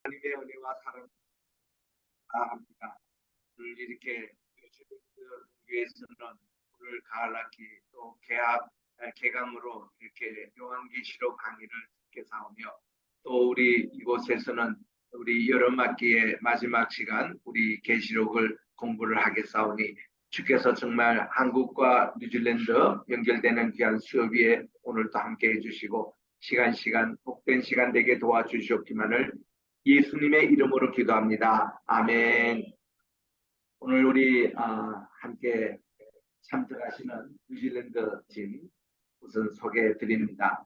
하나님의 은혜와 사랑합니다. 오늘 이렇게 교회에서는 오늘 가을학기 또 개강으로 이렇게 요한계시록 강의를 듣게 사오며 또 우리 이곳에서는 우리 여름학기의 마지막 시간 우리 계시록을 공부를 하게 사오니 주께서 정말 한국과 뉴질랜드 연결되는 귀한 수업 위에 오늘도 함께 해주시고 시간 복된 시간 되게 도와주시옵기만을 예수님의 이름으로 기도합니다. 아멘. 오늘 우리 함께 참석하시는 뉴질랜드 팀 우선 소개해 드립니다.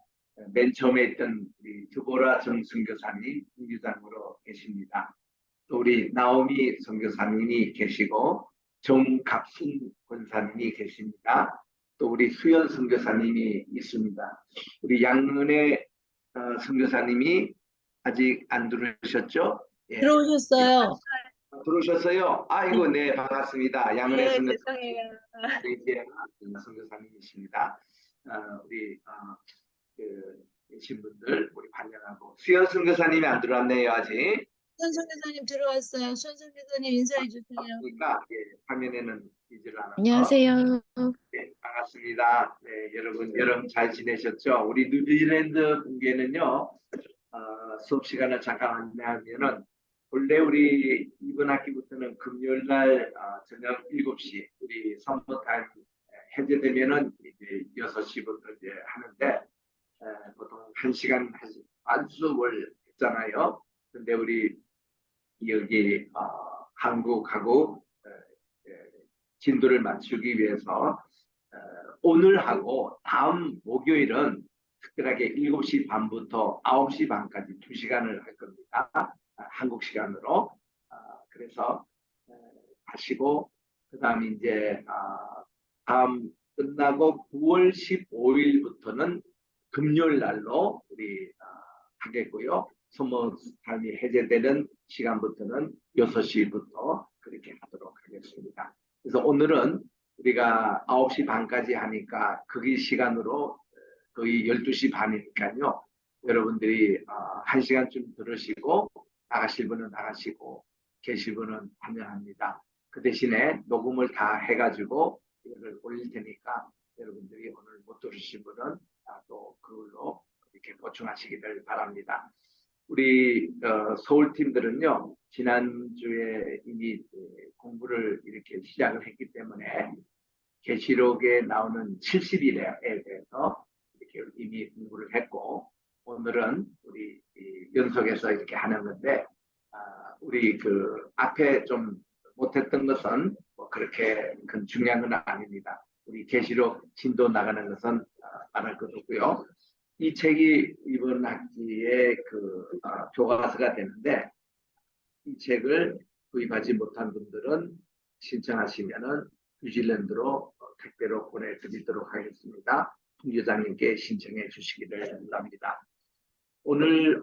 맨 처음에 있던 우리 드보라 정선교사님 인규장으로 계십니다. 또 우리 나오미 선교사님이 계시고 정갑순 권사님이 계십니다. 또 우리 수연 선교사님이 있습니다. 우리 양은혜 선교사님이 아직 안 들어오셨죠? 예. 들어오셨어요. 들어오셨어요? 아이고, 네, 반갑습니다. 양은혜 죄송해요. 선교사님이십니다. 우리 신분들 우리 환영하고 수연 선교사님이 안 들어왔네요, 아직. 수연 선교사님 들어왔어요. 수연 선교사님 인사해 주세요. 그러니까 화면에는 이질 않아서. 안녕하세요. 네, 반갑습니다. 네, 여러분 잘 지내셨죠? 우리 뉴질랜드 분계는요. 수업 시간을 잠깐 안내하면은 원래 우리 이번 학기부터는 금요일 날 저녁 7시 우리 선포타임 해제되면은 이제 6시부터 이제 하는데 보통 1시간 안수업을 했잖아요. 근데 우리 여기 한국하고 진도를 맞추기 위해서 오늘하고 다음 목요일은 특별하게 7시 반부터 9시 반까지 2시간을 할 겁니다. 한국 시간으로. 그래서 하시고 그 다음에 이제 다음 끝나고 9월 15일부터는 금요일 날로 우리 하겠고요. 소모 타임이 해제되는 시간부터는 6시부터 그렇게 하도록 하겠습니다. 그래서 오늘은 우리가 9시 반까지 하니까 거기 시간으로 거의 12시 반이니까요. 여러분들이 1시간쯤 들으시고 나가실 분은 나가시고 계실 분은 환영합니다. 그 대신에 녹음을 다 해가지고 이걸 올릴 테니까 여러분들이 오늘 못 들으신 분은 또 그걸로 이렇게 보충하시기를 바랍니다. 우리 서울팀들은요. 지난주에 이미 공부를 이렇게 시작을 했기 때문에 계시록에 나오는 70일에 대해서 이렇게 이미 공부를 했고 오늘은 우리 연속해서 이렇게 하는 건데 우리 그 앞에 좀 못했던 것은 뭐 그렇게 큰 중요한 건 아닙니다. 우리 계시록 진도 나가는 것은 말할 것 없고요. 이 책이 이번 학기에 그 교과서가 되는데 이 책을 구입하지 못한 분들은 신청하시면은 뉴질랜드로 택배로 보내드리도록 하겠습니다. 통교장님께 신청해 주시기를 바랍니다. 오늘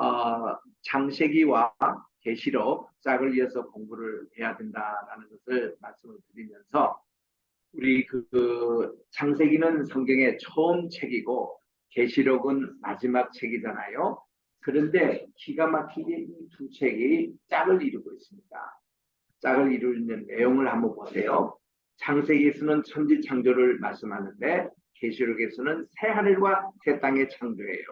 창세기와 계시록 짝을 이어서 공부를 해야 된다라는 것을 말씀을 드리면서 우리 그 창세기는 성경의 처음 책이고 계시록은 마지막 책이잖아요. 그런데 기가 막히게 이 두 책이 짝을 이루고 있습니다. 짝을 이루는 내용을 한번 보세요. 창세기에서는 천지 창조를 말씀하는데 계시록에서는 새 하늘과 새 땅의 창조예요.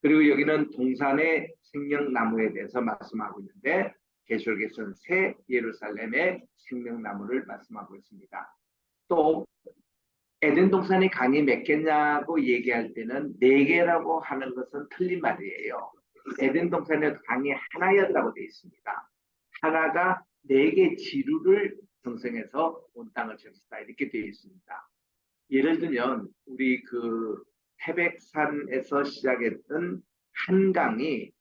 그리고 여기는 동산의 생명나무에 대해서 말씀하고 있는데 계시록에서는 새 예루살렘의 생명나무를 말씀하고 있습니다. 또 에덴 동산의 강이 몇 개냐고 얘기할 때는 4개라고 하는 것은 틀린 말이에요. 에덴 동산의 강이 하나였다고 되어 있습니다. 하나가 4개 지루를 형성해서 온 땅을 쳤다 이렇게 되어 있습니다. 예를 들면 우리 그 태백산에서 시작했던 한강이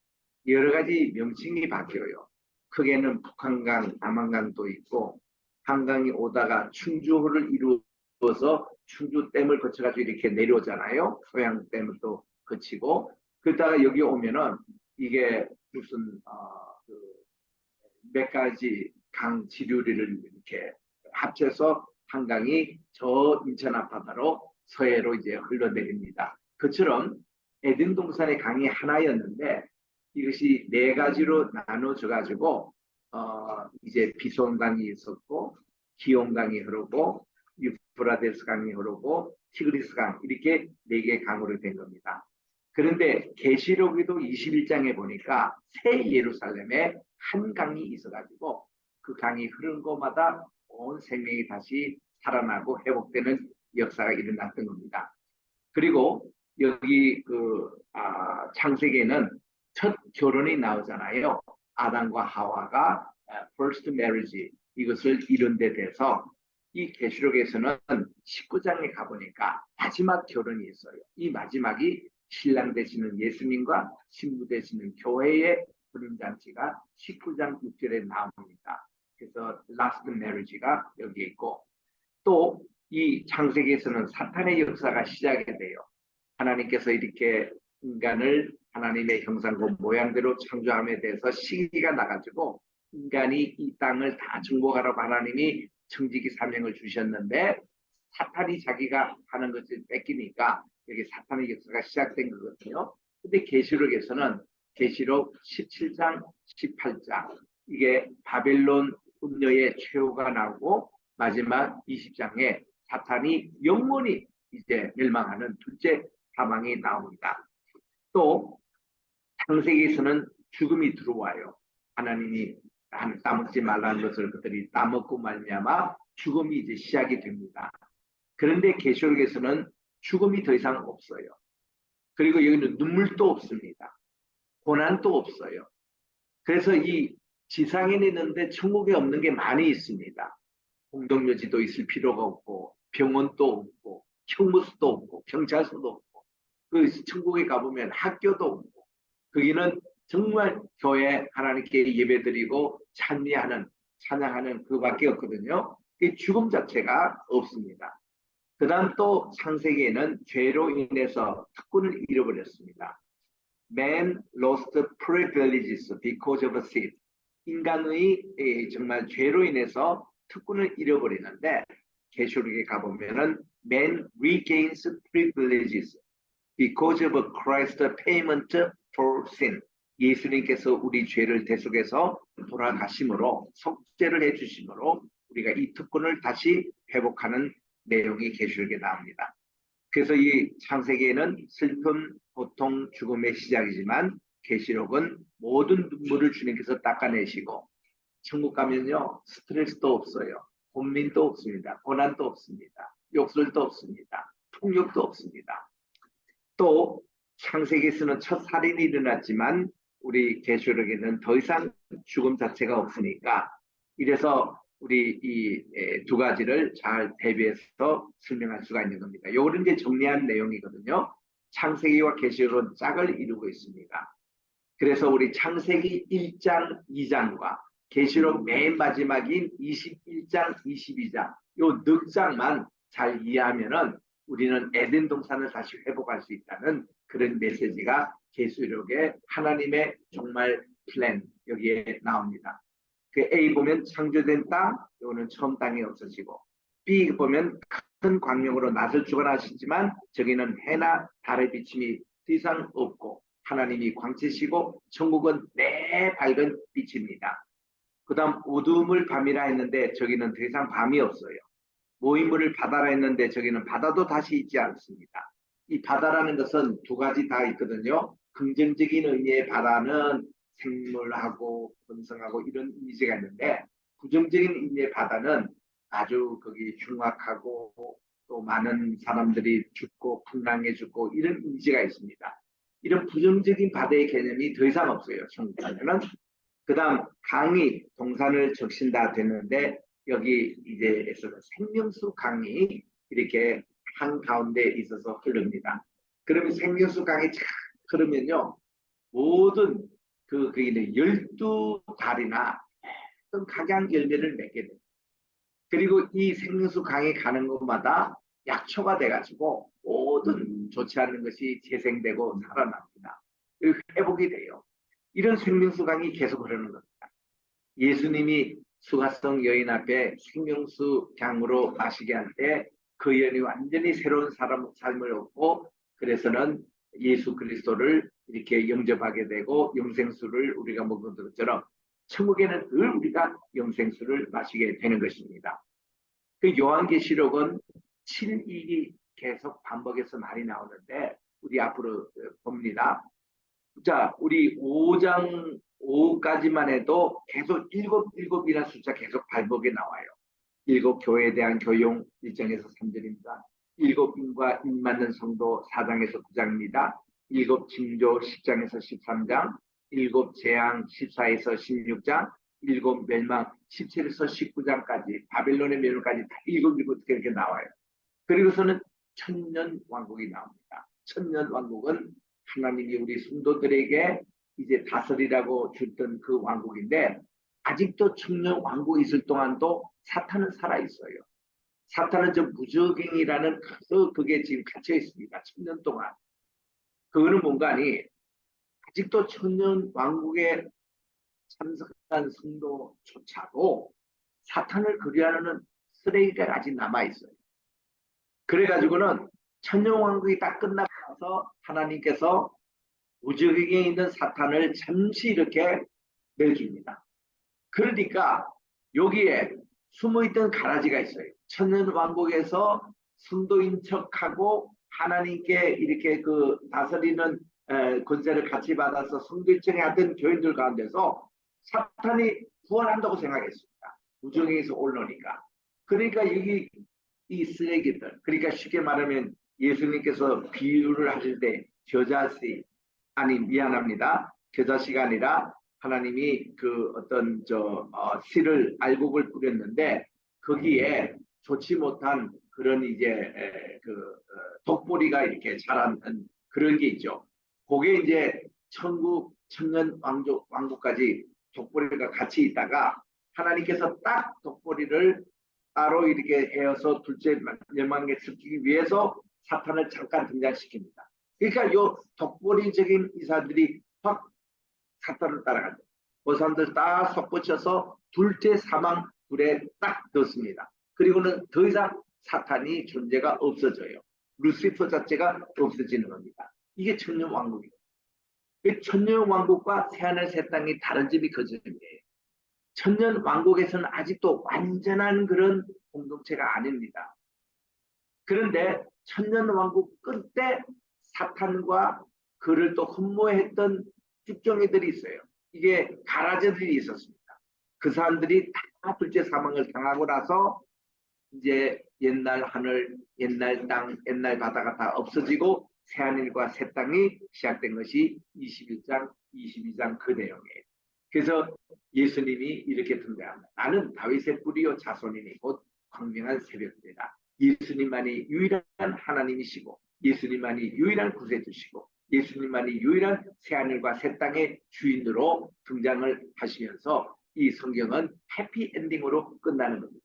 여러 가지 명칭이 바뀌어요. 크게는 북한강, 남한강도 있고 한강이 오다가 충주호를 이루어서 충주댐을 거쳐가지고 이렇게 내려오잖아요. 소양댐을 또 거치고 그러다가 여기 오면은 이게 무슨 몇 가지 강 지류를 이렇게 합쳐서 한강이 저 인천 앞바다로 서해로 이제 흘러내립니다. 그처럼 에덴 동산의 강이 하나였는데 이것이 네 가지로 나눠져 가지고 이제 비손강이 있었고 기온강이 흐르고 유프라데스 강이 흐르고 티그리스 강 이렇게 네 개 강으로 된 겁니다. 그런데 계시록에도 21장에 보니까 새 예루살렘에 한 강이 있어가지고 그 강이 흐르는 곳마다 온 생명이 다시 살아나고 회복되는 역사가 일어났던 겁니다. 그리고 여기 창세기에는 첫 결혼이 나오잖아요. 아담과 하와가 first marriage 이것을 이룬 데 대해서 이 계시록에서는 19장에 가보니까 마지막 결혼이 있어요. 이 마지막이 신랑 되시는 예수님과 신부 되시는 교회의 혼인잔치가 19장 6절에 나옵니다. 그래서 last marriage가 여기 있고 또 이 창세기에서는 사탄의 역사가 시작이 돼요. 하나님께서 이렇게 인간을 하나님의 형상과 모양대로 창조함에 대해서 시기가 나가지고 인간이 이 땅을 다 정복하라고 하나님이 청지기 사명을 주셨는데 사탄이 자기가 하는 것을 뺏기니까 여기 사탄의 역사가 시작된 거거든요. 근데 계시록에서는 계시록 17장, 18장 이게 바벨론 음녀의 최후가 나오고 마지막 20장에 사탄이 영원히 이제 멸망하는 둘째 사망이 나옵니다. 또 창세기에서는 죽음이 들어와요. 하나님이 따먹지 말라는 것을 그들이 따먹고 말미암아 죽음이 이제 시작이 됩니다. 그런데 계시록에서는 죽음이 더 이상 없어요. 그리고 여기는 눈물도 없습니다. 고난도 없어요. 그래서 이 지상에 있는데 천국에 없는 게 많이 있습니다. 공동묘지도 있을 필요가 없고 병원도 없고 형무소도 없고 경찰서도 없고 그 천국에 가보면 학교도 없고 거기는 정말 교회 하나님께 예배드리고 찬양하는 그밖에 없거든요. 그 죽음 자체가 없습니다. 그 다음 또 창세기에는 죄로 인해서 특권을 잃어버렸습니다. Man lost privileges because of sin. 인간의 정말 죄로 인해서 특권을 잃어버리는데 계시록에 가보면은 man regains privileges because of Christ's payment for sin. 예수님께서 우리 죄를 대속해서 돌아가심으로 속죄를 해주심으로 우리가 이 특권을 다시 회복하는 내용이 계시록에 나옵니다. 그래서 이 창세기에는 슬픔, 고통, 죽음의 시작이지만 계시록은 모든 눈물을 주님께서 닦아내시고 천국 가면요 스트레스도 없어요. 고민도 없습니다. 고난도 없습니다. 욕설도 없습니다. 폭력도 없습니다. 또 창세기에서는 첫 살인이 일어났지만 우리 계시록에는 더 이상 죽음 자체가 없으니까 이래서 우리 이 두 가지를 잘 대비해서 설명할 수가 있는 겁니다. 이거는 이제 정리한 내용이거든요. 창세기와 계시록은 짝을 이루고 있습니다. 그래서 우리 창세기 1장, 2장과 계시록 맨 마지막인 21장, 22장 요 넉 장만 잘 이해하면은 우리는 에덴 동산을 다시 회복할 수 있다는 그런 메시지가 계시록의 하나님의 정말 플랜 여기에 나옵니다. 그 A 보면 창조된 땅, 이거는 처음 땅이 없어지고 B 보면 큰 광명으로 낫을 주관하시지만 저기는 해나 달의 비침이 더 이상 없고 하나님이 광채시고 천국은 내 밝은 빛입니다. 그 다음 어둠을 밤이라 했는데 저기는 더 이상 밤이 없어요. 모인물을 바다라 했는데 저기는 바다도 다시 있지 않습니다. 이 바다라는 것은 두 가지 다 있거든요. 긍정적인 의미의 바다는 생물하고 번성하고 이런 이미지가 있는데 부정적인 의미의 바다는 아주 거기 흉악하고 또 많은 사람들이 죽고 풍랑에 죽고 이런 이미지가 있습니다. 이런 부정적인 바다의 개념이 더 이상 없어요. 천국에는. 그 다음 강이 동산을 적신다 됐는데 여기 이제 생명수 강이 이렇게 한가운데 있어서 흐릅니다. 그러면 생명수 강이 쫙 흐르면요 모든 거기는 12달이나 어떤 각양 열매를 맺게 됩니다. 그리고 이 생명수 강에 가는 곳마다 약초가 돼가지고 모든 좋지 않은 것이 재생되고 살아납니다. 회복이 돼요. 이런 생명수 강이 계속 흐르는 겁니다. 예수님이 수가성 여인 앞에 생명수 강으로 마시게 할 때 그 여인이 완전히 새로운 삶을 얻고 그래서는 예수 그리스도를 이렇게 영접하게 되고 영생수를 우리가 먹는 것처럼 천국에는 늘 우리가 영생수를 마시게 되는 것입니다. 그 요한계시록은 7일이 계속 반복해서 많이 나오는데 우리 앞으로 봅니다. 자, 우리 5장 5까지만 해도 계속 일곱이라는 숫자 계속 반복에 나와요. 일곱 교회에 대한 교용 1장에서 3절입니다. 일곱 인과 인 맞는 성도 4장에서 9장입니다. 일곱 징조 10장에서 13장, 일곱 재앙 14에서 16장, 일곱 멸망 17에서 19장까지 바벨론의 멸망까지 다 일곱 이렇게 나와요. 그리고서는 천년 왕국이 나옵니다. 천년 왕국은 하나님이 우리 성도들에게 이제 다스리라고 줬던 그 왕국인데 아직도 천년 왕국이 있을 동안도 사탄은 살아있어요. 사탄은 저 무적행이라는 그게 지금 갇혀 있습니다. 천년 동안. 그거는 뭔가 아니 아직도 천년 왕국에 참석한 성도조차도 사탄을 그리하는 쓰레기가 아직 남아있어요. 그래가지고는 천년왕국이 딱 끝나고 나서 하나님께서 무적에 있는 사탄을 잠시 이렇게 내줍니다. 그러니까 여기에 숨어있던 가라지가 있어요. 천년왕국에서 성도인 척하고 하나님께 이렇게 그 다스리는 권세를 같이 받아서 성도인 척 하던 교인들 가운데서 사탄이 구원한다고 생각했습니다. 무적에서 올라오니까. 그러니까 여기 이 쓰레기들, 그러니까 쉽게 말하면 예수님께서 비유를 하실 때 겨자씨, 아니 미안합니다. 겨자씨가 아니라 하나님이 그 어떤 씨를 알곡을 뿌렸는데 거기에 좋지 못한 그런 이제 독보리가 이렇게 자라는 그런 게 있죠. 그게 이제 천국 천년 왕국까지 독보리가 같이 있다가 하나님께서 딱 독보리를 따로 이렇게 헤어서 둘째 멸망에 지키기 위해서 사탄을 잠깐 등장시킵니다. 그러니까 요 독보리적인 이사들이 확 사탄을 따라간다. 그 사람들 딱 섞어쳐서 둘째 사망 불에 딱 넣습니다. 그리고는 더 이상 사탄이 존재가 없어져요. 루시퍼 자체가 없어지는 겁니다. 이게 천년왕국이에요. 천년왕국과 새하늘 새 땅이 다른 점이 그 점이에요. 천년왕국에서는 아직도 완전한 그런 공동체가 아닙니다. 그런데 천년왕국 끝때 사탄과 그를 또 흠모했던 쭉정이들이 있어요. 이게 가라지들이 있었습니다. 그 사람들이 다 둘째 사망을 당하고 나서 이제 옛날 하늘, 옛날 땅, 옛날 바다가 다 없어지고 새하늘과 새 땅이 시작된 것이 21장, 22장 그 내용이에요. 그래서 예수님이 이렇게 등장합니다. 나는 다윗의 뿌리요 자손이니 곧 광명한 새벽이다. 예수님만이 유일한 하나님이시고 예수님만이 유일한 구세주시고 예수님만이 유일한 새하늘과 새 땅의 주인으로 등장을 하시면서 이 성경은 해피엔딩으로 끝나는 겁니다.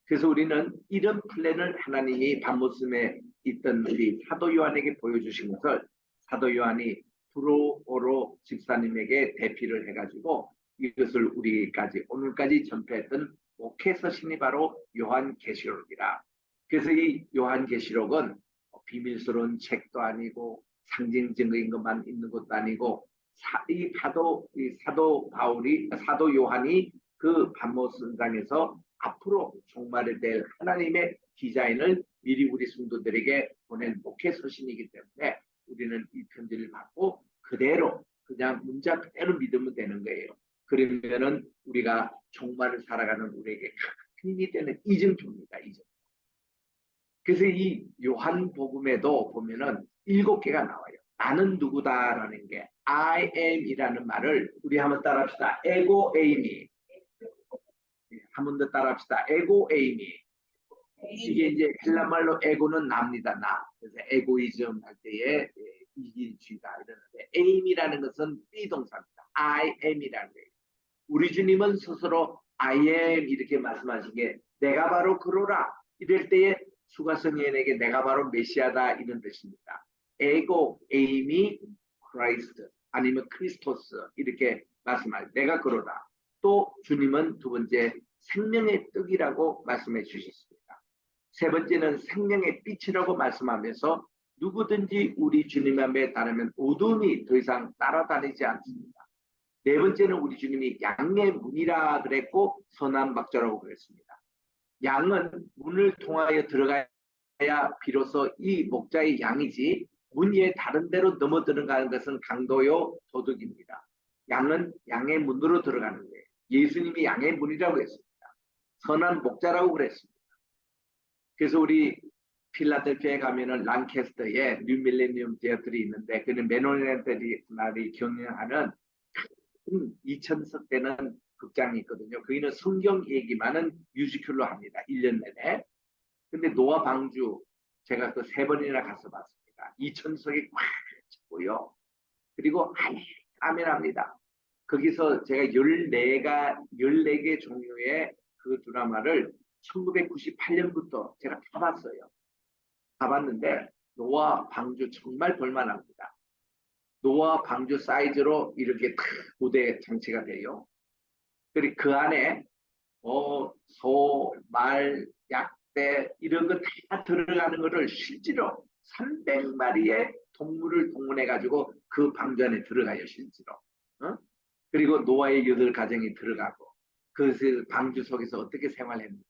그래서 우리는 이런 플랜을 하나님이 밤모습에 있던 우리 사도 요한에게 보여주신 것을 사도 요한이 브로오로 집사님에게 대피를 해가지고 이것을 우리까지 오늘까지 전폐했던 목회서신이 바로 요한계시록이라. 그래서 이 요한계시록은 비밀스러운 책도 아니고 상징적인 것만 있는 것도 아니고 이 사도 바울이 사도 요한이 그 밤모순장에서 앞으로 종말에 될 하나님의 디자인을 미리 우리 성도들에게 보낸 목회서신이기 때문에 우리는 이 편지를 받고 그대로 그냥 문자 그대로 믿으면 되는 거예요. 그러면은 우리가 종말을 살아가는 우리에게 큰 힘이 되는 이정표입니다. 이정표. 그래서 이 요한복음에도 보면은 7개가 나와요. 나는 누구다라는 게 I am이라는 말을 우리 한번 따라합시다. 에고 에이미. 한 번 더 따라합시다. 에고 에이미. 이게 이제 헬라말로 에고는 나입니다. 나. 그래서 에고이즘 할 때에 이기주의다 이러는데 에임이라는 것은 비동사입니다. I am이라는 거예요. 우리 주님은 스스로 I am 이렇게 말씀하신 게 내가 바로 그로라 이럴 때에 수가성인에게 내가 바로 메시아다 이런 뜻입니다. 에고 에임이 크라이스트 아니면 크리스토스 이렇게 말씀할 내가 그로다. 또 주님은 두 번째 생명의 떡이라고 말씀해 주셨습니다. 세 번째는 생명의 빛이라고 말씀하면서 누구든지 우리 주님의 따르면 어둠이 더 이상 따라다니지 않습니다. 네 번째는 우리 주님이 양의 문이라 그랬고 선한 박자라고 그랬습니다. 양은 문을 통하여 들어가야 비로소 이 목자의 양이지 문 위에 다른 데로 넘어 들어가는 것은 강도요 도둑입니다. 양은 양의 문으로 들어가는 거예요. 예수님이 양의 문이라고 했습니다. 선한 목자라고 그랬습니다. 그래서 우리 필라델피아에 가면은 란캐스터에 뉴 밀레니엄 디어들이 있는데 그는 메노니안들이 경영하는 2,000석 되는 극장이 있거든요. 거기는 성경 얘기만은 뮤지컬로 합니다. 1년 내내. 근데 노아 방주 제가 그 3번이나 가서 봤습니다. 2,000석이 꽉 차고요. 그리고 아멘합니다. 거기서 제가 14개 종류의 그 드라마를 1998년부터 제가 다 봤어요. 다 봤는데 노아 방주 정말 볼만합니다. 노아 방주 사이즈로 이렇게 무대 장치가 돼요. 그리고 그 안에 소, 말, 약대 이런 거 다 들어가는 거를 실제로 300마리의 동물을 동원해 가지고 그 방주 안에 들어가요. 실제로. 그리고 노아의 8가정이 들어가고 그 방주 속에서 어떻게 생활했는지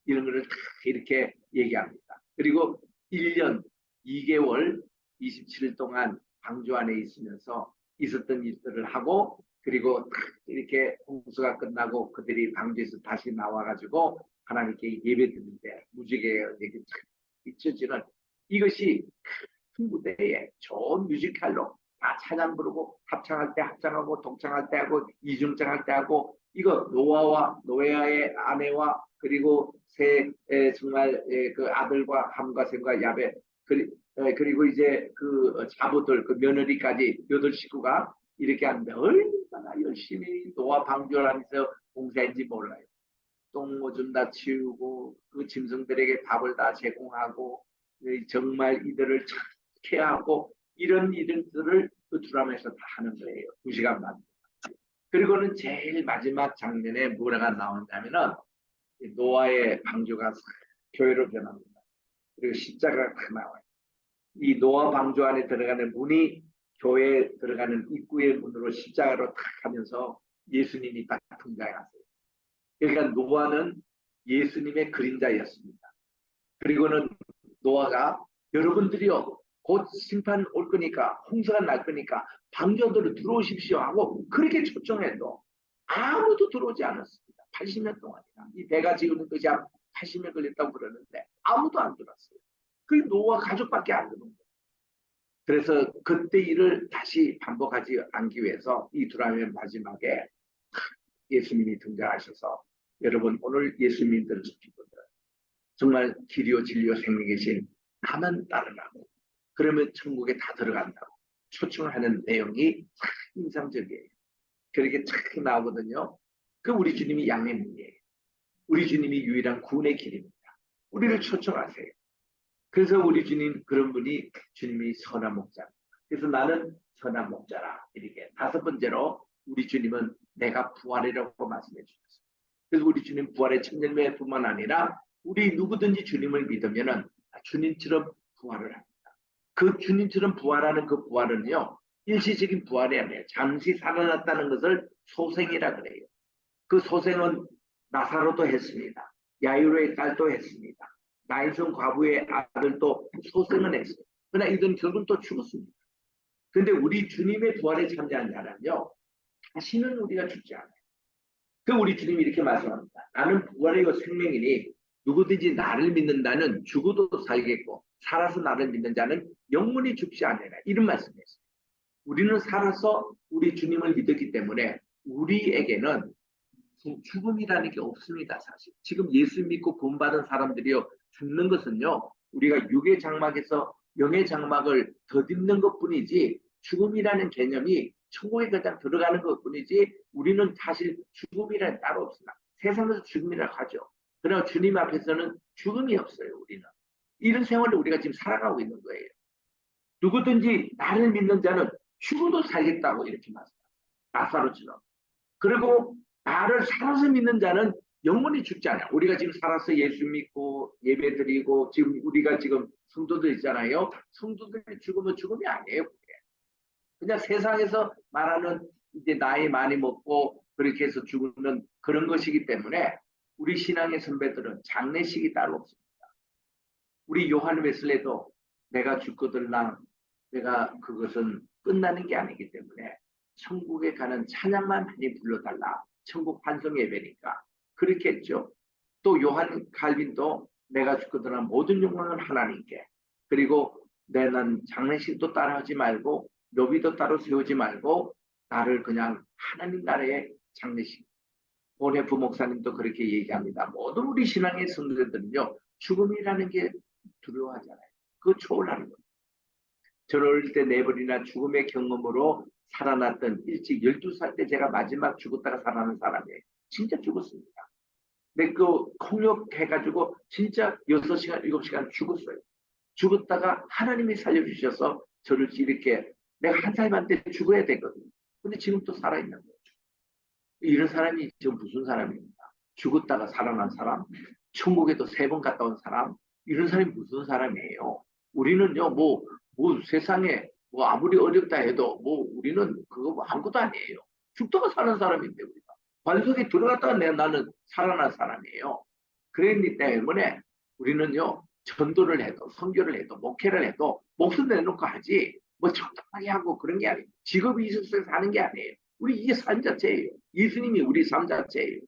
이런 거를 다 이렇게 얘기합니다. 그리고 1년 2개월 27일 동안 방주 안에 있으면서 있었던 일들을 하고 그리고 이렇게 홍수가 끝나고 그들이 방주에서 다시 나와가지고 하나님께 예배드리는데 무지개가 이렇게 잊혀지는 이것이 큰 무대에 좋은 뮤지컬로 다 찬양 부르고 합창할 때 합창하고 동창할 때 하고 이중창할 때 하고 이거 노아의 아내와 그리고 정말 그 아들과 함과 셈과 야베 그리고 이제 그 자부들 그 며느리까지 8식구가 이렇게 하는데 얼마나 열심히 노아 방주를 하면서 봉사했는지 몰라요. 똥 오줌 다 치우고 그 짐승들에게 밥을 다 제공하고 정말 이들을 참 케어하고 이런 일들을 그 드라마에서 다 하는 거예요. 2시간 반. 그리고는 제일 마지막 장면에 뭐가 나오냐면은 노아의 방주가 교회로 변합니다. 그리고 십자가가 딱 나와요. 이 노아 방주 안에 들어가는 문이 교회에 들어가는 입구의 문으로 십자가로 탁 하면서 예수님이 딱 등장하세요. 그러니까 노아는 예수님의 그림자였습니다. 그리고는 노아가 여러분들이요 곧 심판 올 거니까 홍수가 날 거니까 방주안으로 들어오십시오 하고 그렇게 초청해도 아무도 들어오지 않았습니다. 80년 동안이나 이 배가 지우는 것이 80년 걸렸다고 그러는데 아무도 안 들었어요. 그 노아 가족밖에 안 들은 거예요. 그래서 그때 일을 다시 반복하지 않기 위해서 이 드라마의 마지막에 예수님이 등장하셔서 여러분 오늘 예수 믿는 분들 정말 길이요 진리요 생명이신 나만 따르라고 그러면 천국에 다 들어간다고 초청하는 내용이 참 인상적이에요. 그렇게 착 나오거든요. 그 우리 주님이 양의 문이에요. 우리 주님이 유일한 구원의 길입니다. 우리를 초청하세요. 그래서 우리 주님 그런 분이 주님이 선한 목자입니다. 그래서 나는 선한 목자라 이렇게 5번째로 우리 주님은 내가 부활이라고 말씀해 주셨어요. 그래서 우리 주님 부활의 첫 열매뿐만 아니라 우리 누구든지 주님을 믿으면은 주님처럼 부활을 합니다. 그 주님처럼 부활하는 그 부활은요 일시적인 부활이 아니에요. 잠시 살아났다는 것을 소생이라 그래요. 그 소생은 나사로도 했습니다. 야이로의 딸도 했습니다. 나인성 과부의 아들도 소생은 했어요. 그러나 이들은 결국은 또 죽었습니다. 그런데 우리 주님의 부활에 참여한 자는요 다시는 우리가 죽지 않아요. 그 우리 주님이 이렇게 말씀합니다. 나는 부활이요 생명이니 누구든지 나를 믿는다는 죽어도 살겠고 살아서 나를 믿는 자는 영원히 죽지 않으리라. 이런 말씀이었어요. 우리는 살아서 우리 주님을 믿었기 때문에 우리에게는 죽음이라는 게 없습니다. 사실 지금 예수 믿고 구원받은 사람들이요 죽는 것은요 우리가 육의 장막에서 영의 장막을 덧입는 것뿐이지 죽음이라는 개념이 천국에 그냥 들어가는 것뿐이지 우리는 사실 죽음이란 따로 없습니다. 세상에서 죽음이라고 하죠. 그러나 주님 앞에서는 죽음이 없어요. 우리는 이런 생활을 우리가 지금 살아가고 있는 거예요. 누구든지 나를 믿는 자는 죽어도 살겠다고 이렇게 말씀합니다. 나사로처럼. 그리고 나를 살아서 믿는 자는 영원히 죽지 않아요. 우리가 지금 살아서 예수 믿고 예배 드리고 지금 우리가 지금 성도들 있잖아요. 성도들이 죽으면 죽음이 아니에요. 그게. 그냥 세상에서 말하는 이제 나이 많이 먹고 그렇게 해서 죽는 그런 것이기 때문에 우리 신앙의 선배들은 장례식이 따로 없습니다. 우리 요한 웨슬레도 내가 죽거들랑 내가 그것은 끝나는 게 아니기 때문에 천국에 가는 찬양만 많이 불러달라. 천국 환송 예배니까. 그렇게 했죠. 또 요한 칼빈도 내가 죽거들랑 모든 욕망은 하나님께. 그리고 내는 장례식도 따라하지 말고 묘비도 따로 세우지 말고 나를 그냥 하나님 나라의 장례식. 본의 부목사님도 그렇게 얘기합니다. 모든 우리 신앙의 성도들은요. 죽음이라는 게 두려워하잖아요. 그거 초월하는 거예요. 저는 어릴 때 네 번이나 죽음의 경험으로 살아났던 일찍 12살 때 제가 마지막 죽었다가 살아난 사람이에요. 진짜 죽었습니다. 근데 그 폭력해가지고 진짜 6시간, 7시간 죽었어요. 죽었다가 하나님이 살려주셔서 저를 이렇게 내가 한 사람한테 죽어야 되거든요. 근데 지금 또 살아있는 거죠. 이런 사람이 지금 무슨 사람입니까? 죽었다가 살아난 사람, 천국에도 3번 갔다 온 사람, 이런 사람이 무슨 사람이에요? 우리는요, 뭐 세상에 뭐 아무리 어렵다 해도 뭐 우리는 그거 뭐 아무것도 아니에요. 죽다가 사는 사람인데 우리가. 관속에 들어갔다가 나는 살아난 사람이에요. 그랬기 때문에 우리는요, 전도를 해도 선교를 해도 목회를 해도 목숨 내놓고 하지 뭐 적당하게 하고 그런 게 아니에요. 직업이 있어서 사는 게 아니에요. 우리 이게 삶 자체예요. 예수님이 우리 삶 자체예요.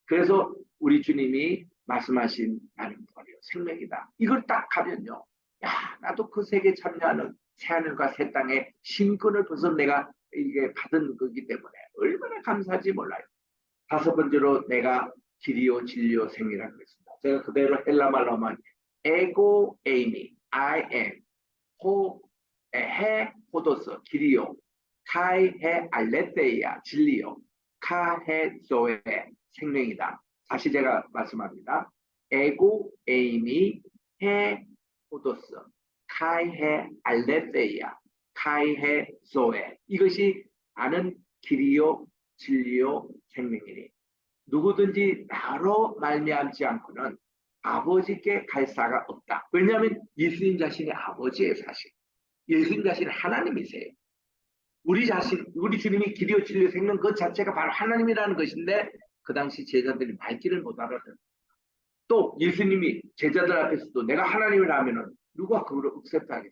그래서 우리 주님이 말씀하신 나는 버려 생명이다. 이걸 딱 하면요. 야, 나도 그 세계에 참여하는 새하늘과 새 땅의 신권을 벌써 내가 이게 받은 거기 때문에 얼마나 감사하지 몰라요. 5번째로 내가 길이요 진리요 생이라고 했습니다. 제가 그대로 헬라말로 하면 에고 에이미 I am 해 호도스 길이요 카이 해 알레테이아 진리요 카해 소에 생명이다. 다시 제가 말씀합니다. 에고 에이미 해 호도스 카이 해 알레테이아 카이 해 소에 이것이 나는 길이요 진리요 생명이니 누구든지 나로 말미암지 않고는 아버지께 갈 사가 없다. 왜냐하면 예수님 자신이 아버지예요. 사실 예수님 자신은 하나님이세요. 우리 자신, 우리 주님이 길이요 진리요 생명 그 자체가 바로 하나님이라는 것인데 그 당시 제자들이 말귀를 못 알아듣는. 또 예수님이 제자들 앞에서도 내가 하나님을 하면은 누가 그걸 억셉트하겠어요?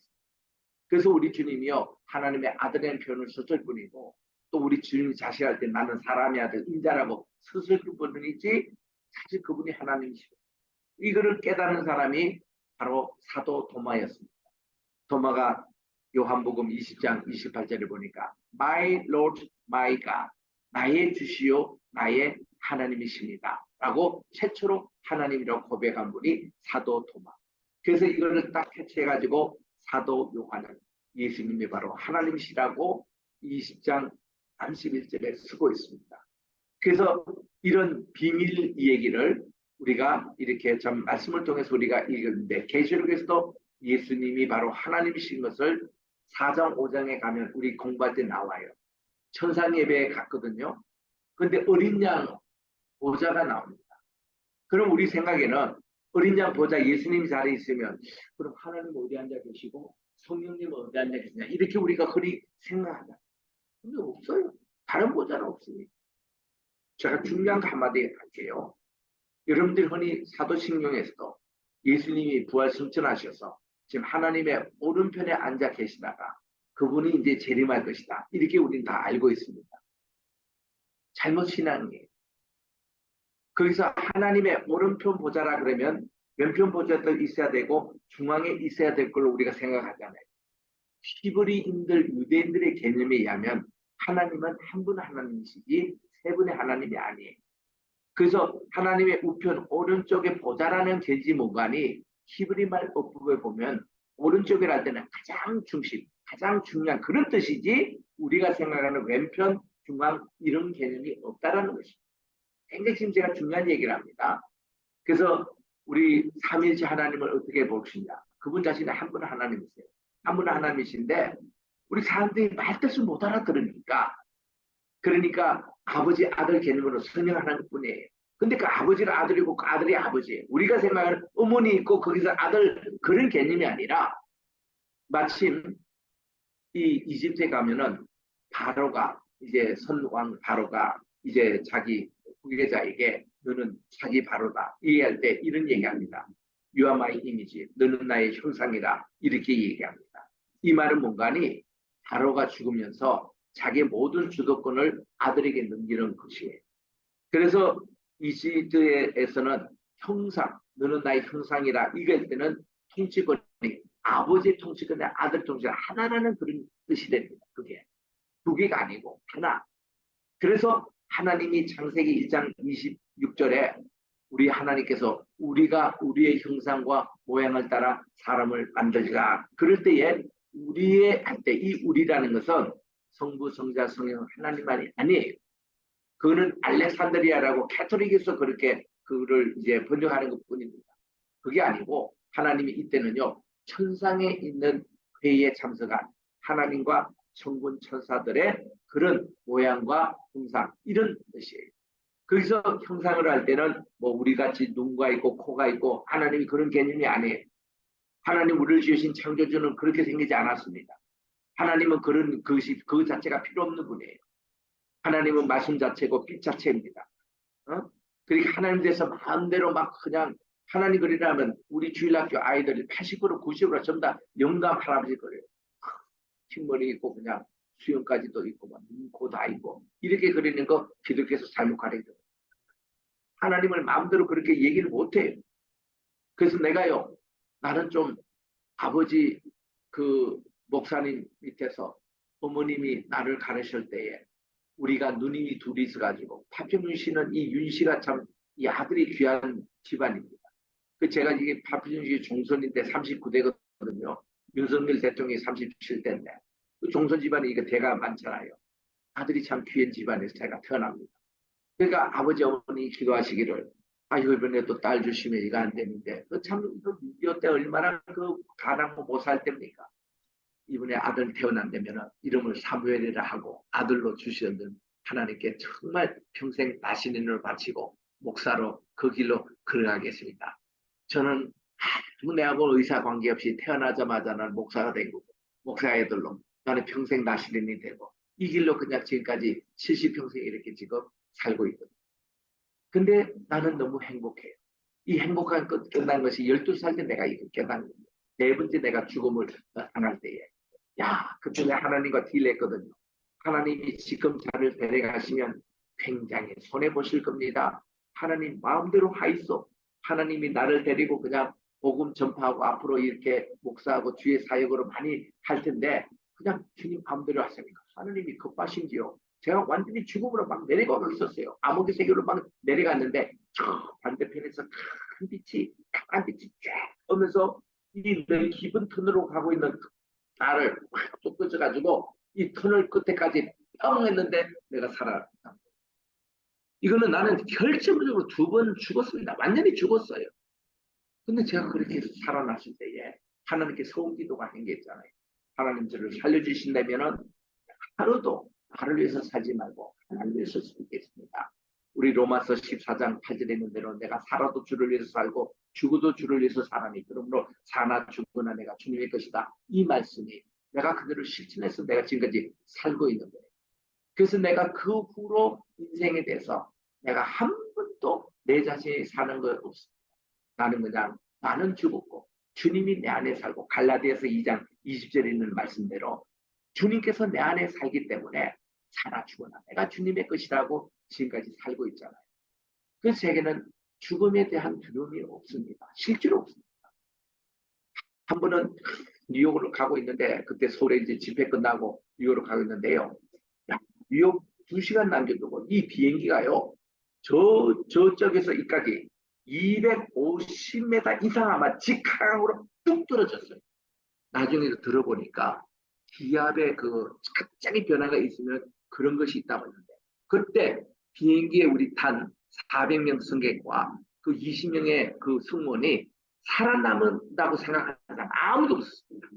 그래서 우리 주님이요 하나님의 아들이라는 표현을 썼을 뿐이고 또 우리 주님이 자시할 때 나는 사람의 아들 인자라고 썼을 뿐이지 사실 그분이 하나님이시고 이거를 깨닫는 사람이 바로 사도 도마였습니다. 도마가 요한복음 20장 28절을 보니까 My Lord, my God 나의 주시요 나의 하나님이십니다 라고 최초로 하나님이라고 고백한 분이 사도 도마. 그래서 이거를 딱 캐치해가지고 사도 요한은 예수님이 바로 하나님이시라고 20장 31절에 쓰고 있습니다. 그래서 이런 비밀 얘기를 우리가 이렇게 좀 말씀을 통해서 우리가 읽었는데 계시록에서도 예수님이 바로 하나님이신 것을 4장 5장에 가면 우리 공부할 때 나와요. 천상 예배에 갔거든요. 근데 어린 양 보좌가 나옵니다. 그럼 우리 생각에는 어린 양 보좌 예수님 자리에 있으면 그럼 하나님 어디 앉아 계시고 성령님 어디 앉아 계시냐 이렇게 우리가 흔히 생각하잖아요. 근데 없어요. 다른 보좌는 없습니다. 제가 중요한 거 한마디 할게요. 여러분들 흔히 사도신경에서도 예수님이 부활 승천하셔서 지금 하나님의 오른편에 앉아 계시다가 그분이 이제 재림할 것이다. 이렇게 우리는 다 알고 있습니다. 잘못 신앙이에요. 거기서 하나님의 오른편 보좌라 그러면 왼편 보좌도 있어야 되고 중앙에 있어야 될 걸로 우리가 생각하잖아요. 히브리인들 유대인들의 개념에 의하면 하나님은 한 분 하나님이시지 세 분의 하나님이 아니에요. 그래서 하나님의 우편 오른쪽에 보좌라는 계지문관이 히브리말 어법에 보면 오른쪽이라 때는 가장 중심, 가장 중요한 그런 뜻이지 우리가 생각하는 왼편, 중앙 이런 개념이 없다라는 것입니다. 굉장히 지금 제가 중요한 얘기를 합니다. 그래서 우리 삼일체 하나님을 어떻게 보시냐. 그분 자신은 한 분 하나님이세요. 한 분 하나님이신데 우리 사람들이 말뜻을 못 알아들으니까 그러니까 아버지 아들 개념으로 성령 하나님뿐이에요. 근데 그 아버지는 아들이고 그 아들이 아버지. 우리가 생각하는 어머니 있고 거기서 아들 그런 개념이 아니라 마침 이 이집트에 가면은 바로가 이제 선왕 바로가 이제 자기 후계자에게 너는 자기 바로다. 얘기할 때 이런 얘기합니다. You are my image. 너는 나의 형상이다. 이렇게 얘기합니다. 이 말은 뭔가니 바로가 죽으면서 자기 모든 주도권을 아들에게 넘기는 것이에요. 그래서 이집트에서는 형상, 너는 나의 형상이라 이럴 때는 통치권이 아버지의 통치권과 아들 통치가 하나라는 그런 뜻이 됩니다. 그게 두 개가 아니고 하나. 그래서 하나님이 창세기 1장 26절에 우리 하나님께서 우리가 우리의 형상과 모양을 따라 사람을 만들자. 그럴 때에 우리의 할 때 이 우리라는 것은 성부, 성자, 성령 하나님만이 아니에요. 그거는 알렉산드리아라고 캐토릭에서 그렇게 그를 이제 번역하는 것 뿐입니다. 그게 아니고 하나님이 이때는요 천상에 있는 회의에 참석한 하나님과 천군 천사들의 그런 모양과 형상 이런 뜻이에요. 거기서 형상을 할 때는 뭐 우리 같이 눈과 있고 코가 있고 하나님이 그런 개념이 아니에요. 하나님 우리를 지으신 창조주는 그렇게 생기지 않았습니다. 하나님은 그런 그것이 그 자체가 필요 없는 분이에요. 하나님은 말씀 자체고 빛 자체입니다. 그러니까 하나님 대해서 마음대로 막 그냥 하나님 그리라면 우리 주일학교 아이들이 80% 90% 전부 다 영감 할아버지 그래요. 흰머리 있고 그냥 수염까지도 있고 막 눈코 다 있고 이렇게 그리는 거 기독교에서 잘못 가르쳐요. 하나님을 마음대로 그렇게 얘기를 못해요. 그래서 내가요 나는 좀 아버지 그 목사님 밑에서 어머님이 나를 가르칠 때에 우리가 누님이 둘이 있어가지고 파평윤 씨는 이 윤 씨가 참 이 아들이 귀한 집안입니다. 그 제가 이게 파평윤 씨 종선인데 39대거든요. 윤석열 대통령이 37대인데 그 종선 집안이 이게 대가 많잖아요. 아들이 참 귀한 집안에서 제가 태어납니다. 그러니까 아버지 어머니 기도하시기를 아이고 이번에 또 딸 주시면 이거 안 되는데 참 6.25 때 얼마나 그 가난고 못 살 때입니까? 이번에 아들 태어난다면 이름을 사무엘이라 하고 아들로 주시는 하나님께 정말 평생 나신 인을 바치고 목사로 그 길로 걸어가겠습니다. 저는 아무 내하고 의사 관계없이 태어나자마자는 목사가 된 거고 목사 애들로 나는 평생 나신 인이 되고 이 길로 그냥 지금까지 70평생 이렇게 지금 살고 있거든요. 근데 나는 너무 행복해요. 이 행복한 끝난 것이 12살 때 내가 이거 깨닫는 거예요. 네 번째 내가 죽음을 당할 때에 야, 그때 내가 하나님과 딜했거든요. 하나님이 지금 저를 데려가시면 굉장히 손해보실 겁니다. 하나님 마음대로 하이소. 하나님이 나를 데리고 그냥 복음 전파하고 앞으로 이렇게 목사하고 주의 사역으로 많이 할 텐데 그냥 주님 마음대로 하십니까? 하나님이 급하신지요. 제가 완전히 죽음으로 막 내려가고 있었어요. 암흑의 세계로 막 내려갔는데 저 반대편에서 큰 빛이 강한 빛이 쫙 오면서 이 내 깊은 터널로 가고 있는 나를 뚝 꺼져가지고 이 터널 끝에까지 뻥 했는데 내가 살아났다. 이거는 나는 결정적으로 2번 죽었습니다. 완전히 죽었어요. 근데 제가 그렇게 살아났을 때에 하나님께 소원기도가 한 게 있잖아요. 하나님 저를 살려주신다면은 하루도 나를 위해서 살지 말고 하나님 위해서 살겠습니다. 우리 로마서 14장 8절에 있는 대로 내가 살아도 주를 위해서 살고 죽어도 주를 위해서 사나니 그러므로 사나 죽거나 내가 주님의 것이다. 이 말씀이 내가 그대로 실천해서 내가 지금까지 살고 있는 거예요. 그래서 내가 그 후로 인생에 대해서 내가 한 번도 내 자신이 사는 것 없습니다. 나는 그냥 나는 죽었고 주님이 내 안에 살고 갈라디아서 2장 20절에 있는 말씀대로 주님께서 내 안에 살기 때문에 살아 죽어나 내가 주님의 것이라고 지금까지 살고 있잖아요. 그래서 제게는 죽음에 대한 두려움이 없습니다. 실제로 없습니다. 한 번은 뉴욕으로 가고 있는데 그때 서울에 이제 집회 끝나고 뉴욕으로 가고 있는데요. 뉴욕 2시간 남겨두고 이 비행기가요. 저쪽에서 이까지 250m 이상 아마 직항으로 뚝 떨어졌어요. 나중에 들어보니까 기압의 그 갑자기 변화가 있으면 그런 것이 있다고 했는데 그때 비행기에 우리 탄 400명 승객과 그 20명의 그 승무원이 살아남는다고 생각하는 사람 아무도 없었습니다.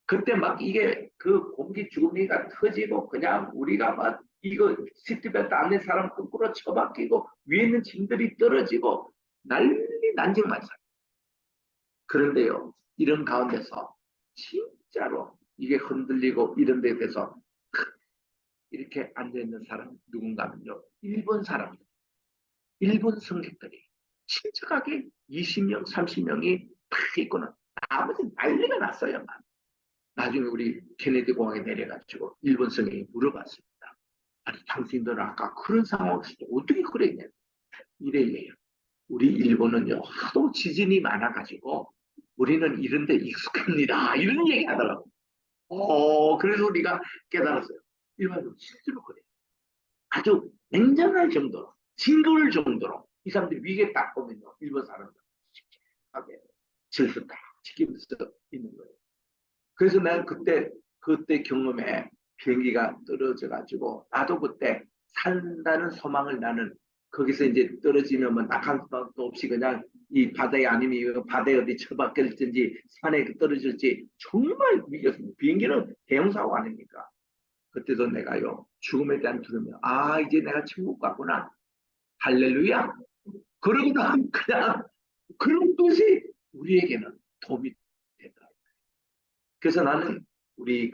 그때 막 이게 그 공기 주기가 터지고 그냥 우리가 막 이거 시트벨트 안에 사람 거꾸로 처박히고 위에 있는 짐들이 떨어지고 난리 난장만 사. 그런데요, 이런 가운데서 진짜로 이게 흔들리고 이런 데 대해서 이렇게 앉아있는 사람 누군가면요, 일본 사람들, 일본 성직들이 친척하게 20명, 30명이 다 있고는 나머지 난리가 났어요. 나중에 우리 케네디 공항에 내려가지고 일본 성경이 물어봤습니다. 아니, 당신들은 아까 그런 상황에서 어떻게 그랬냐? 이래요. 우리 일본은요, 하도 지진이 많아가지고 우리는 이런 데 익숙합니다. 이런 얘기 하더라고. 그래서 우리가 깨달았어요. 일본은 실제로 그래요. 아주 냉정할 정도로, 징그러울 정도로 이 사람들이 위에 딱 보면요, 일본 사람들 하게 질서 딱 지키면서 있는 거예요. 그래서 난 그때 경험에 비행기가 떨어져가지고 나도 그때 산다는 소망을 나는 거기서 이제 떨어지면 뭐 낙하산도 없이 그냥 이 바다에 아니면 바다에 어디 처박힐지 산에 떨어질지 정말 위기였습니다. 비행기는 대형사고 아닙니까? 그때도 내가요, 죽음에 대한 두려움이, 이제 내가 천국 갔구나. 할렐루야. 그러고는 그냥 그런 것이 우리에게는 도움이 된다. 그래서 나는 우리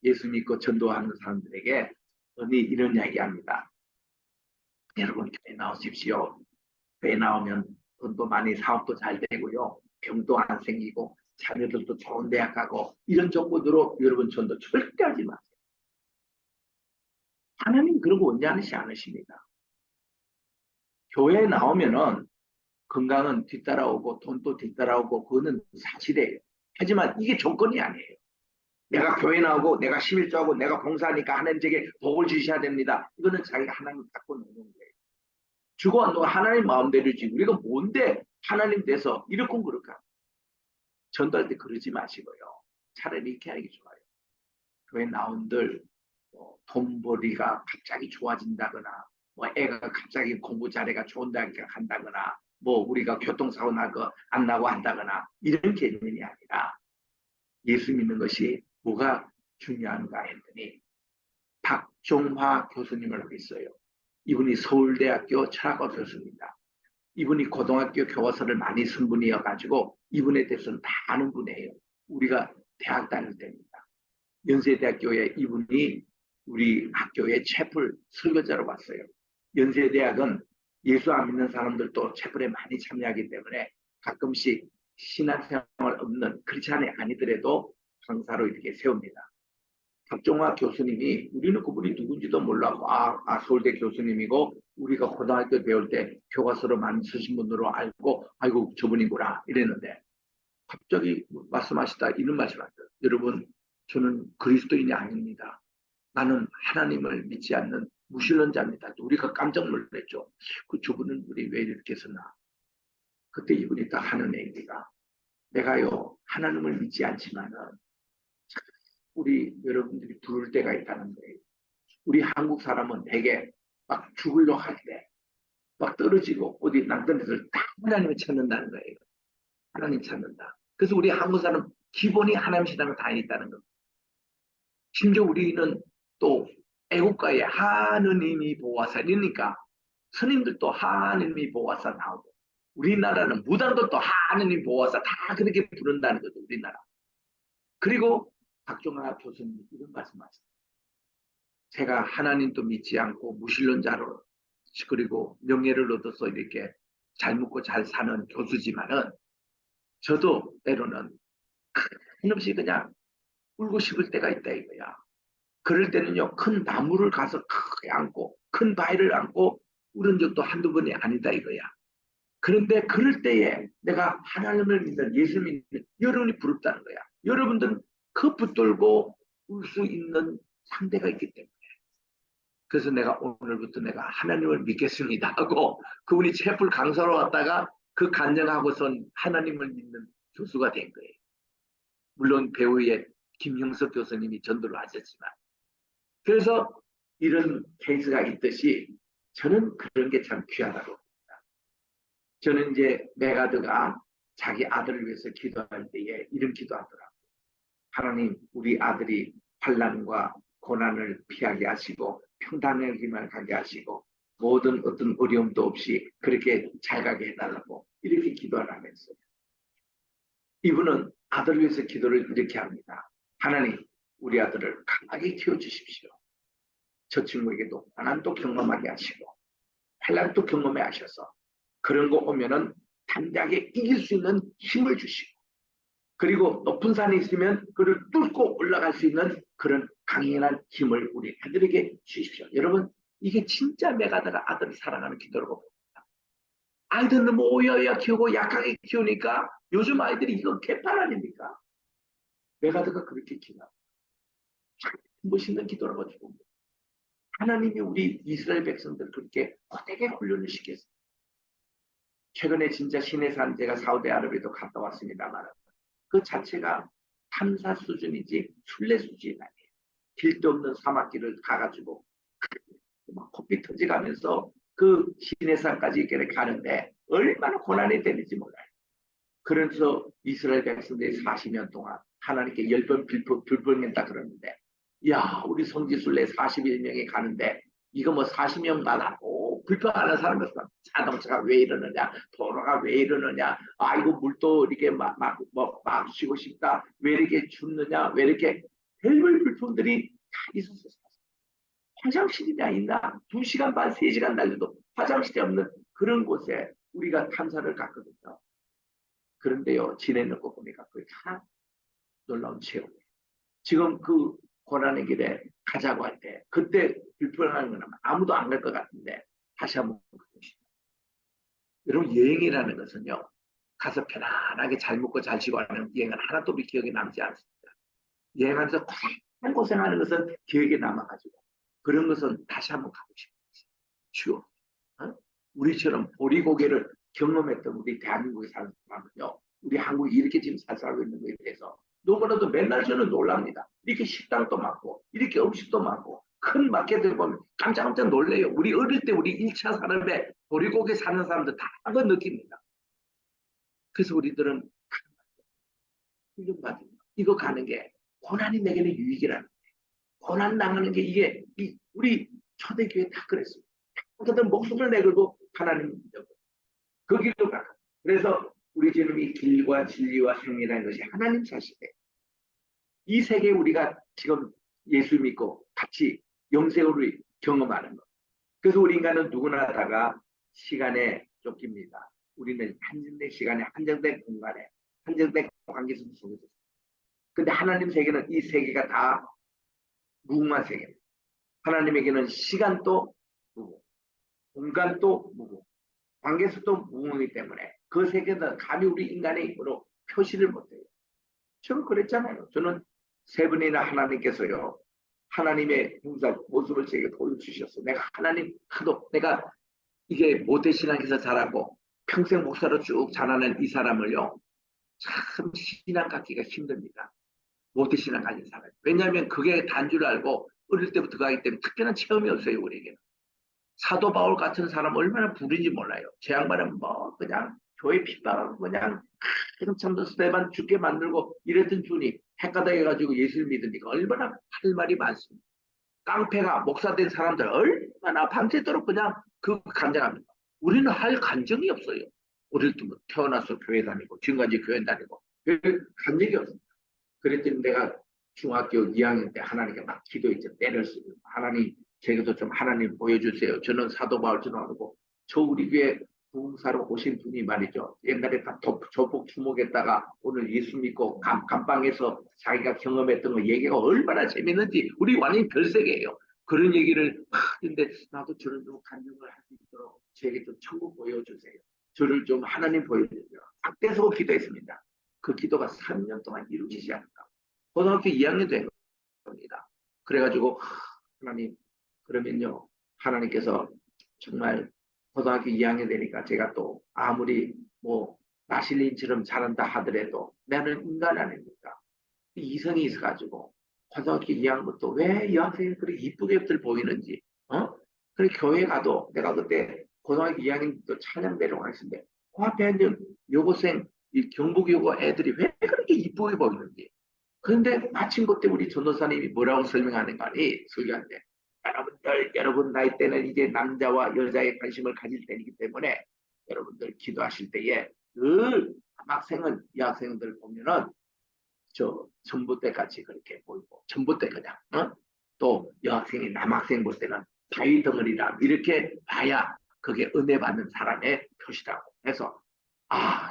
예수 믿고 전도하는 사람들에게 언니 이런 이야기 합니다. 여러분 교회 나오십시오. 교회 나오면 돈도 많이 사업도 잘 되고요. 병도 안 생기고 자녀들도 좋은 대학 가고 이런 정보들로 여러분 전도 절대 하지 마세요. 하나님 그런 거 원하지 않으십니다. 교회에 나오면은 건강은 뒤따라오고 돈도 뒤따라오고 그거는 사실이에요. 하지만 이게 조건이 아니에요. 내가 교회 나오고 내가 11조하고 내가 봉사하니까 하나님 제게 복을 주셔야 됩니다. 이거는 자기가 하나님 갖고 노는 거예요. 주고 하나님 마음대로지. 우리가 뭔데 하나님 돼서 이렇고 그럴까? 전도할 때 그러지 마시고요. 차라리 이렇게 하는 게 좋아요. 교회 나온들 돈벌이가 갑자기 좋아진다거나 애가 갑자기 공부 잘해가 좋은 대학 간다거나 우리가 교통사고 안 나고 한다거나 이런 개념이 아니라 예수 믿는 것이 뭐가 중요한가 했더니 박종화 교수님을 하고 있어요. 이분이 서울대학교 철학과 교수입니다. 이분이 고등학교 교과서를 많이 쓴 분이어가지고 이분에 대해서는 다 아는 분이에요. 우리가 대학 다닐 때입니다. 연세대학교에 이분이 우리 학교에 채플 설교자로 왔어요. 연세대학은 예수 안 믿는 사람들도 채플에 많이 참여하기 때문에 가끔씩 신앙생활 없는 크리스찬이 아니더라도 강사로 이렇게 세웁니다. 박종화 교수님이 우리는 그분이 누군지도 몰랐고 서울대 교수님이고 우리가 고등학교 배울 때 교과서로 많이 쓰신 분으로 알고 아이고 저분이구나 이랬는데 갑자기 말씀하시다 이런 말씀하셨어요. 여러분 저는 그리스도인이 아닙니다. 나는 하나님을 믿지 않는 무신론자입니다. 우리가 깜짝 놀랐죠. 저분은 우리 왜 이렇게 썼나. 그때 이분이 딱 하는 얘기가 내가요 하나님을 믿지 않지만은 우리 여러분들이 부를 때가 있다는 거예요. 우리 한국 사람은 되게 막 죽으려고 할 때 막 떨어지고 어디 낭떠러지다 하나님을 찾는다는 거예요. 하나님 찾는다. 그래서 우리 한국 사람 기본이 하나님 신앙을 다 있다는 겁니다. 심지어 우리는 또 애국가에 하느님이 보호하사니까 스님들도 하느님이 보호하사 나오고 우리나라는 무당도 또 하느님 보호하사 다 그렇게 부른다는 거죠. 우리나라. 그리고 박종화 교수님 이런 말씀하셨어요. 제가 하나님도 믿지 않고 무신론자로 그리고 명예를 얻어서 이렇게 잘 먹고 잘 사는 교수지만은 저도 때로는 한없이 그냥 울고 싶을 때가 있다 이거야. 그럴 때는요 큰 나무를 가서 크게 안고 큰 바위를 안고 울은 적도 한두 번이 아니다 이거야. 그런데 그럴 때에 내가 하나님을 믿는 예수 믿는 여러분이 부럽다는 거야. 여러분들은 그 붙들고 울 수 있는 상대가 있기 때문에. 그래서 내가 오늘부터 내가 하나님을 믿겠습니다 하고 그분이 채플 강사로 왔다가 그 간증하고선 하나님을 믿는 교수가 된 거예요. 물론 배우의 김형석 교수님이 전도를 하셨지만. 그래서 이런 케이스가 있듯이 저는 그런 게 참 귀하다고 봅니다. 저는 이제 메가드가 자기 아들을 위해서 기도할 때에 이런 기도하더라고요. 하나님 우리 아들이 환난과 고난을 피하게 하시고 평단하기만 가게 하시고 모든 어떤 어려움도 없이 그렇게 잘 가게 해달라고 이렇게 기도를 하면서 이분은 아들을 위해서 기도를 이렇게 합니다. 하나님, 우리 아들을 강하게 키워주십시오. 저 친구에게도 고난도 경험하게 하시고 환난도 경험해 하셔서 그런 거 오면은 담대하게 이길 수 있는 힘을 주시고 그리고 높은 산에 있으면 그를 뚫고 올라갈 수 있는 그런 강인한 힘을 우리 아들에게 주십시오. 여러분, 이게 진짜 메가다가 아들을 사랑하는 기도라고 봅니다. 아이들 너무 오여야 키우고 약하게 키우니까 요즘 아이들이 이거 개판 아닙니까? 메가다가 그렇게 기도합니다. 멋있는 기도라고 주고 하나님이 우리 이스라엘 백성들 그렇게 고되게 훈련을 시켰어요. 최근에 진짜 시내산 제가 사우디아라비아도 갔다 왔습니다만 그 자체가 탐사 수준이지 순례 수준이 아니에요. 길도 없는 사막길을 가가지고 막 코피 터져가면서 그 시내산까지 이렇게 가는데 얼마나 고난이 되는지 몰라요. 그래서 이스라엘 백성들이 40년 동안 하나님께 10번 불평했다 그러는데 야 우리 성지순례 41명이 가는데 이거 뭐 40명 가라고 불평하는 사람이 없어. 자동차가 왜 이러느냐 도로가 왜 이러느냐 아이고 물도 이렇게 막 쉬고 싶다 왜 이렇게 춥느냐 왜 이렇게 별별 불평들이 다 있었어요. 화장실이냐 있나 2시간 반 3시간 달려도 화장실이 없는 그런 곳에 우리가 탐사를 갔거든요. 그런데요 지내는 거 보니까 그게 다 놀라운 체험이에요. 지금 그 고난의 길에 가자고 할 때 그때 불편한 건 아무도 안 갈 것 같은데 다시 한번 가보시죠. 여러분 여행이라는 것은요 가서 편안하게 잘 먹고 잘 쉬고 하는 여행은 하나도 우리 기억에 남지 않습니다. 여행하면서 고생하는 것은 기억에 남아가지고 그런 것은 다시 한번 가고 싶어요. 추억. 어? 우리처럼 보리고개를 경험했던 우리 대한민국에 사는 사람은요 우리 한국이 이렇게 지금 잘 살고 있는 것에 대해서 누구라도 맨날 저는 놀랍니다. 이렇게 식당도 많고 이렇게 음식도 많고 큰 마켓을 보면 깜짝깜짝 놀래요. 우리 어릴 때 우리 1차 산업에 보리고개 사는 사람들 다 그거 느낍니다. 그래서 우리들은 훈련받은 이거 가는 게 고난이 내게는 유익이라는 거예요. 고난 당하는 게 이게 우리 초대교회 다 그랬어요. 그들 목숨을 내걸고 하나님 믿고 그 길로 가요. 그래서 우리 지금 이 길과 진리와 생명이라는 것이 하나님 자신이에요. 이 세계에 우리가 지금 예수 믿고 같이 영생으로 경험하는 것. 그래서 우리 인간은 누구나 다가 시간에 쫓깁니다. 우리는 한정된 시간에 한정된 공간에 한정된 관계 속에서. 근데 하나님 세계는 이 세계가 다 무궁한 세계입니다. 하나님에게는 시간도 무궁, 공간도 무궁, 관계 속도 무궁이기 때문에 그 세계는 감히 우리 인간의 힘으로 표시를 못해요. 저는 그랬잖아요. 저는 세 번이나 하나님께서요. 하나님의 형상 모습을 제게 보여주셨어. 내가 하나님 하도 내가 이게 모태신앙에서 자라고 평생 목사로 쭉 자라는 이 사람을요. 참 신앙 갖기가 힘듭니다. 모태신앙 가진 사람. 왜냐하면 그게 단 줄 알고 어릴 때부터 가기 때문에 특별한 체험이 없어요. 우리에게는. 사도 바울 같은 사람 얼마나 부른지 몰라요. 제 양반은 뭐 그냥 교회 핍박하고 그냥 참도 스테반 죽게 만들고 이랬던 분이 핵가다 해가지고 예수를 믿으니까 얼마나 할 말이 많습니다. 깡패가 목사된 사람들 얼마나 밤새도록 그냥 그 간증합니다. 우리는 할 간증이 없어요. 어릴 때부터 태어나서 교회 다니고 지금까지 교회 다니고 간증이 없습니다. 그랬더니 내가 중학교 2학년 때 하나님께 막 기도했죠. 때를 쓰고 하나님 제게도 좀 하나님 보여주세요. 저는 사도 바울처럼 하고 저 우리 교회 부흥사로 오신 분이 말이죠. 옛날에 다 조폭 주목했다가 오늘 예수 믿고 감방에서 자기가 경험했던 거 얘기가 얼마나 재밌는지 우리 완전히 별세계예요. 그런 얘기를 하는데 나도 저를 좀 간증을 할 수 있도록 제게 좀 천국 보여주세요. 저를 좀 하나님 보여주세요. 악대서 기도했습니다. 그 기도가 3년 동안 이루어지지 않을까. 고등학교 2학년 된 겁니다. 그래가지고 하나님 그러면요 하나님께서 정말 고등학교 2학년 되니까 제가 또 아무리 뭐 나실린처럼 잘한다 하더라도 나는 인간 아닙니까? 이성이 있어가지고 고등학교 2학년부터 왜 여학생이 그렇게 이쁘게들 보이는지 그래 교회 가도 내가 그때 고등학교 2학년 또 찬양 내려가는데 그 앞에 앉은 여고생 이 경북여고 애들이 왜 그렇게 이쁘게 보이는지 그런데 마침 그때 우리 전도사님이 뭐라고 설명하는가 하니 설교한테 여러분 나이 때는 이제 남자와 여자의 관심을 가질 때이기 때문에 여러분들 기도하실 때에 늘 남학생은 여학생들 보면은 저 전봇대 같이 그렇게 보이고 전봇대 그냥 또 여학생이 남학생 볼 때는 바위 덩어리라 이렇게 봐야 그게 은혜 받는 사람의 표시라고 해서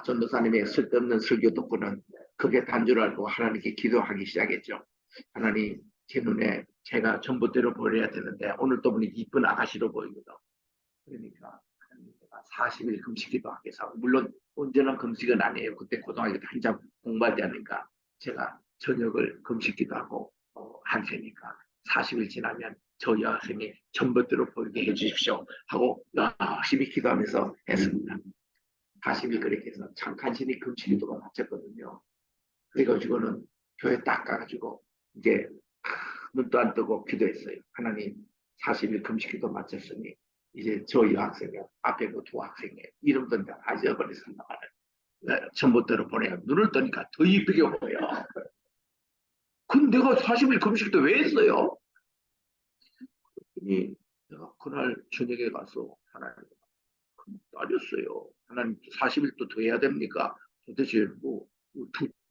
전도사님의 쓸데없는 설교 듣고는 그게 단줄 알고 하나님께 기도하기 시작했죠. 하나님 제 눈에 제가 전봇대로 보여야 되는데 오늘 또 보니 이쁜 아가씨로 보이거든. 그러니까 내가 40일 금식 기도하기 위해서 물론 온전한 금식은 아니에요. 그때 고등학교 때 한참 공부할 때 하니까 제가 저녁을 금식 기도하고 할 테니까 40일 지나면 저 여학생이 전봇대로 보이게 해주십시오 하고 열심히 기도하면서 했습니다. 40일 그렇게 해서 참 간신히 금식 기도가 마쳤거든요. 그래가지고는 교회 딱 가가지고 이제 눈도 안 뜨고 기도했어요. 하나님 40일 금식 기도 마쳤으니 이제 저 여학생이 앞에 그 두 학생의 이름도 내가 다 잊어버렸습니다만 전봇대로 보내요. 눈을 뜨니까 더 이쁘게 보여. 근데 내가 40일 금식도 왜 했어요? 그랬더니 내가 그날 저녁에 가서 하나님 따졌어요. 하나님 40일 또 해야 됩니까? 도대체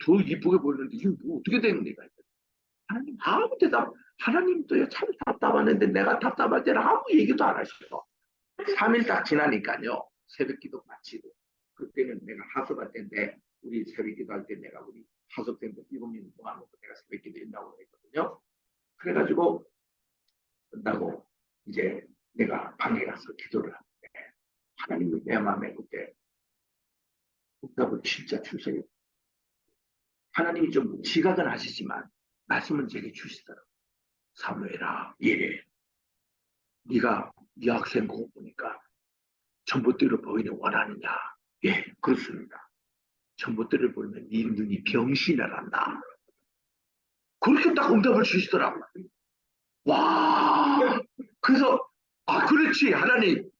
더 이쁘게 보이는데 이게 뭐 어떻게 됩니까? 하나님 아무 대답, 하나님도 참 답답하는데 내가 답답할 때는 아무 얘기도 안 하셔요. 3일 딱 지나니까요. 새벽 기도 마치고 그때는 내가 하숙할 때인데 우리 새벽 기도 할 때 내가 우리 하숙생들 7명 모아놓고 내가 새벽 기도 한다고 했거든요. 그래가지고 끝나고 이제 내가 방에 가서 기도를 하는데 하나님이 내 마음에 그때 응답을 진짜 주세요. 하나님이 좀 지각은 하시지만 말씀은 제게 주시더라고요. 사무엘아, 예. 네가 네 학생 보고 보니까 전봇대로 보이는 원하느냐? 예, 그렇습니다. 전봇대를 보면 네 눈이 병신을 한다. 그렇게 딱 응답을 주시더라고요. 와, 그래서 그렇지 하나님,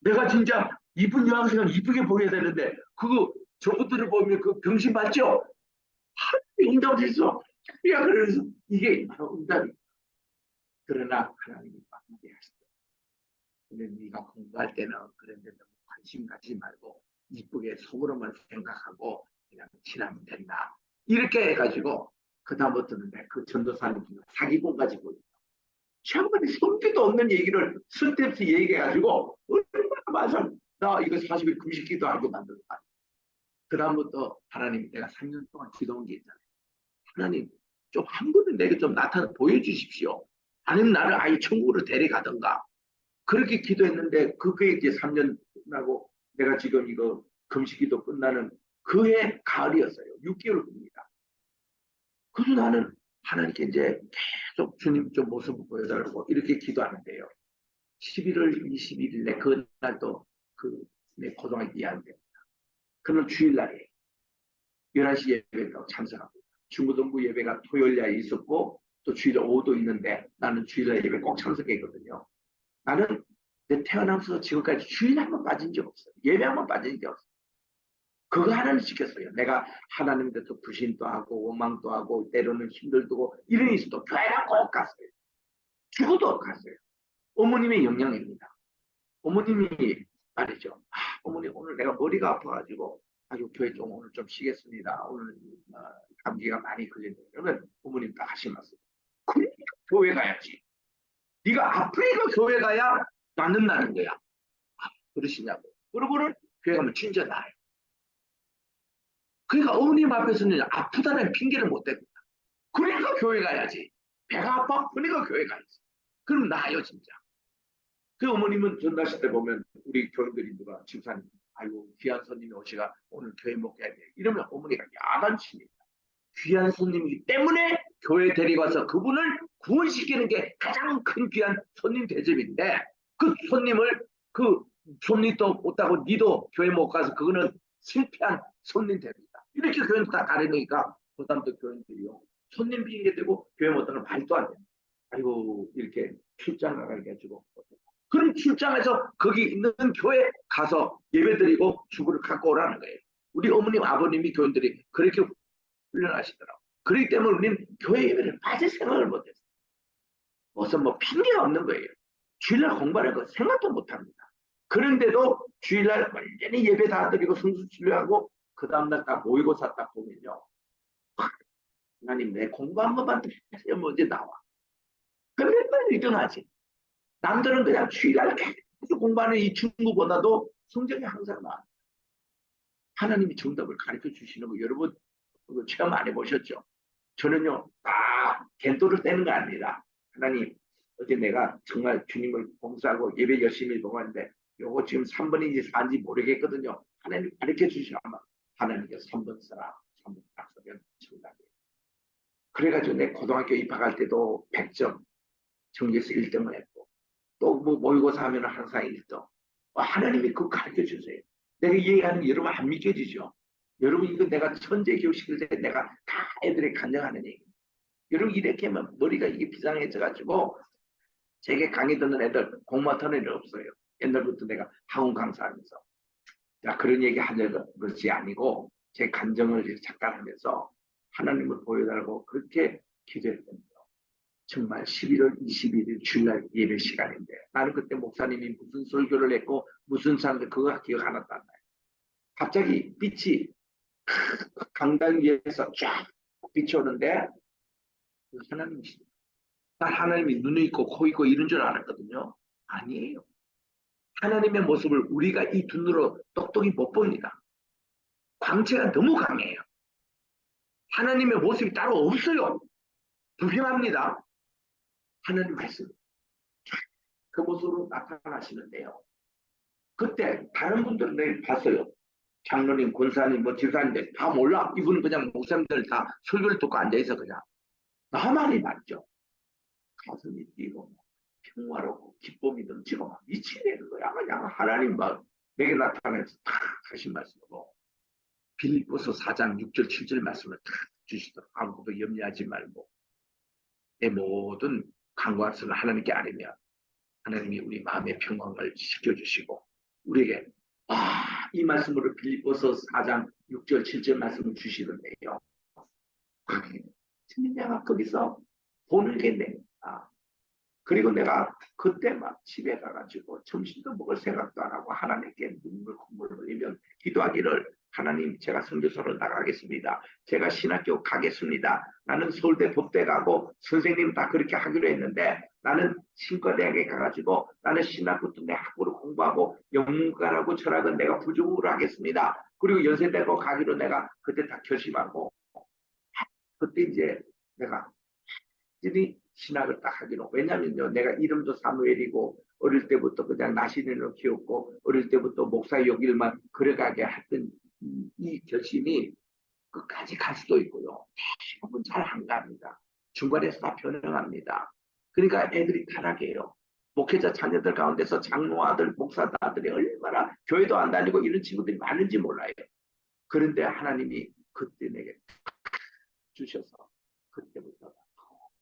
내가 진짜 이쁜 여학생은 이쁘게 보여야 되는데 그거 전봇대를 보면 그 병신 맞죠? 하나님 응답을 주셔서 야 그래서 이게 바로 응답이. 그러나 하나님이 한마디 하시더라고요. 근데 네가 공부할 때는 그런데 너무 관심 갖지 말고 이쁘게 속으로만 생각하고 그냥 지나면 된다. 이렇게 해가지고 그다음부터는 그 전도사님 사기꾼 가지고 처음에 성기도 없는 얘기를 쓸데없이 얘기해가지고 얼마나 맞아. 나 이거 40일 금식기도 알고 만든 거야. 그다음부터 하나님 내가 3년 동안 기도한 게 있잖아요. 하나님 좀 한 번은 내게 좀 나타나 보여주십시오. 아니면 나를 아예 천국으로 데려가던가. 그렇게 기도했는데 그게 이제 3년 끝나고 내가 지금 이거 금식기도 끝나는 그해 가을이었어요. 6개월 후입니다. 그래서 나는 하나님께 이제 계속 주님 좀 모습을 보여달라고 이렇게 기도하는데요. 11월 21일에 그날도 내 고등학교 2학년 때입니다. 그날 주일날에 11시 예배가 참석합니다. 중고등부 예배가 토요일날에 있었고 또 주일 오후도 있는데 나는 주일날 예배 꼭 참석했거든요. 나는 내 태어나면서 지금까지 주일 한번 빠진 적 없어요. 예배 한번 빠진 적 없어요. 그거 하나는 지켰어요. 내가 하나님한테도 불신도 하고 원망도 하고 때로는 힘들고 이런 일이 있어도 교회를 꼭 갔어요. 죽어도 갔어요. 어머님의 영향입니다. 어머님이 말이죠. 어머니 오늘 내가 머리가 아파가지고 교회 좀 오늘 좀 쉬겠습니다. 오늘 감기가 많이 걸리네요. 그러면 어머님 딱 하신 말씀. 그러니까 교회 가야지. 네가 아프니까 교회 가야 나는 나는 거야. 그러시냐고. 그러고는 교회 가면 진짜 나아요. 그러니까 어머님 앞에서는 아프다는 핑계를 못 댑니다. 그러니까 교회 가야지. 배가 아파? 그러니까 교회 가야지. 그럼 나아요 진짜. 그 어머님은 전도하실 때 보면 우리 교인들이 누가 집사님 아이고 귀한 손님이 오시가 오늘 교회 먹게 돼. 이러면 어머니가 야단칩니다. 귀한 손님이기 때문에 교회 데리고 와서 그분을 구원시키는 게 가장 큰 귀한 손님 대접인데 그 손님을 그 손님도 못하고 니도 교회 못 가서 그거는 실패한 손님 대접이다. 이렇게 교회는 다 가려니까 그 다음부터 교인들이요. 손님 핑계 대고 교회 못 가는 말도 안 돼. 아이고 이렇게 출장 나가게 해주고 그럼 출장에서 거기 있는 교회 가서 예배드리고 주부를 갖고 오라는 거예요. 우리 어머님 아버님이 교인들이 그렇게 훈련하시더라고요. 그렇기 때문에 우리는 교회 예배를 빠질 생각을 못했어요. 무슨 뭐 핑계가 없는 거예요. 주일날 공부하는 거 생각도 못합니다. 그런데도 주일날 완전히 예배 다 드리고 성수 치료하고 그 다음날 딱 모의고사 딱 보면요. 하나님 내 공부 한 번만 해서 먼저 나와. 그럼 맨날 1등하지. 남들은 그냥 주일날 계속 공부하는 이 친구보다도 성적이 항상 나아. 하나님이 정답을 가르쳐 주시는 거 여러분 체험 안 해보셨죠? 저는요, 딱 겐도를 떼는 거 아니라 하나님 어제 내가 정말 주님을 봉사하고 예배 열심히 보았는데 요거 지금 3번인지 4인지 모르겠거든요. 하나님 가르쳐 주시면 하나님께 3번 써라. 3번 딱 쓰면 정답이에요. 그래가지고 내 고등학교 입학할 때도 100점 정규에서 1등을 했고 또 뭐 모의고사 하면 항상 1등. 하나님이 그거 가르쳐 주세요. 내가 얘기하는 여러분 안 믿겨지죠? 여러분 이거 내가 천재 교육 시킬 때 내가 다 애들이 간증하는 얘기. 여러분 이렇게 하면 머리가 이게 비상해져가지고 제게 강의 듣는 애들 공부 못하는 애들 없어요. 옛날부터 내가 학원 강사하면서 자 그런 얘기 하는 것이 아니고 제 감정을 작달하면서 하나님을 보여달라고 그렇게 기도했거든요. 정말 11월 21일 주일날 예배 시간인데 나는 그때 목사님이 무슨 설교를 했고 무슨 사람들 그거 기억 안 났단 말이에요. 갑자기 빛이 강당 위에서 쫙 비춰오는데 하나님이시다. 난 하나님이 눈이 있고 코 있고 이런 줄 알았거든요. 아니에요. 하나님의 모습을 우리가 이 눈으로 똑똑히 못 봅니다. 광채가 너무 강해요. 하나님의 모습이 따로 없어요. 불행합니다. 하나님 말씀. 그 모습으로 나타나시는데요. 그때 다른 분들은 내가 봤어요. 장로님, 권사님, 뭐 집사님들 다 몰라. 이분은 그냥 목사님들 다 설교를 듣고 앉아있어 그냥. 나만이 맞죠. 가슴이 뛰고 평화롭고 기쁨이 넘치고 막 미치는 거야. 그냥 하나님 막 내게 나타나서 탁 하신 말씀으로 빌립보서 4장 6절 7절 말씀을 탁 주시더라고요. 아무것도 염려하지 말고 내 모든 간구하시는 하나님께 아뢰면 하나님이 우리 마음의 평강을 지켜주시고 우리에게 이 말씀으로 빌립보서 4장 6절 7절 말씀을 주시던데요. 내가 거기서 보는 게 내가 그리고 내가 그때 막 집에 가가지고 점심도 먹을 생각도 안 하고 하나님께 눈물 콧물 흘리면 기도하기를 하나님 제가 선교사로 나가겠습니다. 제가 신학교 가겠습니다. 나는 서울대 법대 가고 선생님 다 그렇게 하기로 했는데 나는 신과대학에 가가지고 나는 신학부터 내 학부로 공부하고 영문과라고 철학은 내가 부족으로 하겠습니다. 그리고 연세대고 가기로 내가 그때 다 결심하고 그때 이제 내가 신학을 딱 하기로. 왜냐면요, 내가 이름도 사무엘이고, 어릴 때부터 그냥 나시린으로 키웠고, 어릴 때부터 목사의 여길만 걸어가게 했던 이 결심이 끝까지 갈 수도 있고요. 대부분 잘 안 갑니다. 중간에서 다 변형합니다. 그러니까 애들이 타락해요. 목회자 자녀들 가운데서 장로 아들, 목사 아들이 얼마나 교회도 안 다니고 이런 친구들이 많은지 몰라요. 그런데 하나님이 그때 내게 주셔서 그때부터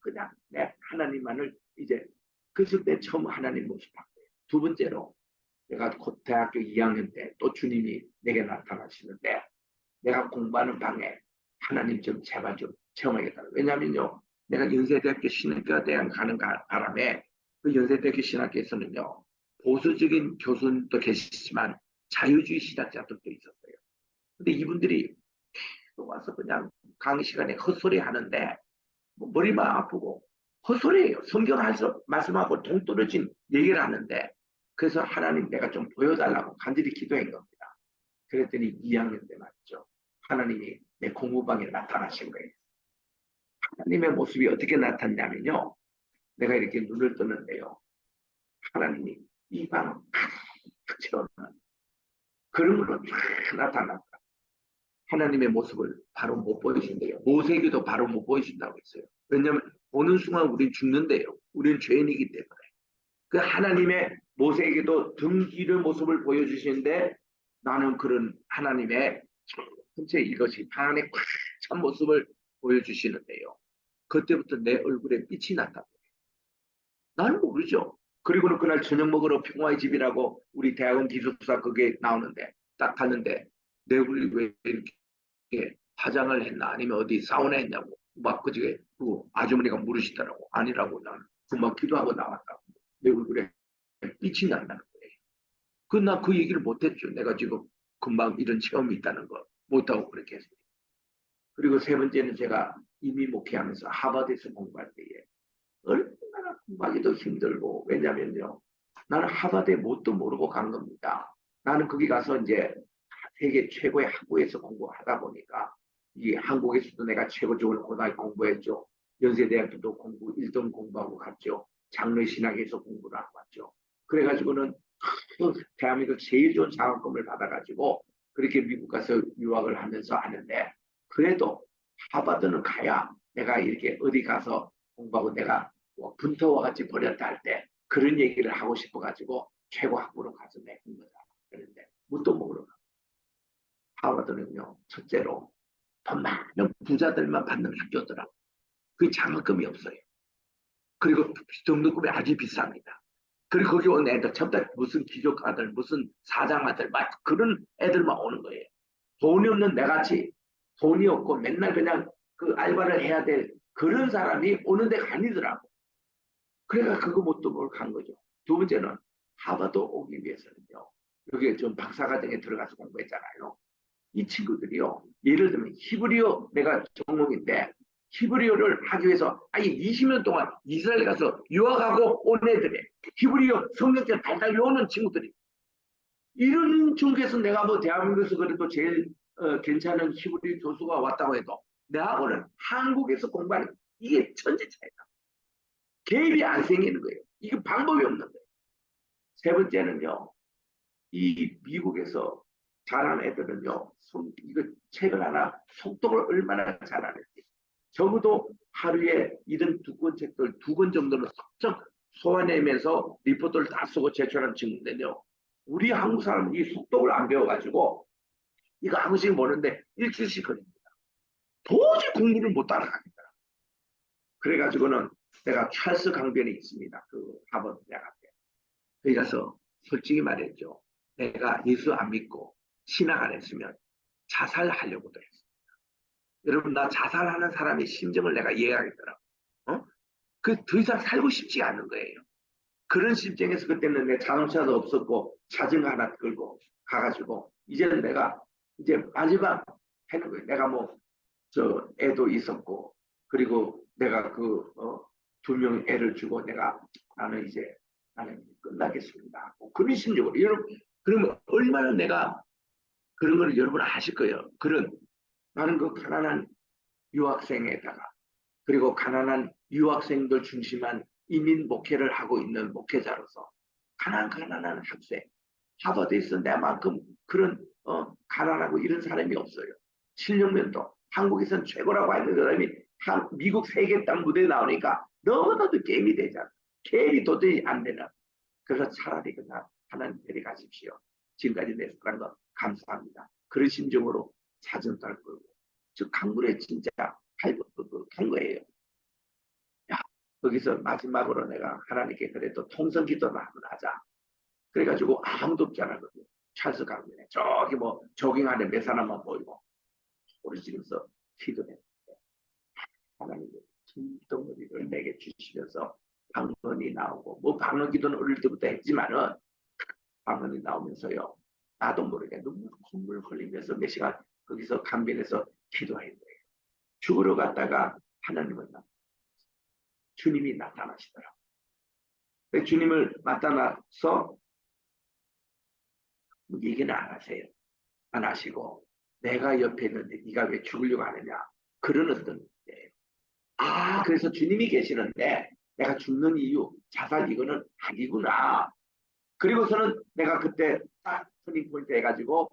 그냥 내 하나님만을 이제 그래서 내 처음 하나님 모습 봤고요. 두 번째로 내가 곧 대학교 2학년 때 또 주님이 내게 나타나시는데 내가 공부하는 방에 하나님 좀 제발 좀 체험하겠다. 왜냐면요 내가 연세대학교 신학교대학 가는 바람에 그 연세대학교 신학교에서는요 보수적인 교수님도 계시지만 자유주의 신학자들도 있었어요. 근데 이분들이 와서 그냥 강의 시간에 헛소리 하는데 머리만 아프고 헛소리예요. 성경 말씀하고 동떨어진 얘기를 하는데 그래서 하나님 내가 좀 보여달라고 간절히 기도한 겁니다. 그랬더니 2학년 때 말이죠. 하나님이 내 공부방에 나타나신 거예요. 하나님의 모습이 어떻게 나타났냐면요. 내가 이렇게 눈을 뜨는데요. 하나님이 이 방을 탁 채우는 그런 걸로 쫙 나타났다. 하나님의 모습을 바로 못 보이신대요. 모세에게도 바로 못 보이신다고 했어요. 왜냐하면 보는 순간 우린 죽는데요. 우리는 죄인이기 때문에. 그 하나님의 모세에게도 등 뒤를 모습을 보여주시는데 나는 그런 하나님의 전체 이것이 방 안에 꽉 찬 모습을 보여주시는데요. 그때부터 내 얼굴에 빛이 났다고. 나는 모르죠. 그리고는 그날 저녁 먹으러 평화의 집이라고 우리 대학원 기숙사 그게 나오는데 딱 갔는데 내 얼굴이 왜 이렇게 화장을 했나 아니면 어디 사우나 했냐고 막 그저께 그 아주머니가 물으시더라고. 아니라고 나는 금방 기도하고 나왔다고. 내 얼굴에 빛이 난다는 거예요. 나 그 얘기를 못했죠. 내가 지금 금방 이런 체험이 있다는 거 못하고 그렇게 했어요. 그리고 세 번째는 제가 이미 목회하면서 하버드에서 공부할 때에 얼마나 공부하기도 힘들고, 왜냐면요, 나는 하버드에 뭣도 모르고 간 겁니다. 나는 거기 가서 이제 세계 최고의 학부에서 공부하다 보니까 이 한국에서도 내가 최고 좋은 고등학교 공부했죠. 연세대학교도 공부 1등 공부하고 갔죠. 장로신학에서 공부를 하고 갔죠. 그래가지고는 대한민국 제일 좋은 장학금을 받아가지고 그렇게 미국 가서 유학을 하면서 하는데, 그래도 하버드는 가야 내가 이렇게 어디 가서 공부하고 내가 뭐 분터와 같이 버렸다 할 때 그런 얘기를 하고 싶어가지고 최고 학부로 가서 내 공부를 하고 그런데 뭣도 모르고. 하버드는요, 첫째로 돈 많은 부자들만 받는 학교더라. 그 장학금이 없어요. 그리고 등록금이 아주 비쌉니다. 그리고 거기 온 애들 전부 다 무슨 귀족 아들, 무슨 사장 아들, 막 그런 애들만 오는 거예요. 돈이 없는 내같이 돈이 없고 맨날 그냥 그 알바를 해야 될 그런 사람이 오는 데가 아니더라고. 그래가 그거 못도 모르고 간 거죠. 두 번째는 하버드 오기 위해서는요, 여기 좀 박사과정에 들어가서 공부했잖아요. 이 친구들이요, 예를 들면 히브리어 내가 전공인데 히브리어를 하기 위해서 아예 20년 동안 이스라엘 가서 유학하고 온 애들이 히브리어 성경책 달달 외우는 친구들이, 이런 중에서 내가 뭐 대한민국에서 그래도 제일 괜찮은 히브리 교수가 왔다고 해도 내하고는 한국에서 공부하는 이게 천지 차이다. 개입이 안 생기는 거예요. 이게 방법이 없는 거예요. 세 번째는요, 이 미국에서 잘하는 애들은요, 이거 책을 하나 속독을 얼마나 잘하는지. 적어도 하루에 이런 두권 책들 2권 정도는 쏙 소화내면서 리포트를 다 쓰고 제출하는 친구인데요. 우리 한국 사람은 이 속독을 안 배워가지고 이거 한 번씩 보는데 일주일씩 걸립니다. 도저히 공부를 못 따라갑니다. 그래가지고는 내가 찰스 강변이 있습니다. 그 하버드 대학 앞에. 거기 가서 솔직히 말했죠. 내가 예수 안 믿고 신앙 안 했으면 자살하려고도 했어. 여러분, 나 자살하는 사람의 심정을 내가 이해하겠더라고. 그 더 이상 살고 싶지 않은 거예요. 그런 심정에서 그때는 내 자동차도 없었고 자전거 하나 끌고 가가지고 이제는 내가 이제 마지막 하는 거예요. 내가 뭐 저 애도 있었고, 그리고 내가 그 2명 애를 주고 나는 이제 나는 끝나겠습니다. 그런 심정으로. 여러분, 그러면 얼마나 내가 그런 걸 여러분 아실 거예요. 나는 그 가난한 유학생에다가, 그리고 가난한 유학생들 중심한 이민 목회를 하고 있는 목회자로서 가난한 학생, 하버드에서 내만큼 그런 가난하고 이런 사람이 없어요. 실력면도 한국에서는 최고라고 하는 사람이 미국 세계 땅 무대에 나오니까 너무나도 게임이 되잖아. 게임이 도저히 안 되나. 그래서 차라리 그냥 하나님 데려가십시오. 지금까지 내숙한 거 감사합니다. 그런 심정으로 자전거를 끌고 즉 강물에 진짜 간 거예요. 야, 거기서 마지막으로 내가 하나님께 그래도 통성 기도를 한번 하자. 그래가지고 아무도 없잖아. 거기 찰스 강변에 저기 뭐 조깅하는 몇 사람만 보이고 우리 집에서 기도했는데 하나님이 덩어리를 내게 주시면서 방언이 나오고, 뭐 방언 기도는 어릴 때부터 했지만은 방언이 나오면서요, 나도 모르게 눈물 흘리면서 몇 시간 거기서 강변에서 기도했는 거예요. 죽으러 갔다가 하나님은 주님이 나타나시더라고요. 주님을 나타나서 얘기는 안 하세요. 안 하시고 내가 옆에 있는데 네가 왜 죽으려고 하느냐, 그런 어떤 데. 그래서 주님이 계시는데 내가 죽는 이유, 자살 이거는 아니구나. 그리고서는 내가 그때 딱 터닝 포인트 해가지고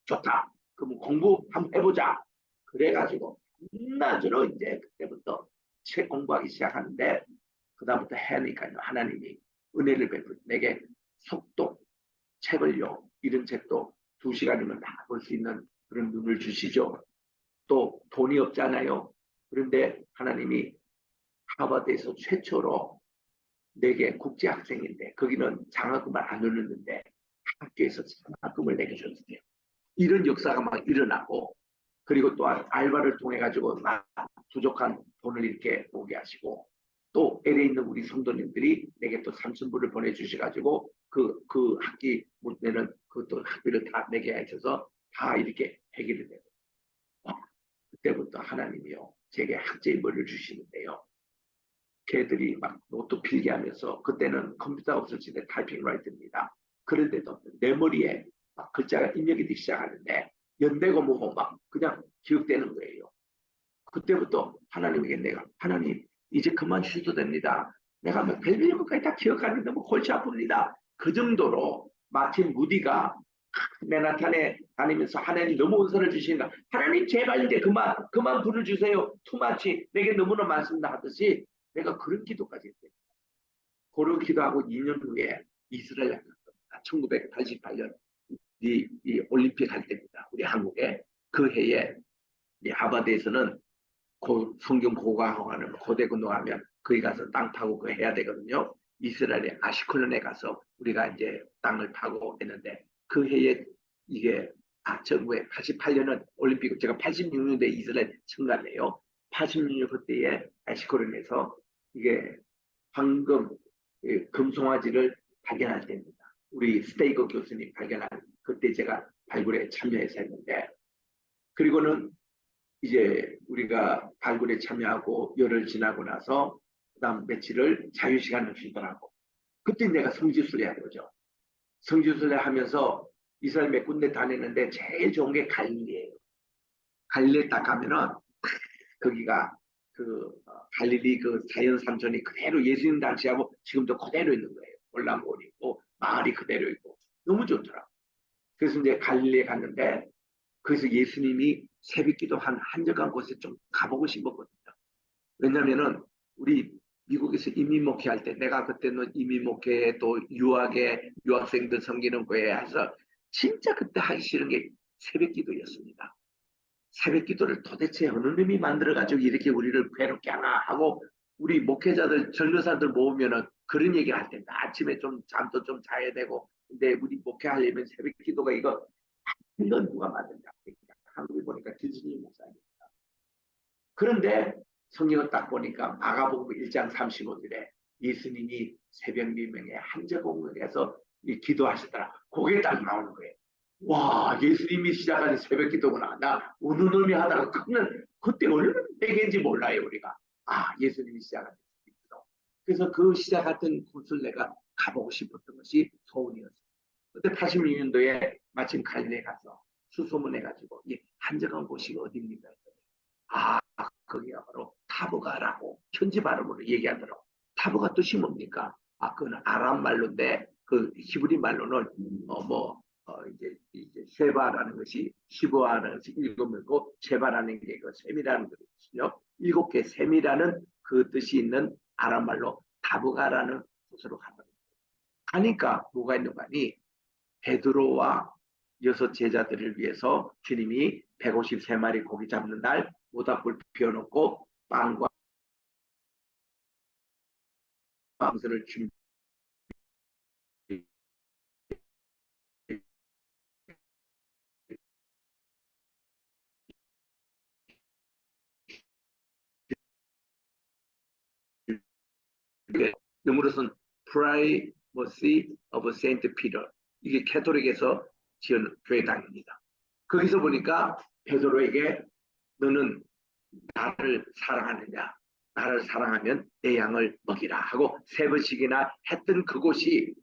좋다. 그럼 공부 한번 해보자. 그래가지고 낮으로 이제 그때부터 책 공부하기 시작하는데, 그다음부터 해니까요. 하나님이 은혜를 베풀 내게 속독 책을요, 이런 책도 2시간이면 다 볼 수 있는 그런 눈을 주시죠. 또 돈이 없잖아요. 그런데 하나님이 하버드에서 최초로 내게 국제학생인데 거기는 장학금을 안 올렸는데 학교에서 장학금을 내게 줬어요. 이런 역사가 막 일어나고, 그리고 또 알바를 통해 가지고 막 부족한 돈을 이렇게 오게 하시고 또 LA에 있는 우리 성도님들이 내게 또 삼천불을 보내주셔가지고 그 학기 못 내는 그또 학비를 다 내게 하셔서 다 이렇게 해결이 되고 그때부터 하나님이요 제게 학제임을 주시는데요. 걔들이 막 노트 필기하면서 그때는 컴퓨터가 없을 시대 타이핑라이트입니다. 그런데도 내 머리에 막 글자가 입력이 되기 시작하는데 연대고 뭐고 막 그냥 기억되는 거예요. 그때부터 하나님에게 내가 하나님 이제 그만 쉬도 됩니다. 내가 뭐 별별 것까지 다 기억하는데 뭐 골치 아픕니다. 그 정도로 마틴 무디가 맨하탄에 다니면서 하나님 너무 은사를 주신다. 하나님 제발 이제 그만 불을 주세요. 투마치 내게 너무나 많습니다 하듯이 내가 그런 기도까지 했대요. 그런 기도하고 2년 후에 이스라엘 간 겁니다. 1988년 이 올림픽 할 때입니다. 우리 한국에 그 해에 하버드에서는 성경 고고하는 고대 운동하면 거기 가서 땅 파고 그거 해야 되거든요. 이스라엘의 아시클론에 가서 우리가 이제 땅을 파고 했는데 그 해에 이게 1988년은 올림픽 제가 86년도에 이스라엘 참가해요. 86년 그때에 아시클론에서 이게 황금 금송아지를 발견할 때입니다. 우리 스테이거 교수님 발견한 그때 제가 발굴에 참여해서 했는데 그리고는 이제 우리가 발굴에 참여하고 열흘 지나고 나서 그다음 며칠을 자유시간을 주더라고. 그때 내가 성지순례 한 거죠. 성지순례 하면서 이스라엘 몇 군데 다니는데 제일 좋은 게 갈릴리예요. 갈릴리에 딱 가면은 거기가 갈릴리 그 자연 삼촌이 그대로 예수님 당시하고 지금도 그대로 있는 거예요. 올라모리 있고 마을이 그대로 있고 너무 좋더라고. 그래서 이제 갈릴리에 갔는데 그래서 예수님이 새벽기도 한적한 곳에 좀 가보고 싶었거든요. 왜냐면은 우리 미국에서 이민 목회할 때 내가 그때는 이민 목회 또 유학생들 섬기는 거에 해서 진짜 그때 하기 싫은 게 새벽기도였습니다. 새벽기도를 도대체 어느 놈이 만들어가지고 이렇게 우리를 괴롭게 하나 하고 우리 목회자들 전도사들 모으면은 그런 얘기를 할 텐데 아침에 좀 잠도 좀 자야 되고 근데 우리 목회하려면 새벽기도가 이건 누가 만드냐 한국에 보니까 김순희 목사입니다. 그런데 성경을 딱 보니까 마가복음 1장 35절에 예수님이 새벽 미명에 한적공원에서 기도하시더라. 그게 딱 나오는 거예요. 와 예수님이 시작하는 새벽 기도구나. 나 우는 놈이 하다가 그때 얼마나 되겠는지 몰라요 우리가. 예수님이 시작하는 새벽 기도. 그래서 그 시작했던 곳을 내가 가보고 싶었던 것이 소원이었어요. 그때 86년도에 마침 갈릴리에 가서 수소문해가지고 이 한적한 곳이 어디입니까? 거기가 바로 타보가라고 현지 발음으로 얘기하더라고. 타보가 뜻이 뭡니까? 그거는 아람 말로인데 그 히브리 말로는 이제 쉐바라는 것이 시브아라는 것이 일곱 명이고 쉐바라는 게 그 셈이라는 것이요. 7개 셈이라는 그 뜻이 있는 아람 말로 타보가라는 곳으로 가니까 뭐가 있는가 하니 베드로와 6 제자들을 위해서 주님이 153마리 고기 잡는 날 모닥불 피워놓고 빵과 빵선을 준비 영어로서는 Primacy of Saint Peter 이게 캐톨릭에서 지은 교회당입니다. 거기서 보니까 베드로에게 너는 나를 사랑하느냐 나를 사랑하면 내 양을 먹이라 하고 3번씩이나 했던 그곳이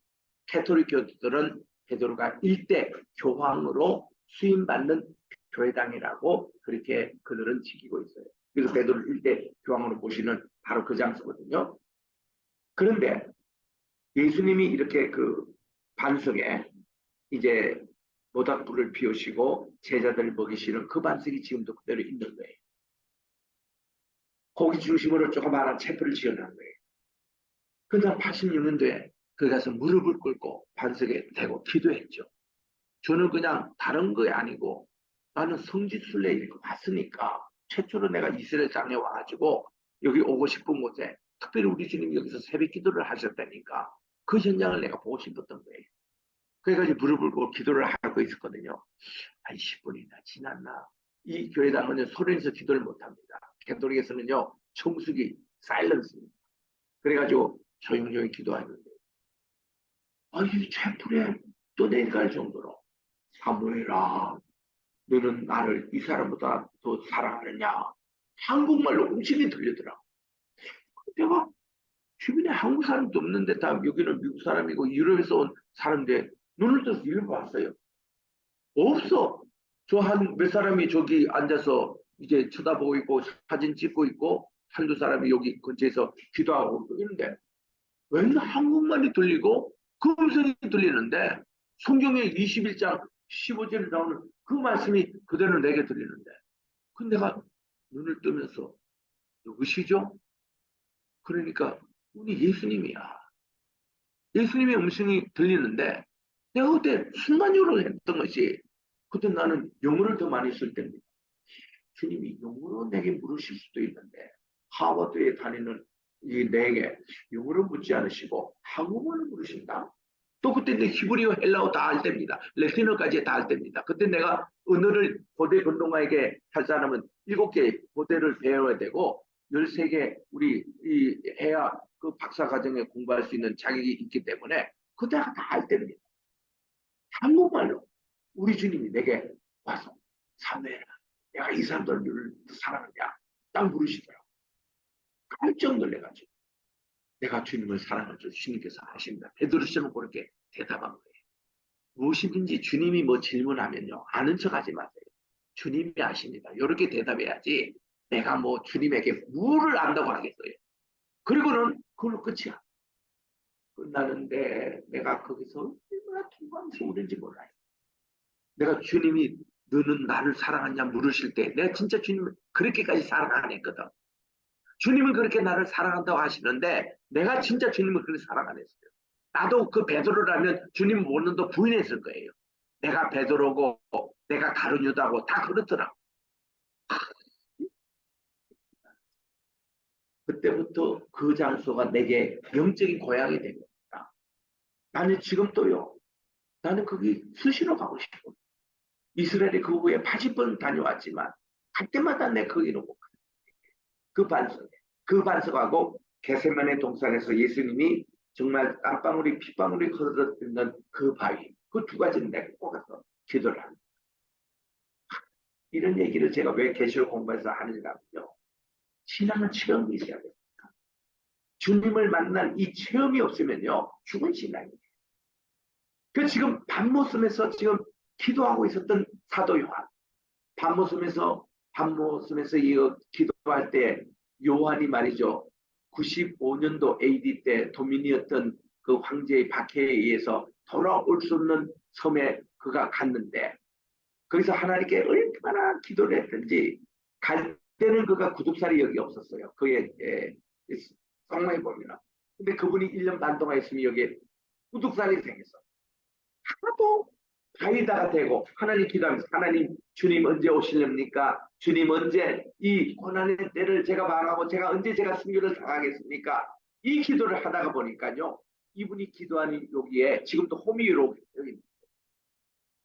캐톨릭 교도들은 베드로가 일대 교황으로 수임받는 교회당이라고 그렇게 그들은 지키고 있어요. 그래서 베드로를 일대 교황으로 모시는 바로 그 장소거든요. 그런데 예수님이 이렇게 그 반석에 이제 모닥불을 피우시고 제자들을 먹이시는 그 반석이 지금도 그대로 있는 거예요. 거기 중심으로 조그마한 채플을 지어놓은 거예요. 그러다 86년도에 거기 가서 무릎을 꿇고 반석에 대고 기도했죠. 저는 그냥 다른 거 아니고 나는 성지순례 이렇게 왔으니까 최초로 내가 이스라엘 땅에 와가지고 여기 오고 싶은 곳에 특별히 우리 주님이 여기서 새벽 기도를 하셨다니까 그 현장을 내가 보고 싶었던 거예요. 그래가지고 무릎을 꿇고 기도를 하고 있었거든요. 한 10분이나 지났나 이 교회당은요, 소리내서 기도를 못합니다. 개톨릭에서는요, 청숙이, 사일런스입니다. 그래가지고 조용조용히 기도하는데, 이 채플에 또 내려갈 정도로, 사무엘아, 너는 나를 이 사람보다 더 사랑하느냐? 한국말로 음식이 들리더라. 내가 주변에 한국 사람도 없는데 다 여기는 미국 사람이고 유럽에서 온 사람인데 눈을 떠서 읽어봤어요. 없어. 저 한 몇 사람이 저기 앉아서 이제 쳐다보고 있고 사진 찍고 있고 한두 사람이 여기 근처에서 기도하고 있는데 웬 한국말이 들리고 그 음성이 들리는데 성경의 21장 15절에 나오는 그 말씀이 그대로 내게 들리는데 근데 내가 눈을 뜨면서 누구시죠? 그러니까 우리 예수님이야. 예수님의 음성이 들리는데 내가 그때 순간적으로 했던 것이 그때 나는 영어를 더 많이 쓸 때입니다. 주님이 영어로 내게 물으실 수도 있는데 하버드에 다니는 이 내게 영어로 묻지 않으시고 한국어를 물으신다? 또 그때 내 히브리어 헬라어 다 할 때입니다. 레티노까지 다 할 때입니다. 그때 내가 언어를 고대 건동아에게 할 사람은 7개 고대를 배워야 되고 13개 우리 해야 그 박사 과정에 공부할 수 있는 자격이 있기 때문에 그때 다 할 때입니다. 한국말로 우리 주님이 내게 와서 사무엘아 내가 이 사람들을 사랑하냐 딱 물으시더라고. 깜짝 놀래가지고 내가 주님을 사랑할 줄 주님께서 아십니다. 베드로처럼 그렇게 대답한 거예요. 무엇이든지 주님이 뭐 질문하면요 아는 척하지 마세요. 주님이 아십니다. 이렇게 대답해야지 내가 뭐 주님에게 뭐를 안다고 하겠어요. 그리고는 그걸로 끝이야. 끝나는데 내가 거기서 얼마나 통감해서 우는지 몰라요. 내가 주님이 너는 나를 사랑하냐 물으실 때 내가 진짜 주님을 그렇게까지 사랑 안 했거든. 주님은 그렇게 나를 사랑한다고 하시는데 내가 진짜 주님을 그렇게 사랑 안 했어요. 나도 그 베드로라면 주님 모른도 부인했을 거예요. 내가 베드로고 내가 다른 유다고 다 그렇더라. 그때부터 그 장소가 내게 영적인 고향이 된 겁니다. 나는 지금 또요. 나는 거기 수시로 가고 싶어. 이스라엘에 그 후에 80번 다녀왔지만 갈 때마다 내 거기는 못 가. 그 반석에. 그 반석하고 게세마네 동산에서 예수님이 정말 땀방울이 핏방울이 흘러들었던 그 바위. 그 두 가지는 내가 꼭 가서 기도를 합니다. 이런 얘기를 제가 왜 계시록 공부해서 하느냐면요. 신앙은 체험이 있어야 됩니다. 주님을 만난 이 체험이 없으면요. 죽은 신앙이에요. 그 지금 밤모섬에서 지금 기도하고 있었던 사도 요한. 밤모섬에서 이거 기도할 때 요한이 말이죠. 95년도 AD 때 도민이었던 그 황제의 박해에 의해서 돌아올 수 없는 섬에 그가 갔는데 거기서 하나님께 얼마나 기도를 했든지 갈 때는 그가 구독살이 여기 없었어요. 그의 성경에 보면. 근데 그분이 1년 반 동안 있으면 여기에 구독살이 생겼어. 하나도 바위다가 되고 하나님 기도하면서 하나님 주님 언제 오시렵니까? 주님 언제 이 고난의 때를 제가 망하고 제가 언제 제가 승리를 당하겠습니까? 이 기도를 하다가 보니까요. 이분이 기도하는 여기에 지금도 호미로 여기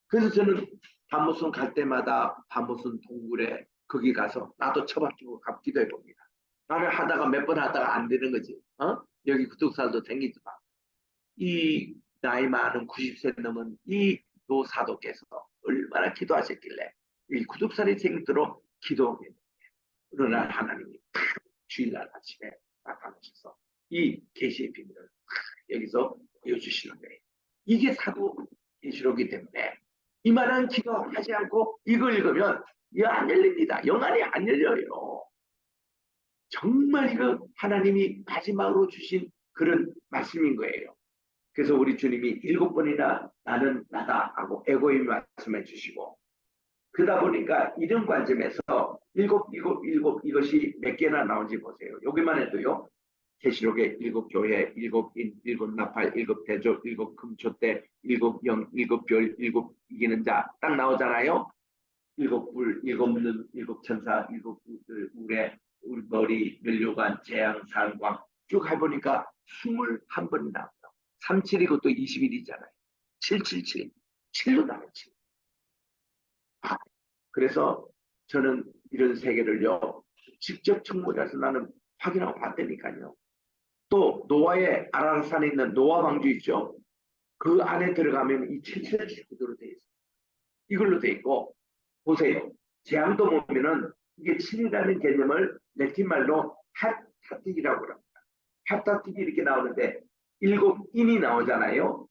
그래서 저는 밤무슨 갈 때마다 밤무슨 동굴에 거기 가서 나도 처박히고 기도해 봅니다. 나를 하다가 몇 번 하다가 안 되는 거지. 여기 구독살도 생기지만 이 나이 많은 90세 넘은 이 노사도께서 얼마나 기도하셨길래 이 구독살이 생기도록 기도하게 어느 날 하나님이 주일날 아침에 나타나셔서 이 계시의 비밀을 여기서 보여주시는 거예요. 이게 사도 계시록이기 때문에 이만한 기도하지 않고 이걸 읽으면 이거 안 열립니다. 영안이 안 열려요. 정말 이거 하나님이 마지막으로 주신 그런 말씀인 거예요. 그래서 우리 주님이 7번이나 나는 나다 하고 에고임 말씀해 주시고 그러다 보니까 이런 관점에서 일곱 이것이 몇 개나 나온지 보세요. 여기만 해도요. 계시록에 7교회, 7인, 7나팔, 7대조, 7금초대, 7영, 7별, 7 이기는 자 딱 나오잖아요. 7불, 7눈, 7천사, 7울에 울머리, 멸류관, 재앙, 산광 쭉 해보니까 21번이 나와요. 37이 그것도 21이잖아요. 777, 7로 나면 7. 그래서 저는 이런 세계를요, 직접 청문회에서 나는 확인하고 봤다니까요. 또 노아의 아라산에 있는 노아 방주 있죠. 그 안에 들어가면 이 칠칠칠 구도로 되어 있어요. 이걸로 되어 있고, 보세요. 재앙도 보면은 이게 칠이라는 개념을 래틴말로 핫타틱이라고 합니다. 핫타틱이 이렇게 나오는데 일곱 인이 나오잖아요.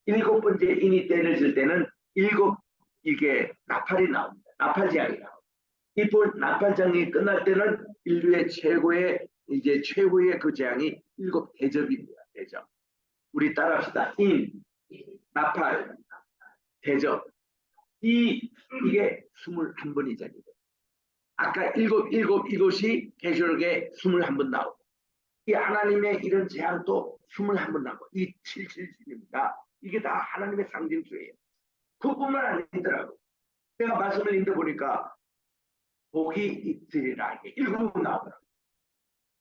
일곱 번째 인이 때를 질 때는 일곱 이게 나팔이 나옵니다. 나팔 재앙이 나옵니다. 이볼 나팔장이 끝날 때는 인류의 최고의 이제 최후의 그 재앙이 일곱 대접입니다. 대접. 우리 따라합시다. 인, 나팔, 대접. 이게 21번이잖아요. 아까 이것이 계시록에 21번 나오고 이 하나님의 이런 재앙도 21번 나오고 이 777입니다. 이게 다 하나님의 상징주예요. 그뿐만 아니더라고. 내가 말씀을 읽다 보니까 복이 있으리라. 이게 7번 나오더라고요.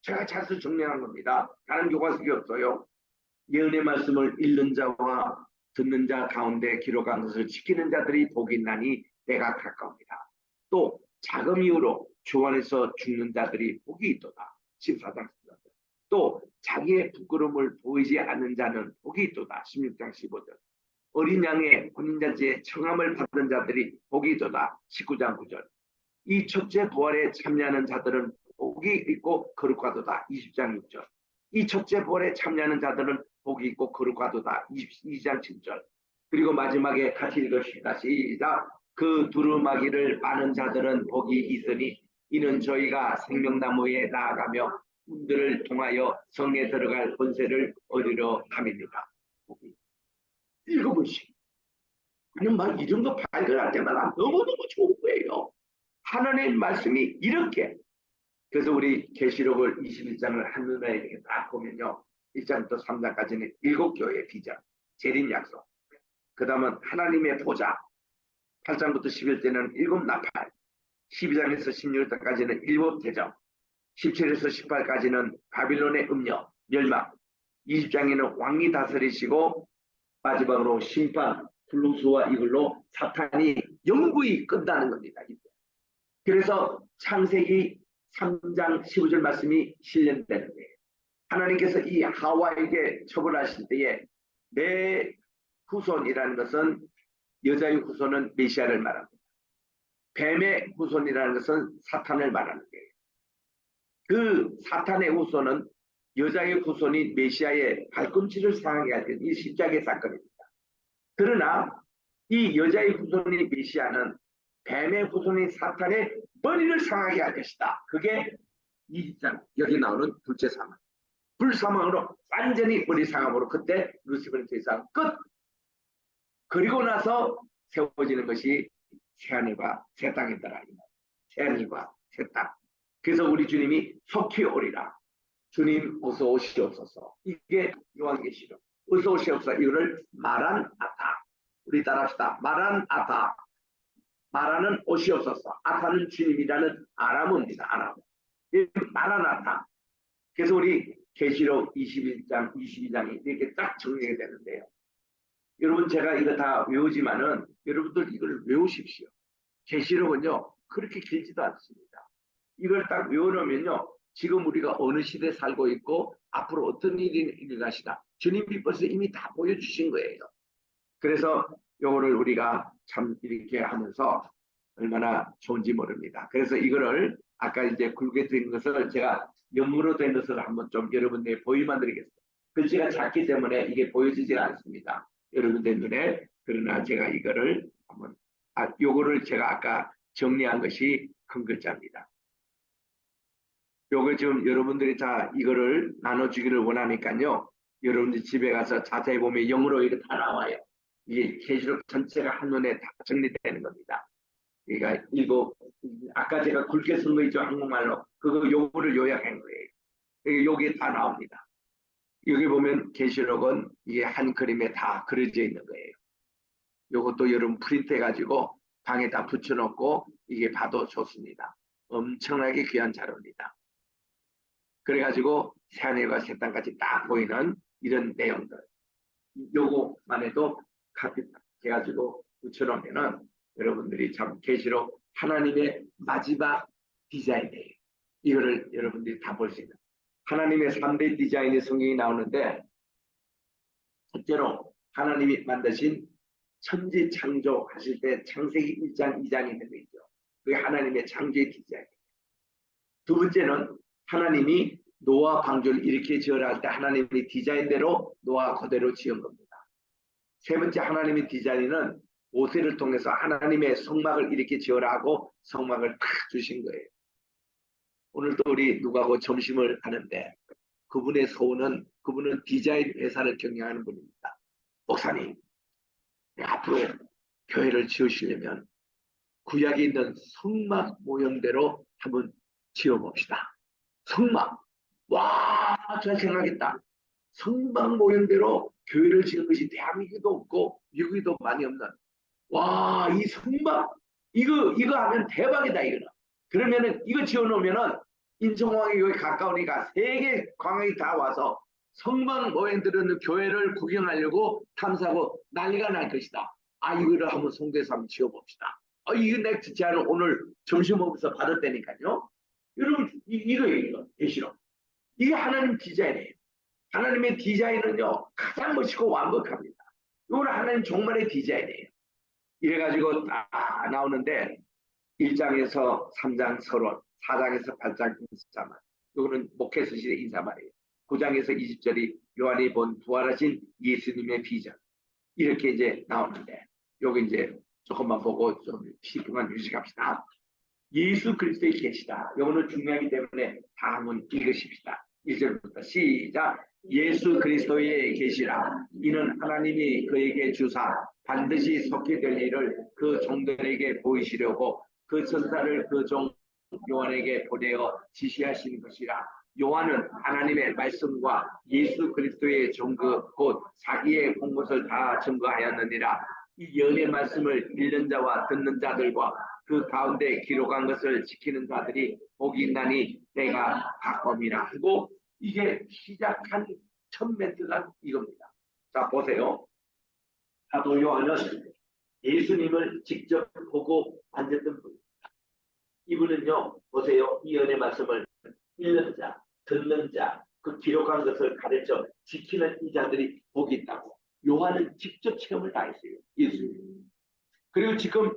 제가 자수 정리한 겁니다. 다른 교과석이 없어요. 예언의 말씀을 읽는 자와 듣는 자 가운데 기록한 것을 지키는 자들이 복이 있나니 때가 가까웁니다. 또 자금 이후로 주 안에서 죽는 자들이 복이 있도다. 14장 14절. 또 자기의 부끄러움을 보이지 않는 자는 복이 있도다. 16장 15절. 어린 양의 혼인잔치에 청함을 받은 자들이 복이 있도다. 19장 9절. 이 첫째 부활에 참여하는 자들은 복이 있고 거룩하도다. 20장 6절. 이 첫째 부활에 참여하는 자들은 복이 있고 거룩하도다. 22장 7절. 그리고 마지막에 같이 읽읍시다. 시작. 그 두루마기를 빠는 자들은 복이 있으니 이는 저희가 생명나무에 나아가며 문들을 통하여 성에 들어갈 권세를 얻으려 함입니다. 읽어보시. 저는 막 이런 거 발견할 때마다 너무너무 좋은 거예요. 하나님의 말씀이 이렇게. 그래서 우리 계시록을 21장을 한눈에 이렇게 딱 보면요. 1장부터 3장까지는 7교회의 비전, 재림 약속. 그 다음은 하나님의 보좌. 8장부터 11절에는 7나팔. 12장에서 16장까지는 7대접. 17에서 18까지는 바빌론의 음녀, 멸망. 20장에는 왕이 다스리시고 마지막으로 심판, 불로수와 이걸로 사탄이 영구히 끝나는 겁니다. 그래서 창세기 3장 15절 말씀이 실현되는 거예요. 하나님께서 이 하와에게 처벌하실 때에 내 후손이라는 것은 여자의 후손은 메시아를 말합니다. 뱀의 후손이라는 것은 사탄을 말하는 거예요. 그 사탄의 후손은 여자의 후손이 메시아의 발꿈치를 상하게 할 때 이 십자가의 사건입니다. 그러나 이 여자의 후손이 메시아는 뱀의 후손인 사탄의 머리를 상하게 할 것이다. 그게 20장 여기 나오는 둘째 사망. 불사망으로 완전히 머리 상함으로 그때 루시퍼는 세상 끝. 그리고 나서 세워지는 것이 새하늘과 새 땅이더라. 새하늘과 새 땅. 그래서 우리 주님이 속히 오리라. 주님 어서 오시옵소서. 이게 요한계시록. 어서 오시옵소서. 이거를 마란아타. 우리 따라합시다. 마란아타. 마라는 오시옵소서. 아타는 주님이라는 아람어입니다. 아람. 마라나타. 그래서 우리 계시록 21장, 22장이 이렇게 딱 정리가 되는데요. 여러분 제가 이거 다 외우지만은 여러분들 이걸 외우십시오. 계시록은요 그렇게 길지도 않습니다. 이걸 딱 외워놓으면요 지금 우리가 어느 시대에 살고 있고 앞으로 어떤 일이 일어나시나 주님이 벌써 이미 다 보여주신 거예요. 그래서 요거를 우리가 참 이렇게 하면서 얼마나 좋은지 모릅니다. 그래서 이거를 아까 이제 굵게 된 것을 제가 영어로 된 것을 한번 좀 여러분들에게 보여만 드리겠습니다. 글씨가 작기 때문에 이게 보여지지 않습니다. 여러분들 눈에. 그러나 제가 이거를 한번 요거를 제가 아까 정리한 것이 큰 글자입니다. 요거 지금 여러분들이 다 이거를 나눠주기를 원하니까요. 여러분들 집에 가서 자세히 보면 영어로 이렇게 다 나와요. 이게 계시록 전체가 한눈에 다 정리되는 겁니다. 그러니까 이거 아까 제가 굵게 쓴 거 있죠 한국말로 그거 요거를 요약한 거예요. 여기 다 나옵니다. 여기 보면 계시록은 이게 한 그림에 다 그려져 있는 거예요. 요것도 여러분 프린트해 가지고 방에다 붙여놓고 이게 봐도 좋습니다. 엄청나게 귀한 자료입니다. 그래가지고 새하늘과 새 땅까지 딱 보이는 이런 내용들 요거만 해도 카피 해가지고 붙여놓으면은 여러분들이 참 계시록 하나님의 마지막 디자인이에요. 이거를 여러분들이 다 볼 수 있는 하나님의 3대 디자인의 성경이 나오는데, 첫째로 하나님이 만드신 천지 창조하실 때 창세기 1장 2장이 되어 있죠. 그게 하나님의 창조의 디자인. 두 번째는 하나님이 노아 방주를 이렇게 지으라 할 때 하나님의 디자인대로 노아 그대로 지은 겁니다. 세 번째 하나님의 디자인은 모세를 통해서 하나님의 성막을 이렇게 지으라 하고 성막을 탁 주신 거예요. 오늘도 우리 누가하고 점심을 하는데 그분의 소원은, 그분은 디자인 회사를 경영하는 분입니다. 목사님, 앞으로 교회를 지으시려면 구약에 있는 성막 모형대로 한번 지어봅시다. 성막. 와, 잘 생각했다. 성막 모형대로 교회를 지은 것이 대한민국도 없고 미국에도 많이 없는. 와, 이 성막. 이거 하면 대박이다, 이거는. 그러면은 이거 지어놓으면은 인천공항이 여기 가까우니까 세계 관광이 다 와서 성막 모형대로 있는 교회를 구경하려고 탐사하고 난리가 날 것이다. 아, 이거를 한번 송도에서 한번 지어봅시다. 이거 내가 제안을 오늘 점심 먹으면서 받았다니까요. 여러분, 이거 계시록. 이게 하나님 디자인이에요. 하나님의 디자인은요, 가장 멋있고 완벽합니다. 이거는 하나님 정말의 디자인이에요. 이래가지고 다 나오는데 1장에서 3장 서론, 4장에서 8장 인사말. 이거는 목회서 시대 인사말이에요. 9장에서 20절이 요한이 본 부활하신 예수님의 비전. 이렇게 이제 나오는데, 여기 이제 조금만 보고 좀 10분간 유식합시다. 예수 그리스도의 계시다. 이거는 중요하기 때문에 다 한번 읽으십시다. 1절부터 시작. 예수 그리스도의 계시라. 이는 하나님이 그에게 주사 반드시 속게 될 일을 그 종들에게 보이시려고 그 천사를 그 종 요한에게 보내어 지시하신 것이라. 요한은 하나님의 말씀과 예수 그리스도의 증거 곧 자기의 본 것을 다 증거하였느니라. 이 연의 말씀을 읽는 자와 듣는 자들과 그 가운데 기록한 것을 지키는 자들이 복이 있나니 내가 바꿈이라 하고, 이게 시작한 첫 멘트가 이겁니다. 자, 보세요. 사도 요한은 예수님을 직접 보고 앉았던 분입니다. 이분은요, 보세요. 이 연의 말씀을 읽는 자, 듣는 자, 그 기록한 것을 가르쳐 지키는 이 자들이 복이 있다고. 요한은 직접 체험을 다 했어요. 예수님. 그리고 지금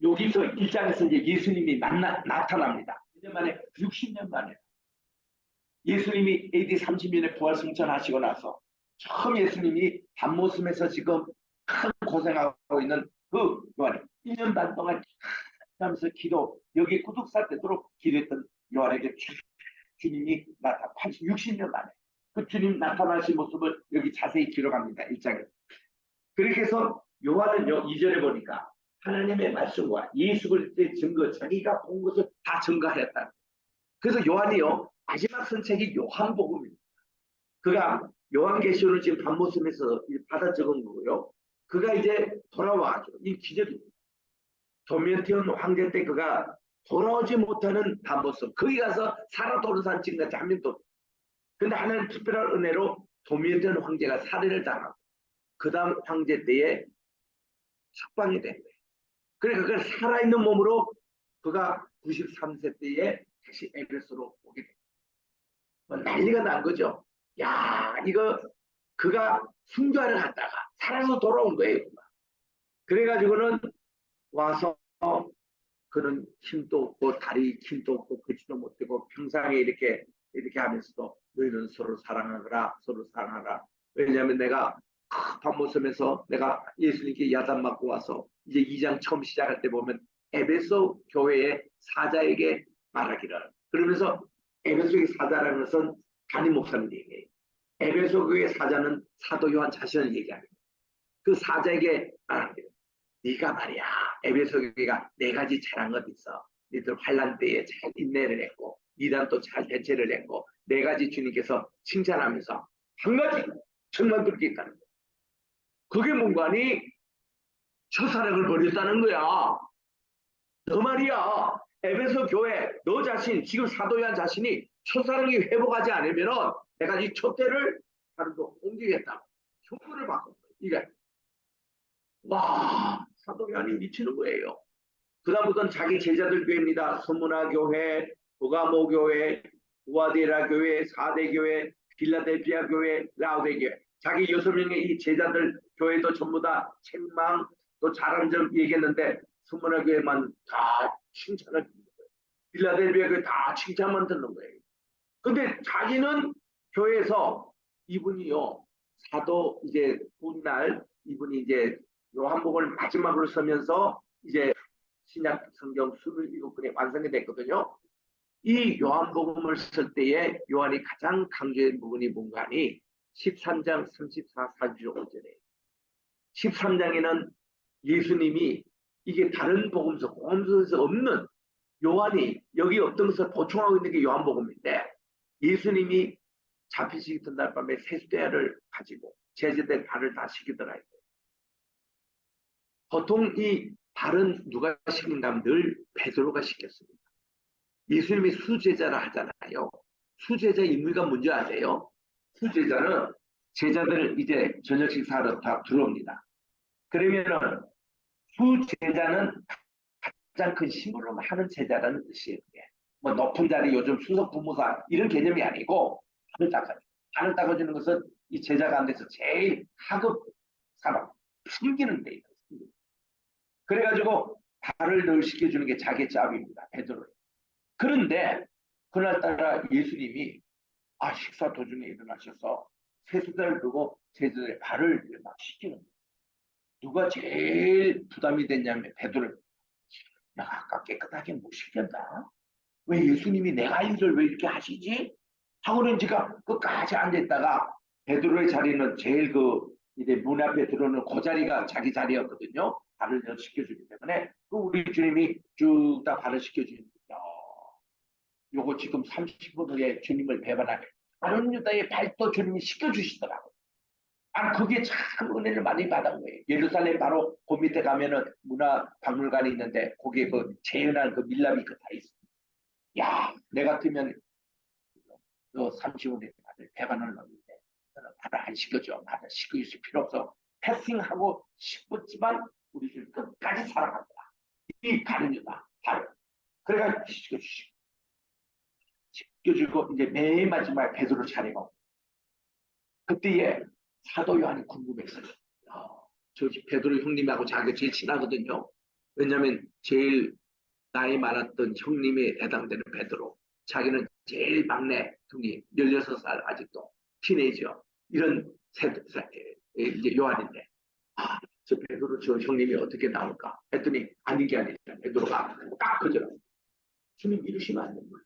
여기서 1장에서 이제 예수님이 나타납니다. 1년 만에, 60년 만에. 예수님이 AD 30년에 부활승천하시고 나서 처음 예수님이 밤모습에서 지금 큰 고생하고 있는 그 요한이 1년 반 동안 하면서 기도, 여기 구독살 되도록 기도했던 요한에게 주님이 60년 만에 그 주님 나타나신 모습을 여기 자세히 기록합니다. 1장에. 그렇게 해서 요한은요, 2절에 보니까 하나님의 말씀과 예수 그리스도의 증거, 자기가 본 것을 다 증거하였다. 그래서 요한이요, 마지막 선책이 요한복음입니다. 그가 요한계시록을 지금 밤모습에서 받아 적은 거고요. 그가 이제 돌아와죠. 이 기적입니다. 도미티온 황제 때 그가 돌아오지 못하는 밤모습, 거기 가서 사라 도르산 찍는 장면도. 근데 하나님 특별한 은혜로 도미티온 황제가 살해를 당하고 그 다음 황제 때에 석방이 된 거예요. 그래서 그걸 살아있는 몸으로 그가 93세 때에 다시 에베소로 오게 됩니다. 난리가 난 거죠. 야, 이거 그가 순교하러 갔다가 살아서 돌아온 거예요. 그래가지고는 와서 그는 힘도 없고 다리 힘도 없고 걷지도 못하고 평상에 이렇게 하면서도 너희는 서로 사랑하거라, 서로 사랑하라. 왜냐하면 내가 밤모섬에서 내가 예수님께 야단 맞고 와서 이제 2장 처음 시작할 때 보면 에베소 교회의 사자에게 말하기를, 그러면서 에베소의 사자라는 것은 담임 목사님 얘기해요. 에베소 교회의 사자는 사도 요한 자신을 얘기합니다. 그 사자에게 말하기를, 네가 말이야, 에베소 교회가 4가지 잘한 것 있어. 너희들 환난 때에 잘 인내를 했고 이단도 잘 대처를 했고 4가지 주님께서 칭찬하면서 한 가지 정말 그렇게 있다는 거야. 그게 뭔가니? 첫사랑을 버렸다는 거야. 너 말이야, 에베소 교회 너 자신, 지금 사도 요한 자신이 첫사랑이 회복하지 않으면 내가 이 촛대를 하루도 옮기겠다. 형벌을 받고. 이게 와, 사도 요한이 미치는 거예요. 그다음부터는 자기 제자들 교회입니다. 서문화 교회, 버가모 교회, 우아데라 교회, 사대 교회, 빌라델피아 교회, 라우데 교회. 자기 6명의 이 제자들 교회도 전부 다 책망 또 잘한 점 얘기했는데 서문화 교회만 다 칭찬을 듣는 거예요. 빌라델피아 교회 다 칭찬만 듣는 거예요. 근데 자기는 교회에서 이분이요 사도 이제 훗날 이분이 이제 요한복음을 마지막으로 서면서 이제 신약 성경 27권이 완성이 됐거든요. 이 요한복음을 쓸 때에 요한이 가장 강조한 부분이 뭔가 하니 13장 34, 45절에 13장에는 예수님이 이게 다른 복음서에서 없는 요한이 여기 없던 것을 보충하고 있는 게 요한복음인데 예수님이 잡히시기 전날 밤에 세수대야를 가지고 제자들 발을 다 씻기더라. 보통 이 발은 누가 씻긴가 하면 늘 베드로가 씻겼습니다. 예수님이 수제자라 하잖아요. 수제자 의무가 뭔지 아세요? 수제자는 제자들 이제 저녁 식사하러 다 들어옵니다. 그러면은 수제자는 가장 큰 심부름 하는 제자라는 뜻이에요. 뭐 높은 자리 요즘 수석 부모사 이런 개념이 아니고 발을 닦아주는. 발을 닦아주는 것은 이 제자 가운데서 제일 하급 사람 숨기는 데 있어요. 그래가지고 발을 늘 씻겨주는 게 자기 잡입니다. 베드로예요. 그런데 그날따라 예수님이 식사 도중에 일어나셔서 세수대를 두고 제자들의 발을 막 씻기는 거예요. 누가 제일 부담이 됐냐면 베드로예요. 내가 아까 깨끗하게 못 씻겼다. 왜 예수님이 내가 일을 왜 이렇게 하시지? 하고는 지가 끝까지 앉아있다가 베드로의 자리는 제일 이제 문 앞에 들어오는 그 자리가 자기 자리였거든요. 발을 씻겨주기 때문에 우리 주님이 쭉 다 발을 씻겨주는 거예요. 요거 지금 30분 후에 주님을 배반하게 다른 유다의 발도 주님이 씻겨주시더라고요. 그게 참 은혜를 많이 받은 거예요. 예루살렘 바로 그 밑에 가면은 문화박물관이 있는데 거기에 재현한 밀랍이 다 있습니다. 야, 내 같으면 30분 후에 배반을 넣는데 발을 안 씻겨줘. 발을 씻겨줄 필요 없어. 패싱하고 씻었지만 우리 줄 끝까지 사랑한다. 이 가는 유다 발을. 그래가 씻겨주고 이제 맨 마지막에 베드로 차례가 그때에 사도 요한이 궁금했어요. 저 베드로 형님하고 자기가 제일 친하거든요. 왜냐하면 제일 나이 많았던 형님에 해당되는 베드로. 자기는 제일 막내 형이 16살 아직도 티네이저 이런 이제 요한인데 저 베드로 저 형님이 어떻게 나올까 했더니 아닌 게 아니라 베드로가 딱 그저라 주님 이러시면 안 됩니다.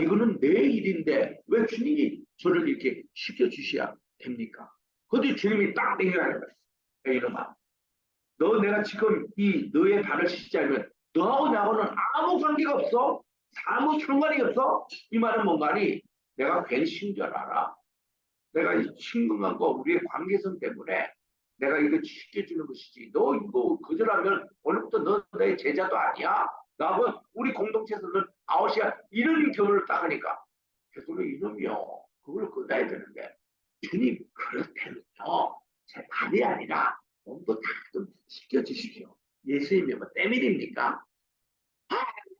이거는 내 일인데 왜 주님이 저를 이렇게 시켜주셔야 됩니까? 근데 주님이 딱 얘기하는 거예요. 이놈아, 너 내가 지금 너의 발을 씻자면 너하고 나하고는 아무 관계가 없어. 아무 상관이 없어. 이 말은 뭔가 하니 내가 괜히 신 줄 알아. 내가 이 친구하고 우리의 관계성 때문에 내가 이거 시켜주는 것이지. 너 이거 거절하면 오늘부터 너 내 제자도 아니야. 나하고 우리 공동체에서는 아웃이야. 이런 경우를 딱 하니까 베드로 이놈이요. 그걸 끊어야 되는데 주님 그렇다면요. 제 발이 아니라 몸도 다 좀 시켜주십시오. 예수님이 뭐 때밀입니까?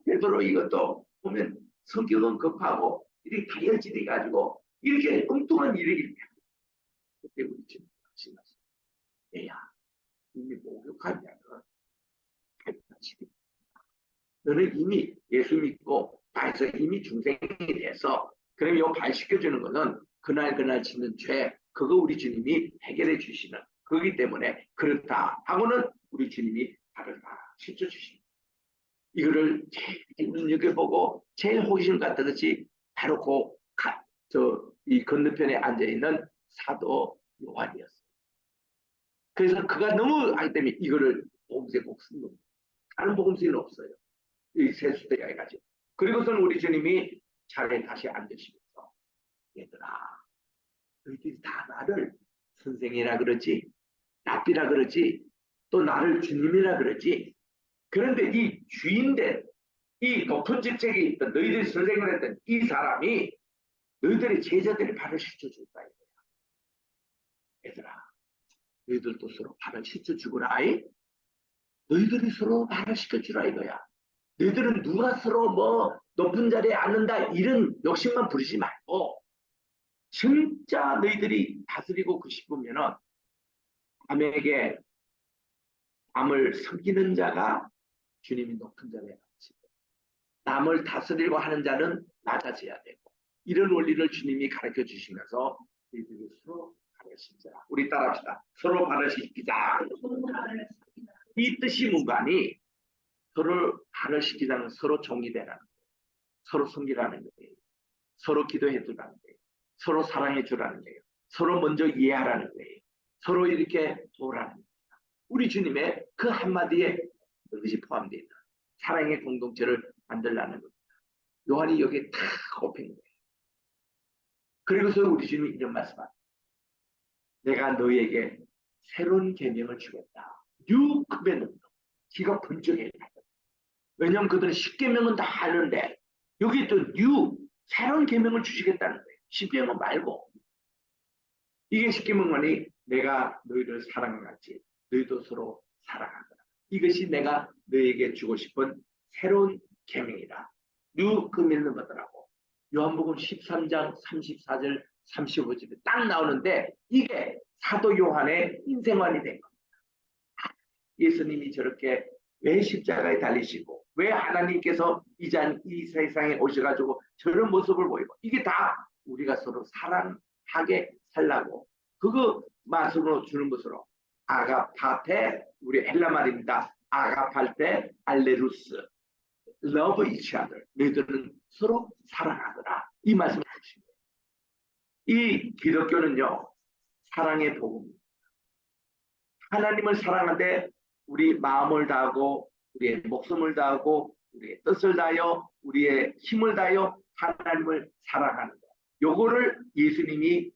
베드로 이것도 보면 성격은 급하고 이렇게 다혈질이 가지고 이렇게 엉뚱한 일을 이렇게 그때 우리 지금 말씀하시죠. 얘야 이미 목욕하냐면 너는 이미 예수 믿고 발에서 이미 중생이 돼서 그럼 이 발 씻겨주는 것은 그날 짓는 죄 그거 우리 주님이 해결해 주시는 거기 때문에 그렇다 하고는 우리 주님이 발을 다 씻어주십니다. 이거를 제일 눈여겨보고 제일 호기심 같은 것이 바로 이 건너편에 앉아있는 사도 요한이었어요. 그래서 그가 너무 알기 때문에 이거를 복음서에 꼭 쓴 겁니다. 다른 복음서에는 없어요. 이 세수대가 해가지고. 그리고서는 우리 주님이 자리에 다시 앉으시면서 얘들아 너희들이 다 나를 선생이라 그러지 랍비라 그러지 또 나를 주님이라 그러지 그런데 이 주인된 이 높은 직책에 있던 너희들이 선생을 했던 이 사람이 너희들의 제자들의 발을 씻어준다 이거야. 얘들아 너희들도 서로 발을 씻어주거라. 너희들이 서로 말을 시켜주라 이거야. 너희들은 누가 서로 뭐 높은 자리에 앉는다 이런 욕심만 부리지 말고 진짜 너희들이 다스리고 싶으면은 남에게 남을 섬기는 자가 주님이 높은 자리에 앉히고 남을 다스리려고 하는 자는 낮아져야 되고 이런 원리를 주님이 가르쳐 주시면서 너희들이 서로 발을 씻자. 우리 따라합시다. 서로 발을 씻기자. 이 뜻이 무관이 서로 발을 씻기자는 서로 정의되라는 거예요. 서로 섬기라는 거예요. 서로 기도해 주라는 거예요. 서로 사랑해 주라는 거예요. 서로 먼저 이해하라는 거예요. 서로 이렇게 도우라는 거예요. 우리 주님의 그 한마디에 그것이 포함되어 있다. 사랑의 공동체를 만들라는 겁니다. 요한이 여기에 다 꼽힌 거예요. 그리고서 우리 주님이 이런 말씀합니다. 내가 너희에게 새로운 계명을 주겠다. 뉴 커맨드. 기가 번쩍해야 돼. 왜냐하면 그들은 10계명은 다 하는데 여기 또 뉴 새로운 계명을 주시겠다는 거예요. 10계명 말고. 이게 10계명만이 내가 너희를 사랑하같이 너희도 서로 사랑하거라. 이것이 내가 너희에게 주고 싶은 새로운 계명이다. 뉴 커맨드더라고. 요한복음 13장 34절 35절에 딱 나오는데 이게 사도 요한의 인생관이 된 겁니다. 예수님이 저렇게 왜 십자가에 달리시고 왜 하나님께서 이 세상에 오셔가지고 저런 모습을 보이고 이게 다 우리가 서로 사랑하게 살라고 그거 말씀으로 주는 것으로 아가파테 우리 헬라 말입니다. 아가팔 때 알레루스 love each other 너희들은 서로 사랑하더라 이 말씀을 하십니다. 이 기독교는요 사랑의 복음입니다. 하나님을 사랑하되 우리 마음을 다하고 우리의 목숨을 다하고 우리의 뜻을 다하여 우리의 힘을 다하여 하나님을 사랑하는 것. 요거를 예수님이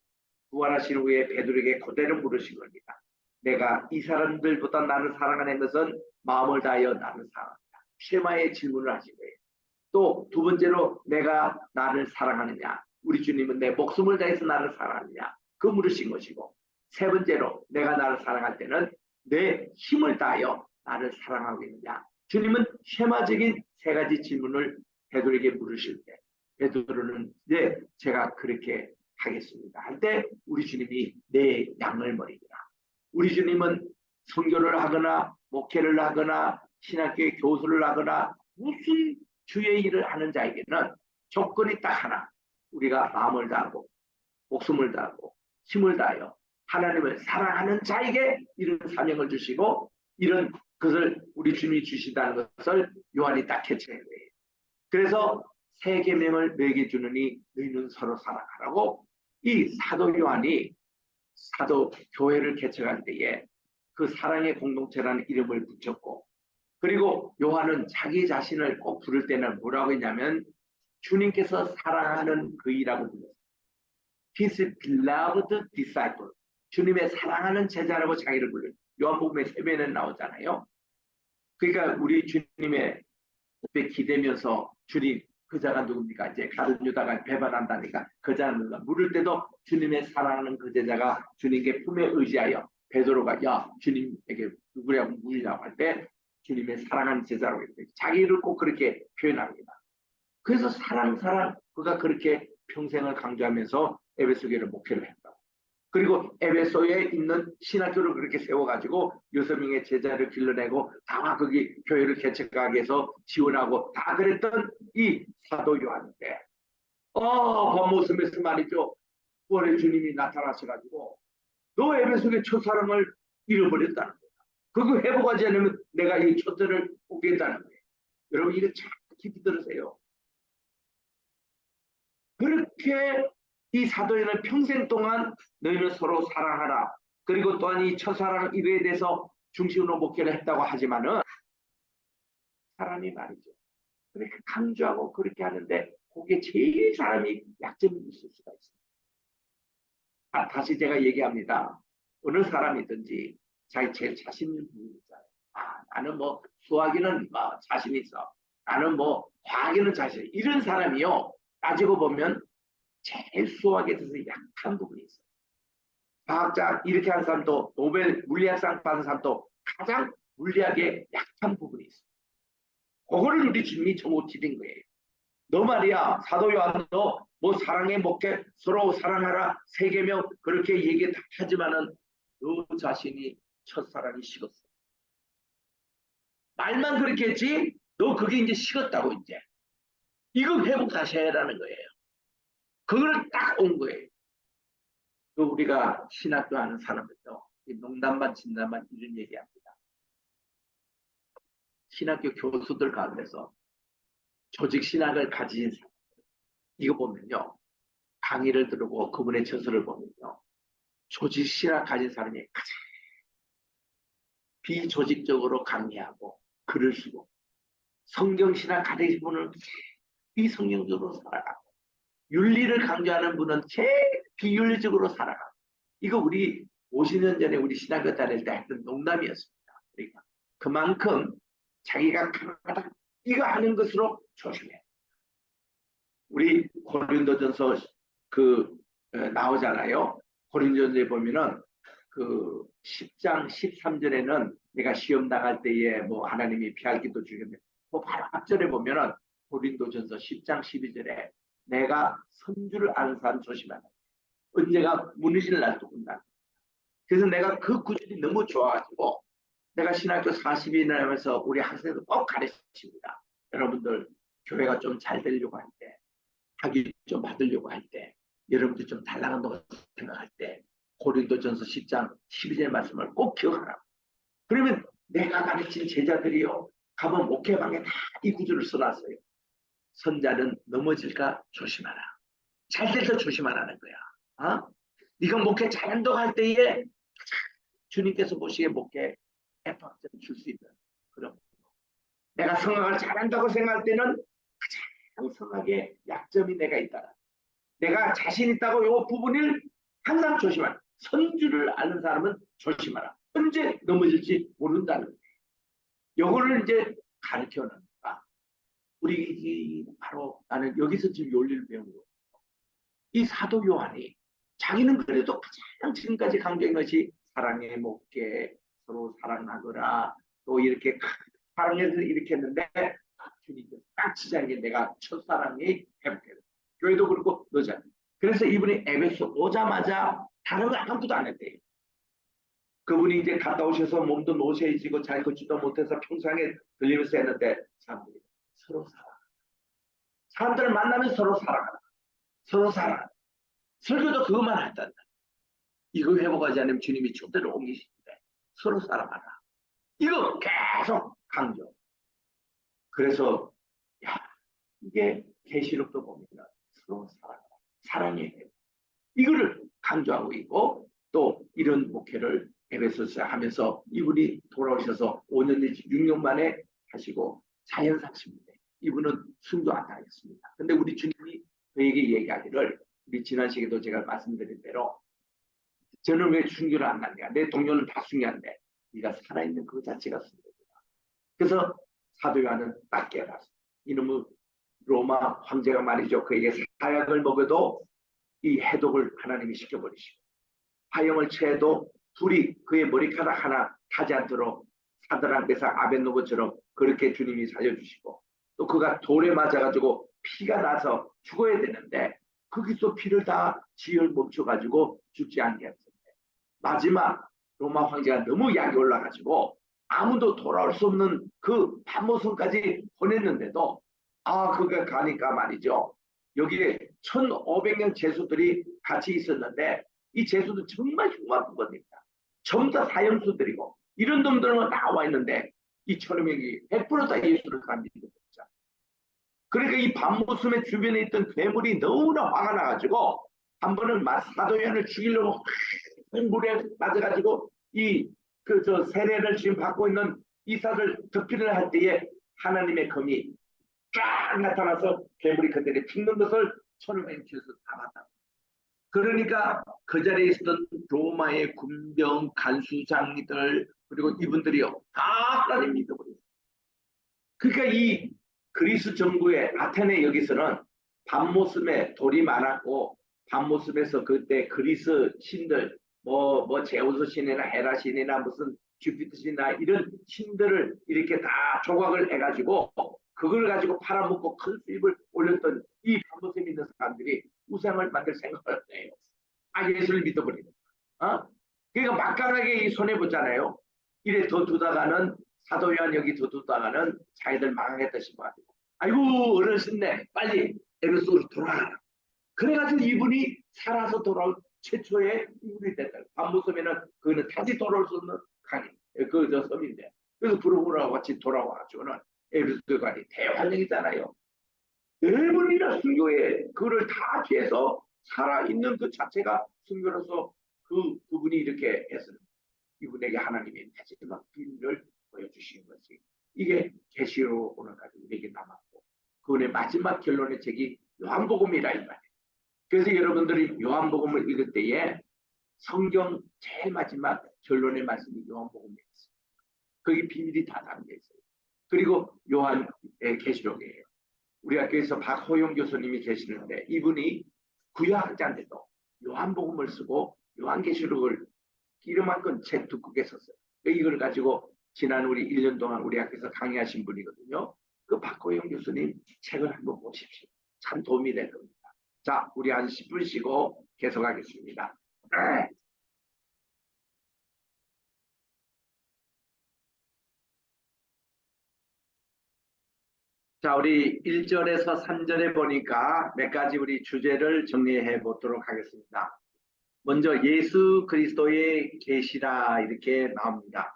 부활하신 후에 베드로에게 그대로 물으신 겁니다. 내가 이 사람들보다 나를 사랑하는 것은 마음을 다하여 나를 사랑한다. 쉐마의 질문을 하신 거예요. 또 두 번째로 내가 나를 사랑하느냐. 우리 주님은 내 목숨을 다해서 나를 사랑하느냐. 그 물으신 것이고 세 번째로 내가 나를 사랑할 때는 내 힘을 다하여 나를 사랑하고 있느냐. 주님은 쉐마적인 세 가지 질문을 베드로에게 물으실 때 베드로는 네 제가 그렇게 하겠습니다 할 때 우리 주님이 내 양을 먹이리라. 우리 주님은 선교를 하거나 목회를 하거나 신학교의 교수를 하거나 무슨 주의 일을 하는 자에게는 조건이 딱 하나. 우리가 마음을 다하고 목숨을 다하고 힘을 다하여 하나님을 사랑하는 자에게 이런 사명을 주시고 이런 것을 우리 주님이 주신다는 것을 요한이 딱 캐치한 거예요. 그래서 새 계명을 너에게 주느니 너희는 서로 사랑하라고 이 사도 요한이 사도 교회를 개척할 때에 그 사랑의 공동체라는 이름을 붙였고 그리고 요한은 자기 자신을 꼭 부를 때는 뭐라고 했냐면 주님께서 사랑하는 그이라고 불렀어요. His beloved disciple. 주님의 사랑하는 제자라고 자기를 불러요. 요한복음에 3배는 나오잖아요. 그러니까 우리 주님의 앞에 기대면서 주님 그 자가 누굽니까? 이제 가룟 유다가 배반한다니까 그 자는 누가 물을 때도 주님의 사랑하는 그 제자가 주님께 품에 의지하여 베드로가 야 주님에게 누구냐고 물으라고 할 때 주님의 사랑하는 제자라고 했어요. 자기를 꼭 그렇게 표현합니다. 그래서 사랑 그가 그렇게 평생을 강조하면서 에베소교를 목회를 했다고. 그리고 에베소에 있는 신학교를 그렇게 세워가지고 6명의 제자를 길러내고 다 거기 교회를 개척하게 해서 지원하고 다 그랬던 이 사도 요한인데 본모습에서 말이죠. 부활의 주님이 나타나셔가지고 너 에베소의 첫사랑을 잃어버렸다는 거야. 그거 회복하지 않으면 내가 이 첫째를 오겠다는 거예요. 여러분 이거 참 깊이 들으세요. 그렇게 이 사도에는 평생 동안 너희는 서로 사랑하라. 그리고 또한 이 첫사랑 이거에 대해서 중심으로 목회를 했다고 하지만은 사람이 말이죠. 그렇게 강조하고 그렇게 하는데 거기에 제일 사람이 약점이 있을 수가 있습니다. 다시 제가 얘기합니다. 어느 사람이든지 자기 제일 자신 있는 부분이 있잖아요. 나는 뭐 수학에는 뭐 자신 있어. 나는 뭐 과학에는 자신 있어. 이런 사람이요. 따지고 보면 제일 수학에 대해서 약한 부분이 있어요. 과학자 이렇게 한 사람도 노벨 물리학상 받은 사람도 가장 물리학에 약한 부분이 있어. 그거를 우리 주님이 정오치린 거예요. 너 말이야, 사도 요한 너 뭐 사랑의 목회 서로 사랑하라 세계명 그렇게 얘기 다 하지만은 너 자신이 첫사랑이 식었어. 말만 그렇게 했지 너 그게 이제 식었다고 이제. 이거 회복 다시 해라는 거예요. 그거를 딱 온 거예요. 그 우리가 신학교 하는 사람들도 농담반 진담반 이런 얘기합니다. 신학교 교수들 가운데서 조직 신학을 가진 사람 이거 보면요. 강의를 들고 그분의 저서를 보면요. 조직 신학 가진 사람이 가장 비조직적으로 강의하고 글을 쓰고 성경 신학 가진 분은 비성경적으로 살아가고 윤리를 강조하는 분은 제일 비윤리적으로 살아가고 이거 우리 50년 전에 우리 신학교 다닐 때 했던 농담이었습니다. 그러니까 그만큼 자기가 강하다 이거 하는 것으로 조심해. 우리 고린도전서 나오잖아요. 고린도전서에 보면은 그 10장 13절에는 내가 시험 당할 때에 뭐 하나님이 피할 기도 주겠네. 뭐 바로 앞절에 보면은 고린도전서 10장 12절에 내가 선주를 아는 사람 조심하라. 언제가 무너질 날도 온다. 그래서 내가 그 구절이 너무 좋아가지고 내가 신학교 40년을 하면서 우리 학생들 꼭 가르칩니다. 여러분들 교회가 좀 잘 되려고 할 때, 학위 좀 받으려고 할 때, 여러분들 좀 잘 나간다고 생각할 때 고린도전서 10장 12절 말씀을 꼭 기억하라. 그러면 내가 가르친 제자들이요. 가면 목회방에 다 이 구절을 써놨어요. 선자는 넘어질까 조심하라. 잘 될 때 조심하라는 거야. 어? 네가 목회 잘한다고 할 때에 주님께서 보시기에 목회 애박점 줄 수 있는 그런 내가 성악을 잘한다고 생각할 때는 가장 성악의 약점이 내가 있다. 내가 자신 있다고 이 부분을 항상 조심하라. 선주를 아는 사람은 조심하라. 언제 넘어질지 모른다는 거예요. 요거를 이제 가르쳐는 거야. 우리 바로 나는 여기서 지금 윤리를 배운 거예요. 이 사도 요한이 자기는 그래도 가장 지금까지 강조한 것이 사랑의 목회, 서로 사랑하거라. 또 이렇게 사랑해서 이렇게 했는데 주님께서 딱 지자는 게 내가 첫사랑이 회복되는 교회도 그렇고 너자. 그래서 이분이 에베소 오자마자 다른 거 아무것도 안 했대요. 그분이 이제 갔다 오셔서 몸도 노쇠해지고 잘 걷지도 못해서 평상에 들리면서 했는데 사람들이 서로 사랑. 사람들을 만나면 서로 사랑하라. 서로 사랑. 설교도 그것만 했단다. 이거 회복하지 않으면 주님이 초대를 옮기시는데 서로 사랑하라. 이거 계속 강조. 그래서 야 이게 계시록도 보면 서로 사랑하라. 사랑의 회복. 이거를 강조하고 있고 또 이런 목회를 에베소서 하면서 이분이 돌아오셔서 5년 내지 6년 만에 하시고 자연사십니다. 이분은 순도 안 당했습니다. 근데 우리 주님이 그에게 얘기하기를 우리 지난 시간에도 제가 말씀드린 대로 저는 왜 순교를 안 하냐. 내 동료는 다 순교한데 네가 살아있는 그 자체가 순교다. 그래서 사도 요한은 딱 깨달았어. 이놈의 로마 황제가 말이죠. 그에게 사약을 먹여도 이 해독을 하나님이 시켜버리시고 화형을 취해도 둘이 그의 머리카락 하나 타지 않도록 사드랑 메삭 아벳노고처럼 그렇게 주님이 살려주시고 또 그가 돌에 맞아가지고 피가 나서 죽어야 되는데 거기서 피를 다 지혈 멈춰가지고 죽지 않게 했는데 마지막 로마 황제가 너무 약이 올라가지고 아무도 돌아올 수 없는 그 반모성까지 보냈는데도 그가 가니까 말이죠. 여기에 1500명 제수들이 같이 있었는데 이 제수도 정말 흉악한 겁니다. 전부 다 사형수들이고 이런 놈들만 나와 있는데 이 1500명이 100%다 예수를 믿는 거죠. 그러니까 이 밤모섬의 주변에 있던 괴물이 너무나 화가 나가지고 한 번은 사도연을 죽이려고 물에 맞아가지고 저 세례를 지금 받고 있는 이사를 덮기를 할 때에 하나님의 검이 쫙 나타나서 괴물이 그들이 죽는 것을 1500명에서 다 봤다. 그러니까 그 자리에 있었던 로마의 군병, 간수장이들 그리고 이분들이요 다 하나님 믿어버렸어요. 그러니까 이 그리스 정부의 아테네 여기서는 밤모섬에 돌이 많았고 밤모섬에서 그때 그리스 신들 뭐 제우스 신이나 헤라 신이나 무슨 주피터신이나 이런 신들을 이렇게 다 조각을 해가지고 그걸 가지고 팔아먹고 큰 수입을 올렸던 이 반모섬 있는 사람들이 우상을 만들 생각을 해요. 아, 예수를 믿어버리는. 그러니까 막강하게 이 손해보잖아요. 이래 더 두다가는 사도 요한 여기 더 두다가는 자기들 망하겠다 싶어가지고 아이고 어르신네 빨리 에베소로 돌아가라. 그래가지고 이분이 살아서 돌아올 최초의 인물이 됐다. 반모섬에는 그거는 다시 돌아올 수 없는 강이 그 섬인데 그래서 부르부르하고 같이 돌아와가지고는 에베소관이 대환영이잖아요. 여러분이나 순교에 그거를 다 피해서 살아있는 그 자체가 순교로서 그분이 이렇게 해서 이분에게 하나님의 마지막 비밀을 보여주신 것이 이게 계시로 오늘까지 우리에게 남았고 그분의 마지막 결론의 책이 요한복음이라 이 말이에요. 그래서 여러분들이 요한복음을 읽을 때에 성경 제일 마지막 결론의 말씀이 요한복음에 있어요. 거기 비밀이 다 담겨 있어요. 그리고 요한의 계시록이에요. 우리 학교에서 박호용 교수님이 계시는데 이분이 구약학자인데도 요한복음을 쓰고 요한계시록을 이름 한 건 책 두 국에 썼어요. 이걸 가지고 지난 우리 1년 동안 우리 학교에서 강의하신 분이거든요. 그 박호용 교수님 책을 한번 보십시오. 참 도움이 될 겁니다. 자, 우리 한 10분 쉬고 계속하겠습니다. 자, 우리 1절에서 3절에 보니까 몇 가지 우리 주제를 정리해 보도록 하겠습니다. 먼저 예수 그리스도의 계시라 이렇게 나옵니다.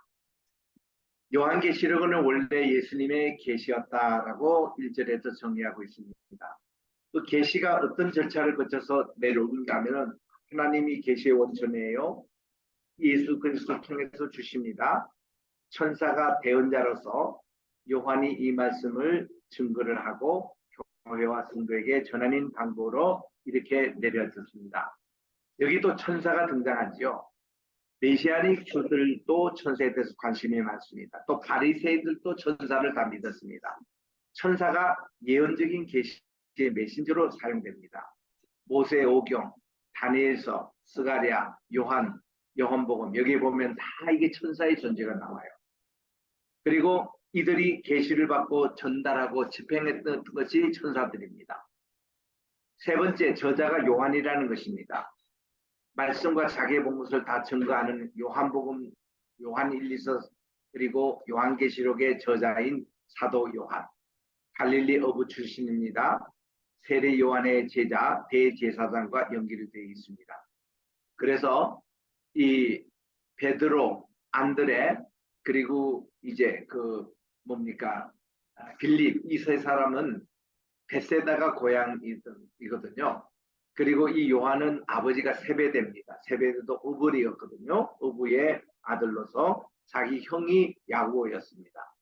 요한계시록은 원래 예수님의 계시였다라고 1절에서 정리하고 있습니다. 그 계시가 어떤 절차를 거쳐서 내려오는가 하면은 하나님이 계시의 원천이에요. 예수 그리스도를 통해서 주십니다. 천사가 대언자로서 요한이 이 말씀을 증거를 하고 교회와 성도에게 전하는 방법으로 이렇게 내려졌습니다. 여기도 천사가 등장하죠. 메시아닉 주들도 천사에 대해서 관심이 많습니다. 또 바리새인들도 천사를 다 믿었습니다. 천사가 예언적인 계시의 메신저로 사용됩니다. 모세 오경, 다니엘서, 스가랴, 요한, 요한복음 여기 보면 다 이게 천사의 존재가 나와요. 그리고 이들이 계시를 받고 전달하고 집행했던 것이 천사들입니다. 세 번째, 저자가 요한이라는 것입니다. 말씀과 자기의 본 것을 다 증거하는 요한복음, 요한 1, 2서 그리고 요한계시록의 저자인 사도 요한, 갈릴리 어부 출신입니다. 세례 요한의 제자 대제사장과 연결이 되어 있습니다. 그래서 이 베드로, 안드레 그리고 이제 그 뭡니까 빌립 이 세 사람은 베세다가 고향이거든요. 그리고 이 요한은 아버지가 세베대입니다. 세베대도 어불이었거든요. 어부의 아들로서 자기 형이 야고보였습니다.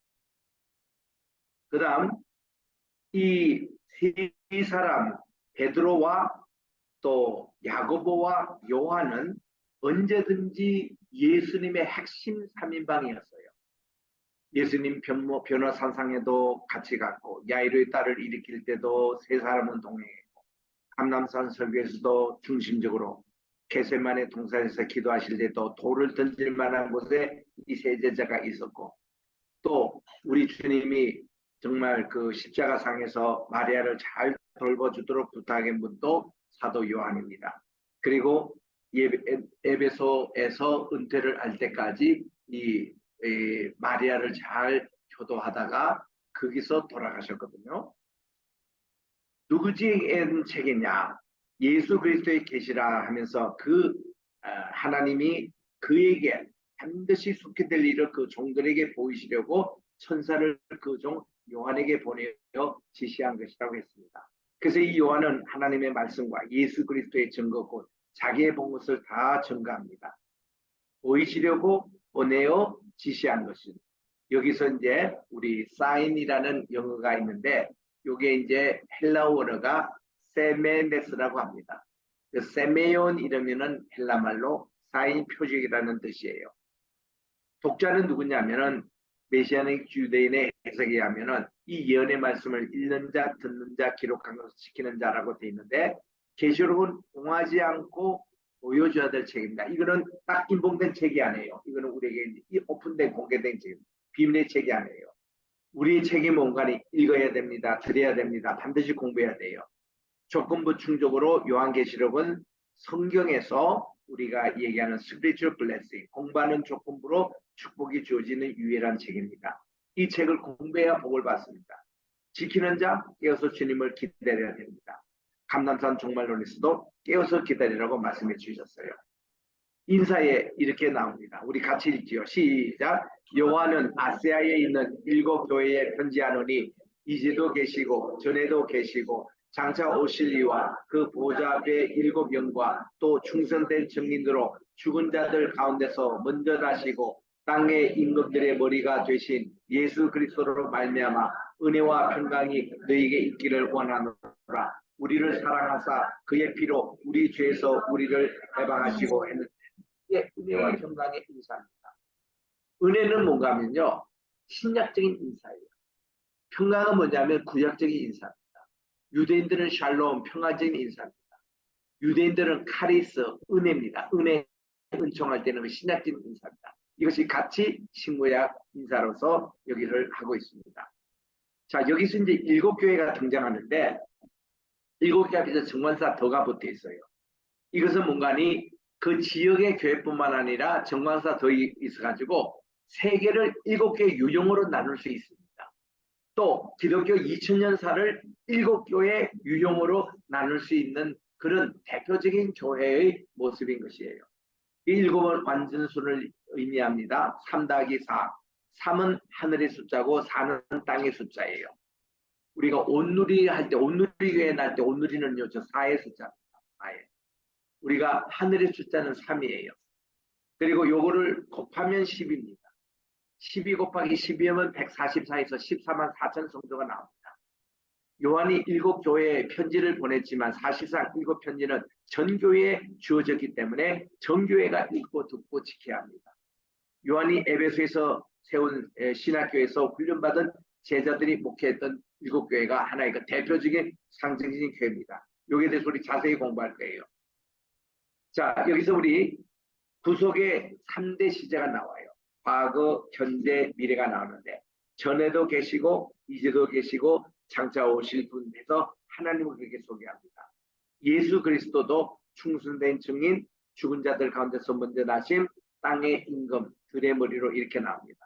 그 다음 이 세 사람 베드로와 또 야고보와 요한은 언제든지 예수님의 핵심 3인방이었어요. 예수님 변호산상에도 같이 갔고 야이로의 딸을 일으킬 때도 세 사람은 동행했고 감람산 설교에서도 중심적으로 게세마네 동산에서 기도하실 때도 돌을 던질 만한 곳에 이 세 제자가 있었고 또 우리 주님이 정말 그 십자가상에서 마리아를 잘 돌봐주도록 부탁한 분도 사도 요한입니다. 그리고 에베소에서 은퇴를 할 때까지 이 마리아를 잘 효도하다가 거기서 돌아가셨거든요. 누구지의 책이냐? 예수 그리스도의 계시라 하면서 그 하나님이 그에게 반드시 속히 될 일을 그 종들에게 보이시려고 천사를 그 종 요한에게 보내어 지시한 것이라고 했습니다. 그래서 이 요한은 하나님의 말씀과 예수 그리스도의 증거 곧 자기의 본 것을 다 증거합니다. 보이시려고 보내어 지시한 것입니다. 여기서 이제 우리 사인이라는 영어가 있는데 이게 이제 헬라어가 세메네스라고 합니다. 세메온 이러면은 헬라말로 사인 표적이라는 뜻이에요. 독자는 누구냐면은 메시아닉 주대인의 해석에 하면은 이 예언의 말씀을 읽는 자, 듣는 자, 기록한 것을 지키는 자라고 되어 있는데 계시록은 공하지 않고 보여줘야 될 책입니다. 이거는 딱 인봉된 책이 아니에요. 이거는 우리에게 오픈된 공개된 책, 비밀의 책이 아니에요. 우리의 책이 뭔가를 읽어야 됩니다. 들어야 됩니다. 반드시 공부해야 돼요. 조건부 충족으로 요한계시록은 성경에서 우리가 얘기하는 spiritual blessing, 공부하는 조건부로 축복이 주어지는 유일한 책입니다. 이 책을 공부해야 복을 받습니다. 지키는 자 깨어서 주님을 기다려야 됩니다. 감남산 종말론에서도 깨어서 기다리라고 말씀해 주셨어요. 인사에 이렇게 나옵니다. 우리 같이 읽지요. 시작. 여호와는 아시아에 있는 7 교회에 편지하노니 이제도 계시고 전에도 계시고 장차 오실 이와 그 보좌 앞에 7 영과 또 충성된 증인으로 죽은 자들 가운데서 먼저 나시고 땅의 임금들의 머리가 되신 예수 그리스도로 말미암아 은혜와 평강이 너희에게 있기를 원하노라. 우리를 사랑하사 그의 피로 우리 죄에서 우리를 해방하시고 했는데 이게 은혜와 평강의 인사입니다. 은혜는 뭔가 하면요, 신약적인 인사예요. 평강은 뭐냐면 구약적인 인사입니다. 유대인들은 샬롬, 평화적인 인사입니다. 유대인들은 카리스, 은혜입니다. 은혜, 은총할 때는 신약적인 인사입니다. 이것이 같이 신구약 인사로서 여기를 하고 있습니다. 자, 여기서 이제 7 교회가 등장하는데 7 교회 앞에서 정관사 더가 붙어 있어요. 이것은 뭔가니 그 지역의 교회뿐만 아니라 정관사 더 있어가지고 세계를 7개 유형으로 나눌 수 있습니다. 또 기독교 2000년사를 7교회 유형으로 나눌 수 있는 그런 대표적인 교회의 모습인 것이에요. 이 7은 완전수를 의미합니다. 3-4. 3은 하늘의 숫자고 4는 땅의 숫자예요. 우리가 온누리 할 때, 온누리 교회 날 때 온누리는요, 저 4의 숫자입니다. 4의. 우리가 하늘의 숫자는 3이에요. 그리고 요거를 곱하면 10입니다. 12 곱하기 12하면 144에서 14만 4천 성도가 나옵니다. 요한이 7 교회에 편지를 보냈지만 사실상 7 편지는 전 교회에 주어졌기 때문에 전 교회가 읽고 듣고 지켜야 합니다. 요한이 에베소에서 세운 신학교에서 훈련받은 제자들이 목회했던 7 교회가 하나의 그 대표적인 상징적인 교회입니다. 여기에 대해서 우리 자세히 공부할 거예요. 자, 여기서 우리 구속의 3대 시제가 나와요. 과거, 현재, 미래가 나오는데 전에도 계시고 이제도 계시고 장차 오실 분에서 하나님을 그렇게 소개합니다. 예수 그리스도도 충성된 증인, 죽은 자들 가운데서 먼저 나심, 땅의 임금, 들의 머리로 이렇게 나옵니다.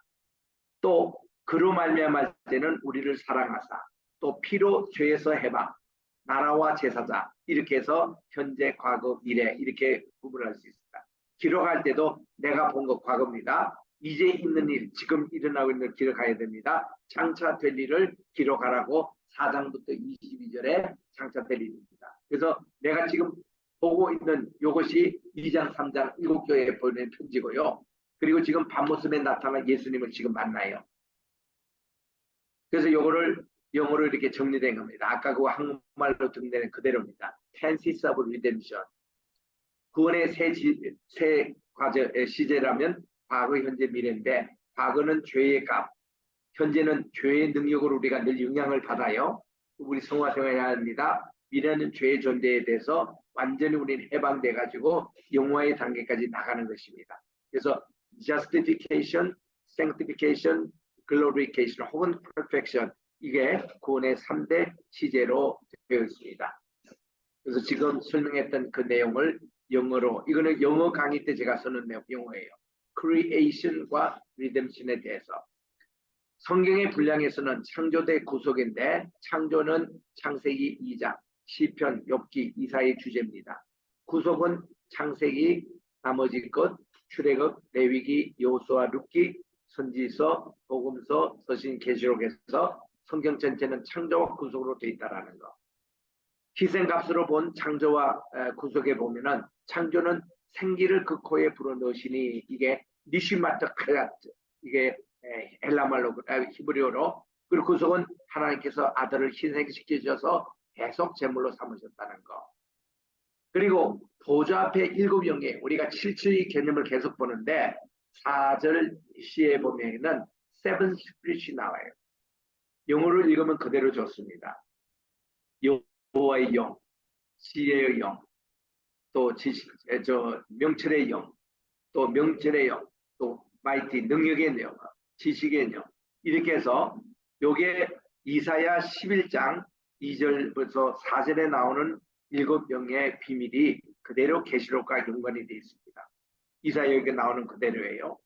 또 그로 말미암을 때는 우리를 사랑하사 또 피로 죄에서 해방, 나라와 제사자 이렇게 해서 현재, 과거, 미래 이렇게 구분할 수 있습니다. 기록할 때도 내가 본 것 과거입니다. 이제 있는 일, 지금 일어나고 있는 일 기록해야 됩니다. 장차 될 일을 기록하라고 4장부터 22절에 장차 될 일입니다. 그래서 내가 지금 보고 있는 이것이 2장, 3장 7교회에 보낸 편지고요. 그리고 지금 밤모습에 나타난 예수님을 지금 만나요. 그래서 이거를 영어로 이렇게 정리된 겁니다. 아까 그 한국말로 정리된 그대로입니다. Tenses of Redemption. 구원의 세 과제 시제라면 과거, 현재, 미래인데 과거는 죄의 값, 현재는 죄의 능력으로 우리가 늘 영향을 받아요. 우리 성화생활해야 합니다. 미래는 죄의 존재에 대해서 완전히 우리는 해방돼 가지고 영화의 단계까지 나가는 것입니다. 그래서 justification, sanctification, glorification 혹은 perfection 이게 구원의 3대 시제로 되어 있습니다. 그래서 지금 설명했던 그 내용을 영어로, 이거는 영어 강의 때 제가 쓰는 용어예요. creation과 redemption에 대해서. 성경의 분량에서는 창조 대 구속인데 창조는 창세기 2장, 시편, 욥기, 이사의 주제입니다. 구속은 창세기, 나머지 것, 출애굽, 레위기, 여호수아, 룻기, 선지서, 복음서, 서신, 계시록에서 성경 전체는 창조와 구속으로 되어 있다는 거. 희생값으로 본 창조와 구속에 보면은 창조는 생기를 그 코에 불어넣으시니 이게 니시마트 클라트 이게 헬라말로 히브리어로, 그리고 구속은 하나님께서 아들을 희생시켜 주셔서 계속 제물로 삼으셨다는 거. 그리고 보좌 앞에 7 영예, 우리가 7의 개념을 계속 보는데 4절 시에 보면은 seven spirit이 나와요. 영어로 읽으면 그대로 좋습니다. 여호와의 영, 지혜의 영, 또 명철의 영, 또 명철의 영, 또 마이티 능력의 영, 지식의 영, 이렇게 해서 요게 이사야 11장 2절부터 4절에 나오는 7명의 비밀이 그대로 계시록과 연관이 되어 있습니다. 이사야에게 나오는 그대로예요.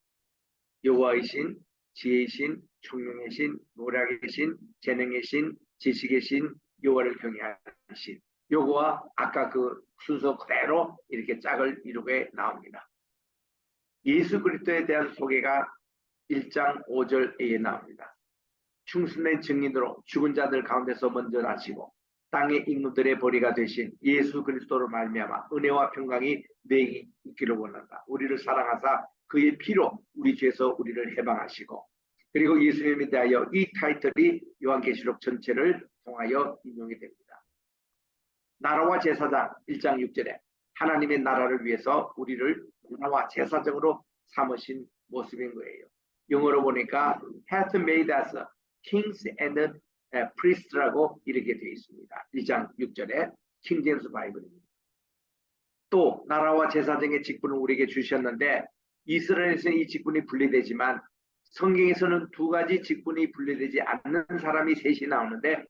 여호와의 신, 지혜의 신, 총명의 신, 노력의 신, 재능의 신, 지식의 신, 여호와를 경외하는 신. 요거와 아까 그 순서 그대로 이렇게 짝을 이루게 나옵니다. 예수 그리스도에 대한 소개가 1장 5절에 나옵니다. 충신된 증인으로 죽은 자들 가운데서 먼저 나시고 땅의 인물들의 보리가 되신 예수 그리스도로 말미암아 은혜와 평강이 내게 있기를 원한다. 우리를 사랑하사 그의 피로 우리 죄에서 우리를 해방하시고, 그리고 예수님에 대하여 이 타이틀이 요한계시록 전체를 통하여 인용이 됩니다. 나라와 제사장 1장 6절에 하나님의 나라를 위해서 우리를 나라와 제사장으로 삼으신 모습인 거예요. 영어로 보니까 hath made us kings and priests라고 이렇게 되어 있습니다. 1장 6절에 킹제임스 바이블입니다. 또 나라와 제사장의 직분을 우리에게 주셨는데 이스라엘에서는 이 직분이 분리되지만 성경에서는 두 가지 직분이 분리되지 않는 사람이 셋이 나오는데,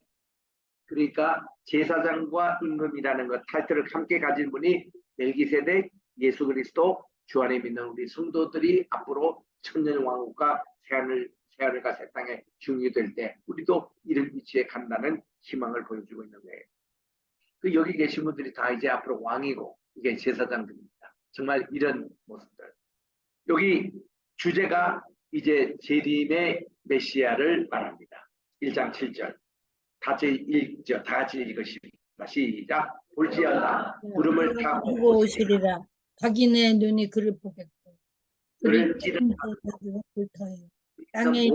그러니까 제사장과 임금이라는 것 타이틀을 함께 가진 분이 멜기세덱, 예수 그리스도, 주 안에 믿는 우리 성도들이 앞으로 천년왕국과 새하늘과 새 땅에 중요될 때 우리도 이런 위치에 간다는 희망을 보여주고 있는 거예요. 그 여기 계신 분들이 다 이제 앞으로 왕이고 이게 제사장들입니다. 정말 이런 모습들. 여기 주제가 이제 재림의 메시아를 말합니다. 1장 7절. 다 같이 읽으십니다. 시작. 볼지어다 구름을 타고 오시리라. 각인의 눈이 그를 보겠고 그를 그를 찌르 불타요. 땅에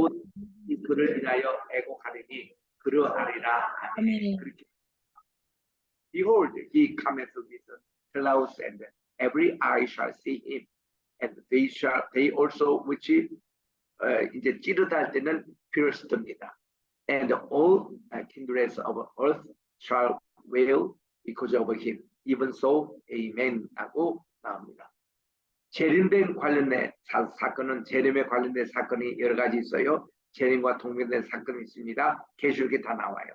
그를 인하여 애곡하리니 그러하리라. 아멘. Behold, he cometh with clouds, and every eye shall see him, and they also which 이제 찌르다 할 때는 pierced입니다. And all kindreds of earth shall wail because of him. Even so, amen 하고 나옵니다. 재림된 관련된 사건은 재림에 관련된 사건이 여러 가지 있어요. 재림과 동일된 사건이 있습니다. 계시록에 다 나와요.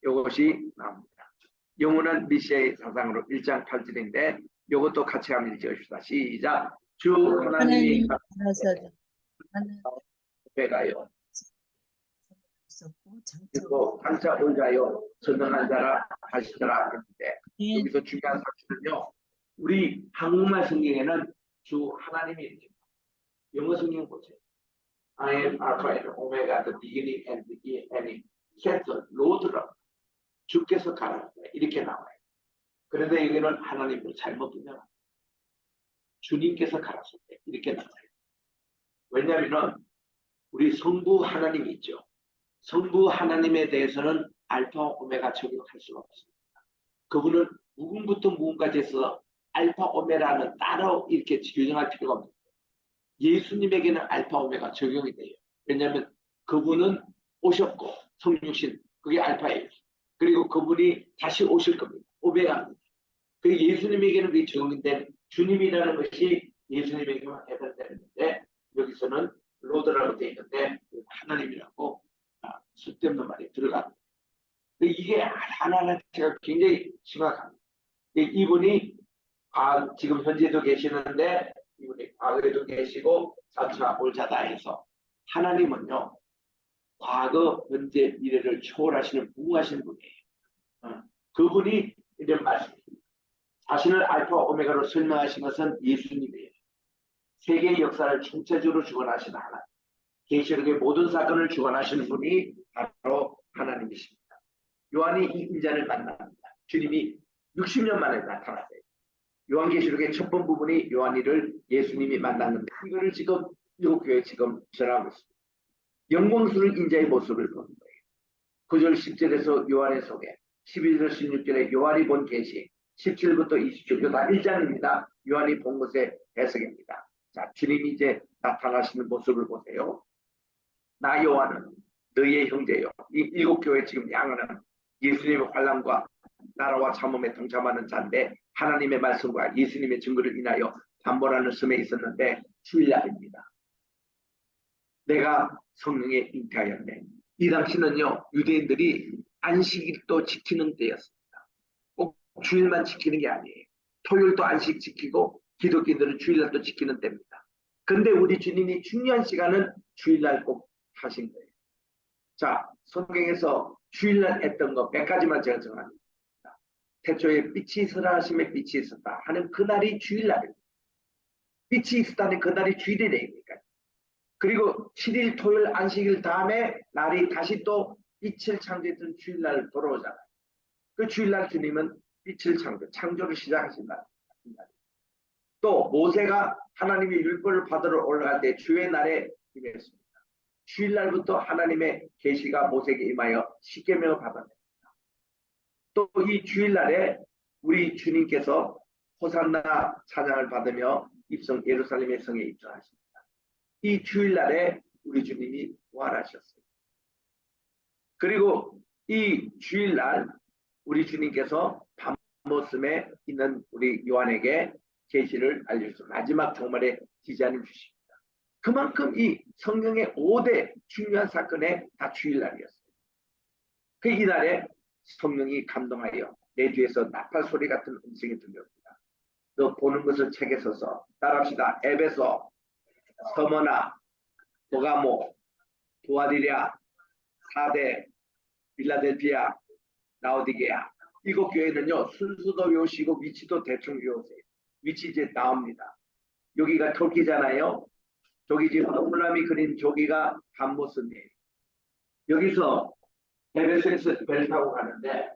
이것이 나옵니다. 영원한 미시아의 사상으로 1장 8절인데 이것도 같이 한번 읽읍시다. 시작. 주 하나님이 가라사대 배가요. 있었고 그리고 장차 올자요 전능한 자라 하시더라 했는데 예. 여기서 중요한 사실은요. 우리 한국말 성경에는 주 하나님이 이렇게 영어 성경 보세요. I am Alpha and Omega, the beginning and the ending. 센터 로드라고 주께서 가라 이렇게 나와요. 그런데 여기는 하나님을 잘못 분명합니다. 주님께서 가라사대 이렇게 나와요. 왜냐하면 우리 성부 하나님이 있죠. 성부 하나님에 대해서는 알파 오메가 적용할 수가 없습니다. 그분은 무궁부터 무궁까지 해서 알파 오메가는 따로 이렇게 규정할 필요가 없는데 예수님에게는 알파 오메가 적용이 돼요. 왜냐하면 그분은 오셨고 성육신 그게 알파예요. 그리고 그분이 다시 오실 겁니다. 오메가입니다. 그 예수님에게는 그게 적용된 주님이라는 것이 예수님에게만 해당되는데 여기서는 로드라고 되어 있는데 하나님이라고 쓸데없는 말이 들어갑니다. 이게 하나하나 제가 굉장히 심각합니다. 이분이 지금 현재도 계시는데 이분이 과거에도 계시고 장차 올 자다 해서 하나님은요 과거, 현재, 미래를 초월하시는 무궁하신 분이에요. 그분이 이런 말씀입니다. 자신을 알파 오메가로 설명하신 것은 예수님이에요. 세계의 역사를 전체적으로 주관하시는 하나님. 계시록의 모든 사건을 주관하시는 분이 바로 하나님이십니다. 요한이 이 인자를 만납니다. 주님이 60년 만에 나타났어요. 요한계시록의 첫 번 부분이 요한이를 예수님이 만났는데 이거를 지금 미국 교회에 지금 전하고 있습니다. 영광스러운 인자의 모습을 보는 거예요. 9절 10절에서 요한의 소개, 12절 16절에 요한이 본 계시, 17부터 20절 다 1장입니다. 요한이 본 것의 해석입니다. 자, 주님이 이제 나타나시는 모습을 보세요. 나 요한은 너희의 형제요. 이 7교회 지금 양은 예수님의 환란과 나라와 참음에 동참하는 자인데 하나님의 말씀과 예수님의 증거를 인하여 담보라는 섬에 있었는데 주일날입니다. 내가 성령에 잉태하였네. 이 당시는요 유대인들이 안식일도 지키는 때였습니다. 꼭 주일만 지키는 게 아니에요. 토요일도 안식 지키고 기독교인들은 주일날도 지키는 때입니다. 근데 우리 주님이 중요한 시간은 주일날 꼭 하신 거예요. 자, 성경에서 주일날 했던 거 몇 가지만 제가 정합니다. 태초에 빛이 있으라 하심에 빛이 있었다 하는 그날이 주일날입니다. 빛이 있었다는 그날이 주일이니까. 그리고 7일 토요일 안식일 다음에 날이 다시 또 빛을 창조했던 주일날 돌아오잖아요. 그 주일날 주님은 빛을 창조를 시작하신 날. 또 모세가 하나님의 율법을 받으러 올라갈 때 주의 날에 임했습니다. 주일날부터 하나님의 계시가 모세에게 임하여 십계명을 받았습니다. 또 이 주일날에 우리 주님께서 호산나 찬양을 받으며 입성 예루살렘의 성에 입성하십니다. 이 주일날에 우리 주님이 부활하셨어요. 그리고 이 주일날 우리 주님께서 밤모섬에 있는 우리 요한에게 계시를 알려주셔서 마지막 종말의 기자님 주십니다. 그만큼 이 성경의 5대 중요한 사건에 다 주일날이었어요. 그 이날에 성령이 감동하여 내 뒤에서 나팔 소리 같은 음성이 들려옵니다. 너 보는 것을 책에 써서 따라합시다. 에베소, 서머나, 보가모, 도아디랴, 사대, 빌라델피아, 라오디게아. 이곳 교회는요 순수도 외우시고 위치도 대충 외우세요. 위치 이제 나옵니다. 여기가 터키잖아요. 저기 지금 동그라미 그린 저기가 밤모섬이에요. 여기서 에베소에서 배를 타고 가는데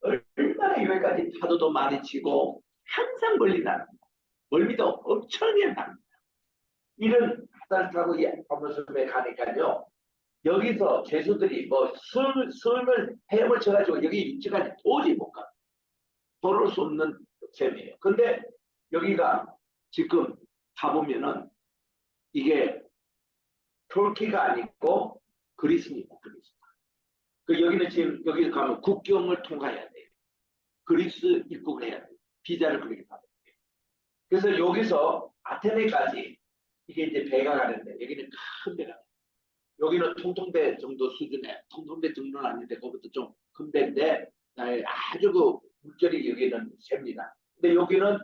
얼마나 여기까지 파도도 많이 치고 항상 멀리 납니다. 멀미도 엄청나게 납니다. 이런 바다를 타고 밤모섬에 가니까요. 여기서 죄수들이 뭐 숨을 헤엄을 쳐가지고 여기 위치까지 도저히 못 가. 돌아올 수 없는 셈이에요. 근데 여기가 지금 가보면은 이게 터키가 아니고 그리스입니다. 그리스. 그 여기는 지금 여기 가면 국경을 통과해야 돼요. 그리스 입국을 해야 돼요. 비자를 그렇게 받아야 돼요. 그래서 여기서 아테네까지 이게 이제 배가 가는데 여기는 큰 배가. 여기는 통통배 정도 수준에 통통배 정도는 아닌데 그것도 좀 큰 배인데 아주 그 물결이 여기는 셉니다. 근데 여기는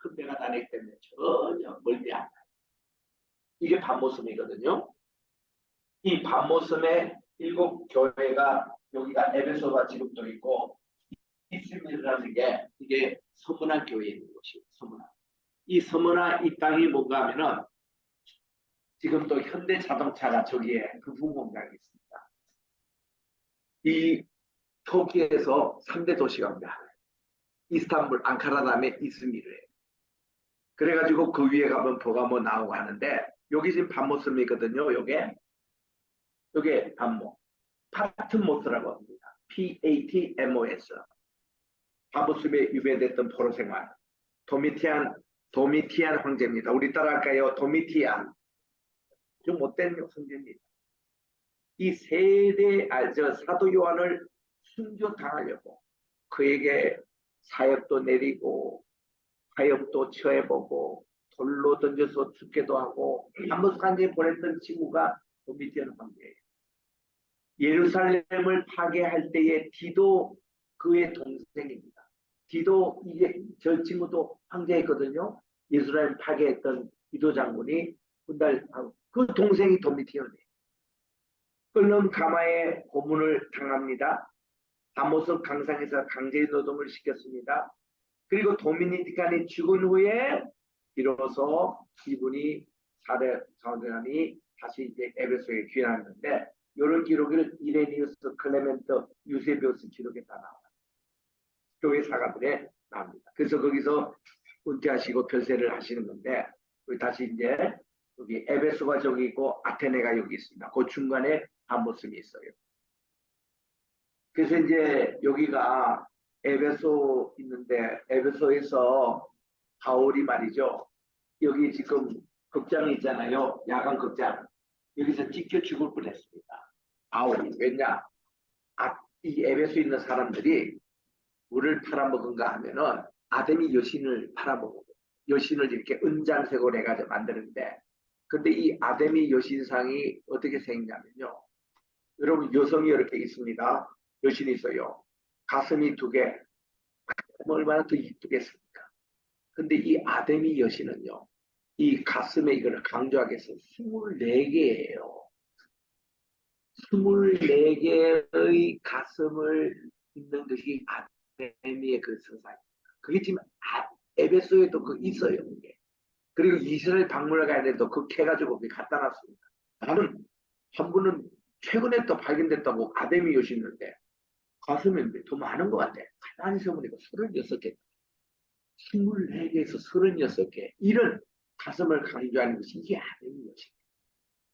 큰 배가 다니기 때문에 전혀 멀지 않아요. 이게 밤모섬이거든요. 이 밤모섬에 7교회가 여기가 에베소가 지금 또 있고 이스라엘이라는 게 이게 서문화 교회에 있는 곳이에요. 서문화. 이 서문화 이 땅이 뭔가 하면은 지금 또 현대 자동차가 저기에 부품 공장이 있습니다. 이 터키에서 3대 도시가 합니다. 이스탄불, 앙카라 다음에 이스미르예요. 그래가지고 그 위에 가면 보가모 나오고 하는데 여기 지금 밤모섬이거든요. 요게 밤모. 파트모스라고 합니다. PATMOS. 밤모섬에 유배됐던 포로 생활. 도미티안 황제입니다. 우리 따라할까요? 도미티안. 좀 못된 황제입니다. 이 세대 사도 요한을 순교당하려고 그에게 사역도 내리고 화염도 처해보고 돌로 던져서 죽게도 하고 밤모섬에 보냈던 친구가 도미티안 황제예요. 예루살렘을 파괴할 때에 디도 그의 동생입니다. 디도 이게 저 친구도 황제였거든요. 예루살렘 파괴했던 디도 장군이 분달하고 그 동생이 도미티안이에요. 끓는 가마에 고문을 당합니다. 밤모섬 강상에서 강제 노동을 시켰습니다. 그리고 도미니칸이 죽은 후에 비로소 이분이 사도행전이 다시 이제 에베소에 귀환하는데 이런 기록을 이레니우스, 클레멘트, 유세비우스 기록에 다 나와요. 교회 사가들에 나옵니다. 그래서 거기서 은퇴하시고 별세를 하시는 건데 다시 이제 여기 에베소가 저기 있고 아테네가 여기 있습니다. 그 중간에 밤모섬이 있어요. 그래서 이제 여기가 에베소 있는데 에베소에서 바울이 말이죠. 여기 지금 극장이 있잖아요. 야간 극장. 여기서 찢겨 죽을 뻔했습니다. 바울이. 왜냐? 이 에베소에 있는 사람들이 뭐를 팔아먹은가 하면은 아데미 여신을 팔아먹고 여신을 이렇게 은장색으로 해가지고 만드는데 근데 이 아데미 여신상이 어떻게 생겼냐면요. 여러분 여성이 이렇게 있습니다. 여신이 있어요. 가슴이 두 개. 얼마나 더 이쁘겠습니까? 근데 이 아데미 여신은요. 이 가슴에 이걸 강조하기 위해서 24개예요. 24개의 가슴을 있는 것이 아데미의 그 서사입니다. 그게 지금 에베소에도 그 있어요. 그게. 그리고 이스라엘 박물관 가야 돼도 그 캐가지고 거기 갖다 놨습니다. 나는 한 분은 최근에 또 발견됐다고 아데미 여신인데 가슴에 더 많은 것 같아. 가만히 세보니까 36개. 24개에서 36개. 이런 가슴을 강조하는 것이 이게 아데미 여신.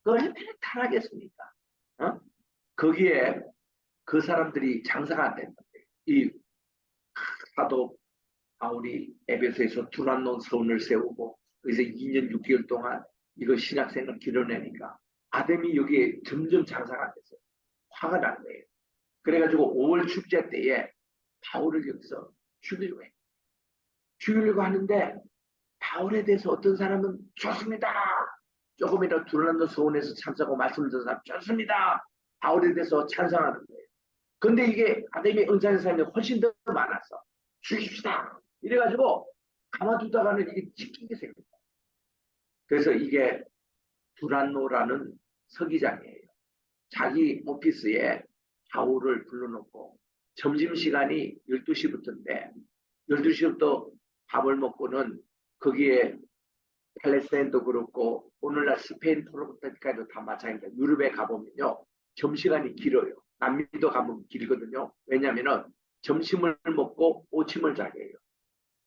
그걸 얼마나 타락했습니까? 어? 거기에 그 사람들이 장사가 안 된다. 이 사도 바울이 에베소에서 두란노 서원을 세우고 그래서 2년 6개월 동안 이거 신학생을 길어내니까 아데미 여기에 점점 장사가 안 됐어요. 화가 난 거예요. 그래가지고 5월 축제 때에 바울을 여기서 죽이려고 해요. 죽이려고 하는데 바울에 대해서 어떤 사람은 좋습니다. 조금이라도 두란노 서원에서 참석하고 말씀을 듣는 사람 좋습니다. 바울에 대해서 찬성하는 거예요. 근데 이게 아데미 은사의 사람이 훨씬 더 많았어. 죽입시다. 이래가지고 가만두다가는 이게 찍히게 생깁니다. 그래서 이게 두란노라는 서기장이에요. 자기 오피스에 바울을 불러놓고 점심시간이 12시부터인데 12시부터 밥을 먹고는 거기에 팔레스타인도 그렇고 오늘날 스페인 포르투갈까지도 다 마찬가지입니다. 유럽에 가보면요. 점심시간이 길어요. 남미도 가면 길거든요. 왜냐하면 점심을 먹고 오침을 자게 해요.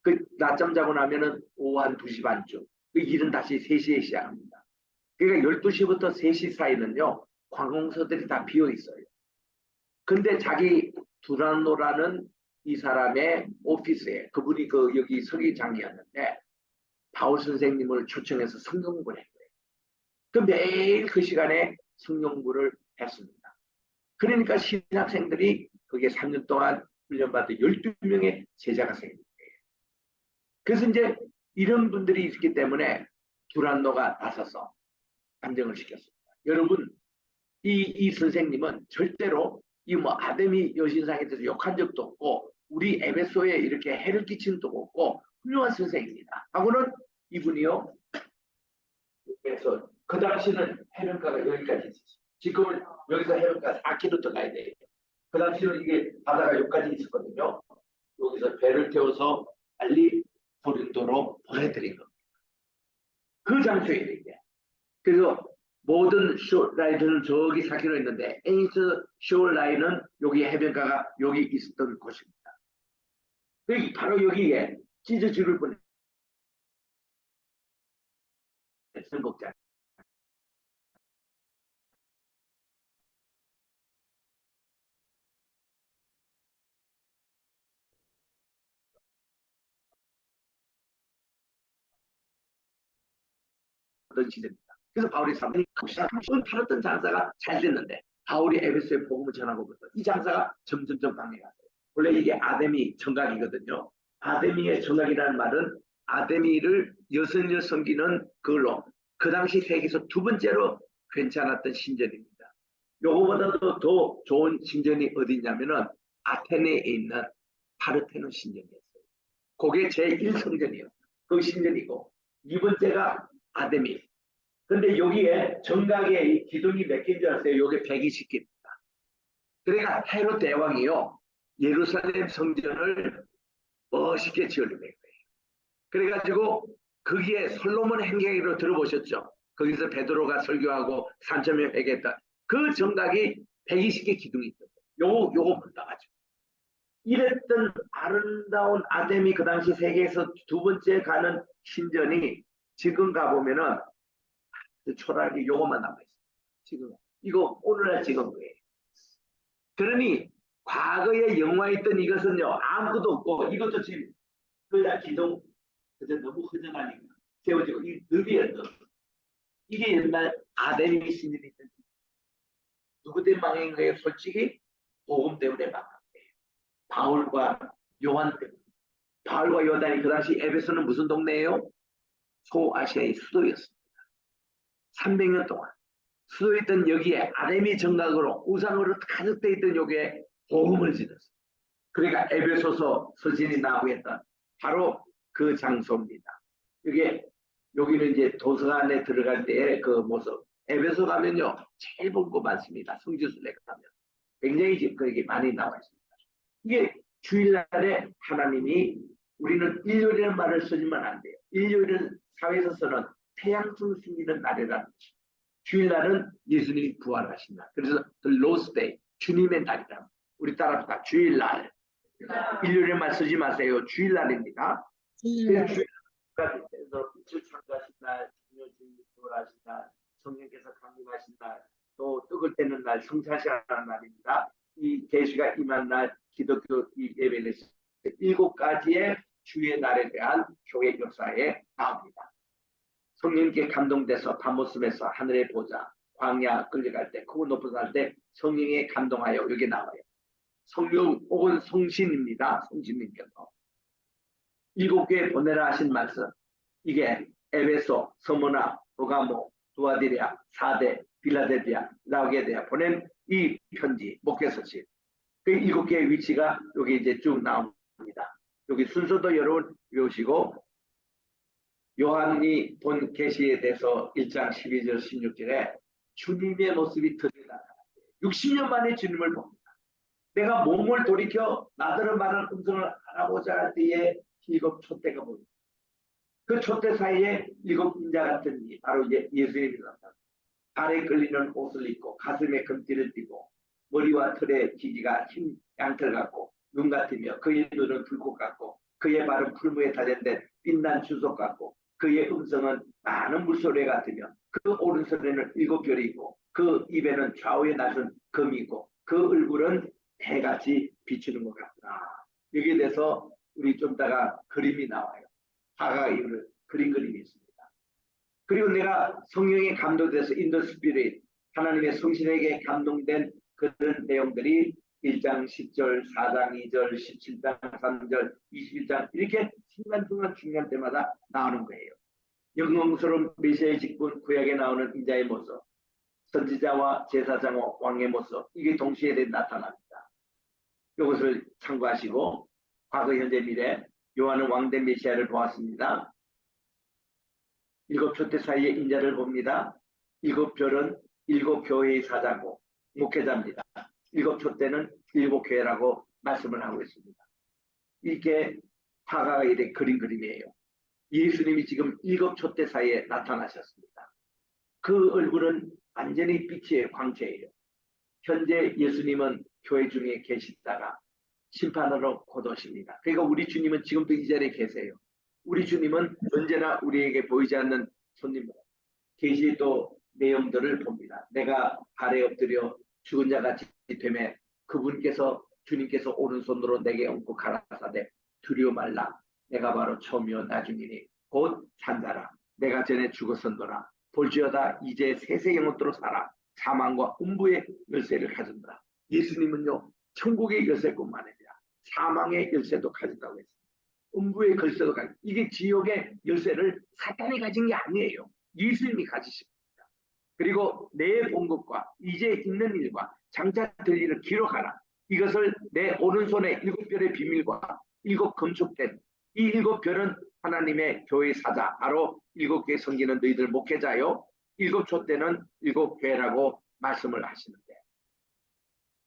그 낮잠 자고 나면은 오후 한 2시 반쯤. 그 일은 다시 3시에 시작합니다. 그러니까 12시부터 3시 사이는요. 관공서들이 다 비어 있어요. 근데 자기 두란노라는 이 사람의 오피스에 그분이 그 여기 서기장이었는데 바울 선생님을 초청해서 성경공부를 했어요. 그 매일 그 시간에 성경공부를 했습니다. 그러니까 신학생들이 거기에 3년 동안 훈련받은 12명의 제자가 생긴 거예요. 그래서 이제 이런 분들이 있기 때문에 두란노가 나서서 안정을 시켰습니다. 여러분, 이 선생님은 절대로 이 뭐 아데미 여신상에 대해서 욕한 적도 없고 우리 에베소에 이렇게 해를 끼친 적도 없고 훌륭한 선생입니다. 하고는 이분이요. 그래서 그 당시는 해변가가 여기까지 있었어요. 지금은 여기서 해변가 4km 더 가야 돼요. 그 당시는 이게 바다가 여기까지 있었거든요. 여기서 배를 태워서 빨리 고린도로 보내드린 겁니다. 그 장소에 이게. 그래서 모든 쇼라인은 저기 4km 있는데 에이스 쇼라인은 여기 해변가가 여기 있었던 곳입니다. 여기 바로 여기에 찢어지를 뻔했던 선곡장. 시대입니다. 그래서 바울이 사람들이 팔았던 장사가 잘 됐는데 바울이 에베소에 복음을 전하고부터 이 장사가 점점점 강해갔어요. 원래 이게 아데미 정각이거든요. 아데미의 정각이라는 말은 아데미를 여성을 섬기는 그걸로 그 당시 세계에서 두 번째로 괜찮았던 신전입니다. 요거보다도 더 좋은 신전이 어디냐면은 아테네에 있는 파르테논 신전이었어요. 그게 제1성전이에요. 그 신전이고 두 번째가 아데미. 근데 여기에 정각에 이 기둥이 몇 개인 줄 아세요? 여기 120개입니다. 그러니까 헤롯 대왕이요. 예루살렘 성전을 멋있게 지으려고 했어요. 그래가지고 거기에 솔로몬 행경으로 들어보셨죠? 거기서 베드로가 설교하고 3,000명 회개했다. 그 정각이 120개 기둥이 있어요. 요거 본다가지고. 이랬던 아름다운 아데미 그 당시 세계에서 두 번째 가는 신전이 지금 가보면은 초라하게 요것만 남아있어요. 지금 이거 오늘날 찍은 거예요. 그러니 과거에 영화했던 이것은요 아무것도 없고 이것도 지금 그냥 기둥 그저 너무 허전하니까 세워지고 이 늪이었던 이게 옛날 아데미 신전이 있던 누구 때문에 망한 거예요? 솔직히 복음 때문에 망한 거예요. 바울과 요한 때 바울과 요한이 그 당시 에베소는 무슨 동네예요? 소아시아의 수도였습니다. 300년 동안 수도였던 여기에 아담의 정각으로 우상으로 가득 돼 있던 여기에 복음을 지녔어요. 그러니까 에베소서 서신이 나오고 했던 바로 그 장소입니다. 여기는 이제 도서관에 들어갈 때의 그 모습. 에베소 가면요 제일 본 거 많습니다. 성지순례 가면 굉장히 지금 그게 많이 나와 있습니다. 이게 주일날에 하나님이 우리는 일요일이라는 말을 쓰지만 안 돼요. 일요일은 사회에서 쓰는 태양sun 숨기는 날이라는 것이. 주일날은 예수님이 부활하신 날. 그래서 the Lord's Day, 주님의 날이다. 우리 따라합시다. 주일날. 일요일에 말 쓰지 마세요. 주일날입니다. 주일날. 주일날에서 빛을 창조하신 날, 주님이 부활하신 날, 성령께서 강림하신 날, 또 떡을 떼는 날, 성사시하는 날입니다. 이 계시가 임한 날, 기독교 이 예배는 7가지의 주의 날에 대한 교회 역사에 나옵니다. 성령께 감동돼서 밤모습에서 하늘에 보자 광야 끌려갈 때 크고 높은 살 때 성령에 감동하여 여기 나와요. 성령 혹은 성신입니다. 성신님께서 7교회 보내라 하신 말씀, 이게 에베소, 서머나, 버가모, 두아디리아, 사대, 빌라델비아, 라오게데아 보낸 이 편지, 목회서신. 그 7개의 위치가 여기 이제 쭉 나옵니다. 여기 순서도 여러분 외우시고, 요한이 본 계시에 대해서 1장 12절 16절에 주님의 모습이 드러나요. 60년 만에 주님을 봅니다. 내가 몸을 돌이켜 나더러 말하는 음성을 알아보자 할 때에 7 촛대가 보입니다. 그 촛대 사이에 7 인자 같은 이 바로 이제 예수님이 나타납니다. 발에 끌리는 옷을 입고 가슴에 금띠를 띠고 머리와 털에 기지가 흰 양털 같고 눈 같으며 그의 눈은 불꽃 같고 그의 발은 풀무에 다전된 빛난 주석 같고 그의 음성은 많은 물소리 같으며 그 오른손에는 7별이 있고 그 입에는 좌우에 나선 금이 있고 그 얼굴은 해같이 비추는 것 같다. 여기에 대해서 우리 좀 이따가 그림이 나와요. 화가 이를 그린 그림이 있습니다. 그리고 내가 성령에 감동돼서 인더 스피릿 하나님의 성신에게 감동된 그런 내용들이 1장 10절, 4장 2절, 17장 3절, 21장 이렇게 순간순간 중요한 때마다 나오는 거예요. 영광스러운 메시아의 직분 구약에 나오는 인자의 모습, 선지자와 제사장과 왕의 모습, 이게 동시에 나타납니다. 이것을 참고하시고 과거, 현재, 미래 요한은 왕된 메시아를 보았습니다. 7 촛대 사이에 인자를 봅니다. 7별은 7 교회의 사자고 목회자입니다. 7 촛대는 7 교회라고 말씀을 하고 있습니다. 이게 화가가 이렇게 그린 그림이에요. 예수님이 지금 7 촛대 사이에 나타나셨습니다. 그 얼굴은 완전히 빛의 광채예요. 현재 예수님은 교회 중에 계시다가 심판으로 곧 오십니다. 그러니까 우리 주님은 지금도 이 자리에 계세요. 우리 주님은 언제나 우리에게 보이지 않는 손님으로 계시도 내용들을 봅니다. 내가 발에 엎드려 죽은 자 같이 되매 그분께서 주님께서 오른손으로 내게 얹고 가라사대 두려워 말라. 내가 바로 처음이요 나중이니 곧 산자라. 내가 전에 죽었었노라. 볼지어다 이제 세세 영원토록 살아. 사망과 음부의 열쇠를 가진다. 예수님은요 천국의 열쇠뿐만 아니라 사망의 열쇠도 가진다고 했습니다. 음부의 열쇠도 가진. 이게 지옥의 열쇠를 사탄이 가진 게 아니에요. 예수님이 가지십니다. 그리고 내 본 것과 이제 있는 일과 장차 될 일을 기록하라. 이것을 내 오른손에 7별의 비밀과 7 검축된 이 7별은 하나님의 교회 사자, 바로 7개 섬기는 너희들 목회자요. 7 촛대는 7 교회라고 말씀을 하시는데,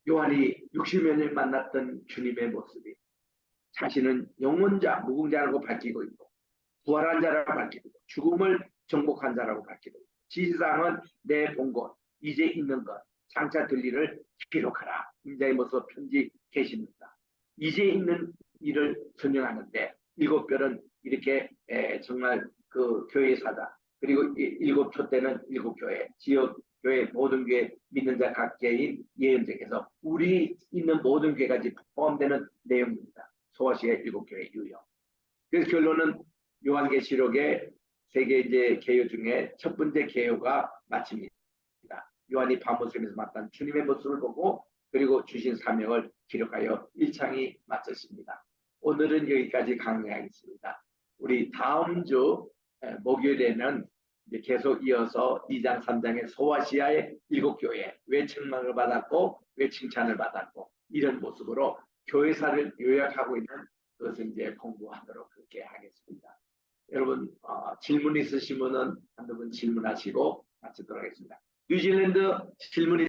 요한이 60여 년 만났던 주님의 모습이 자신은 영원자, 무궁자라고 밝히고 있고 부활한 자라고 밝히고 있고 죽음을 정복한 자라고 밝히고 있고 지시사항은 내 본 것, 이제 있는 것, 장차 될 일을 기록하라. 인자의 모습 편지 계십니다. 이제 있는 일을 설명하는데 7별은 이렇게 정말 그 교회 사자, 그리고 7 촛대는 7 교회, 지역 교회 모든 교회 믿는 자 각계인 예언자께서 우리 있는 모든 교회까지 포함되는 내용입니다. 소아시아의 7 교회 유형. 그래서 결론은 요한계시록의 세계 이제 개요 중에 첫 번째 개요가 마칩니다. 요한이 밤모습에서 만난 주님의 모습을 보고 그리고 주신 사명을 기록하여 1장이 마쳤습니다. 오늘은 여기까지 강의하겠습니다. 우리 다음 주 목요일에는 이제 계속 이어서 2장, 3장의 소아시아의 7교회 왜 책망을 받았고 왜 칭찬을 받았고 이런 모습으로 교회사를 요약하고 있는 그것을 이제 공부하도록 그렇게 하겠습니다. 여러분 질문 있으시면은 한두 분 질문하시고 마치도록 하겠습니다. 뉴질랜드 질문이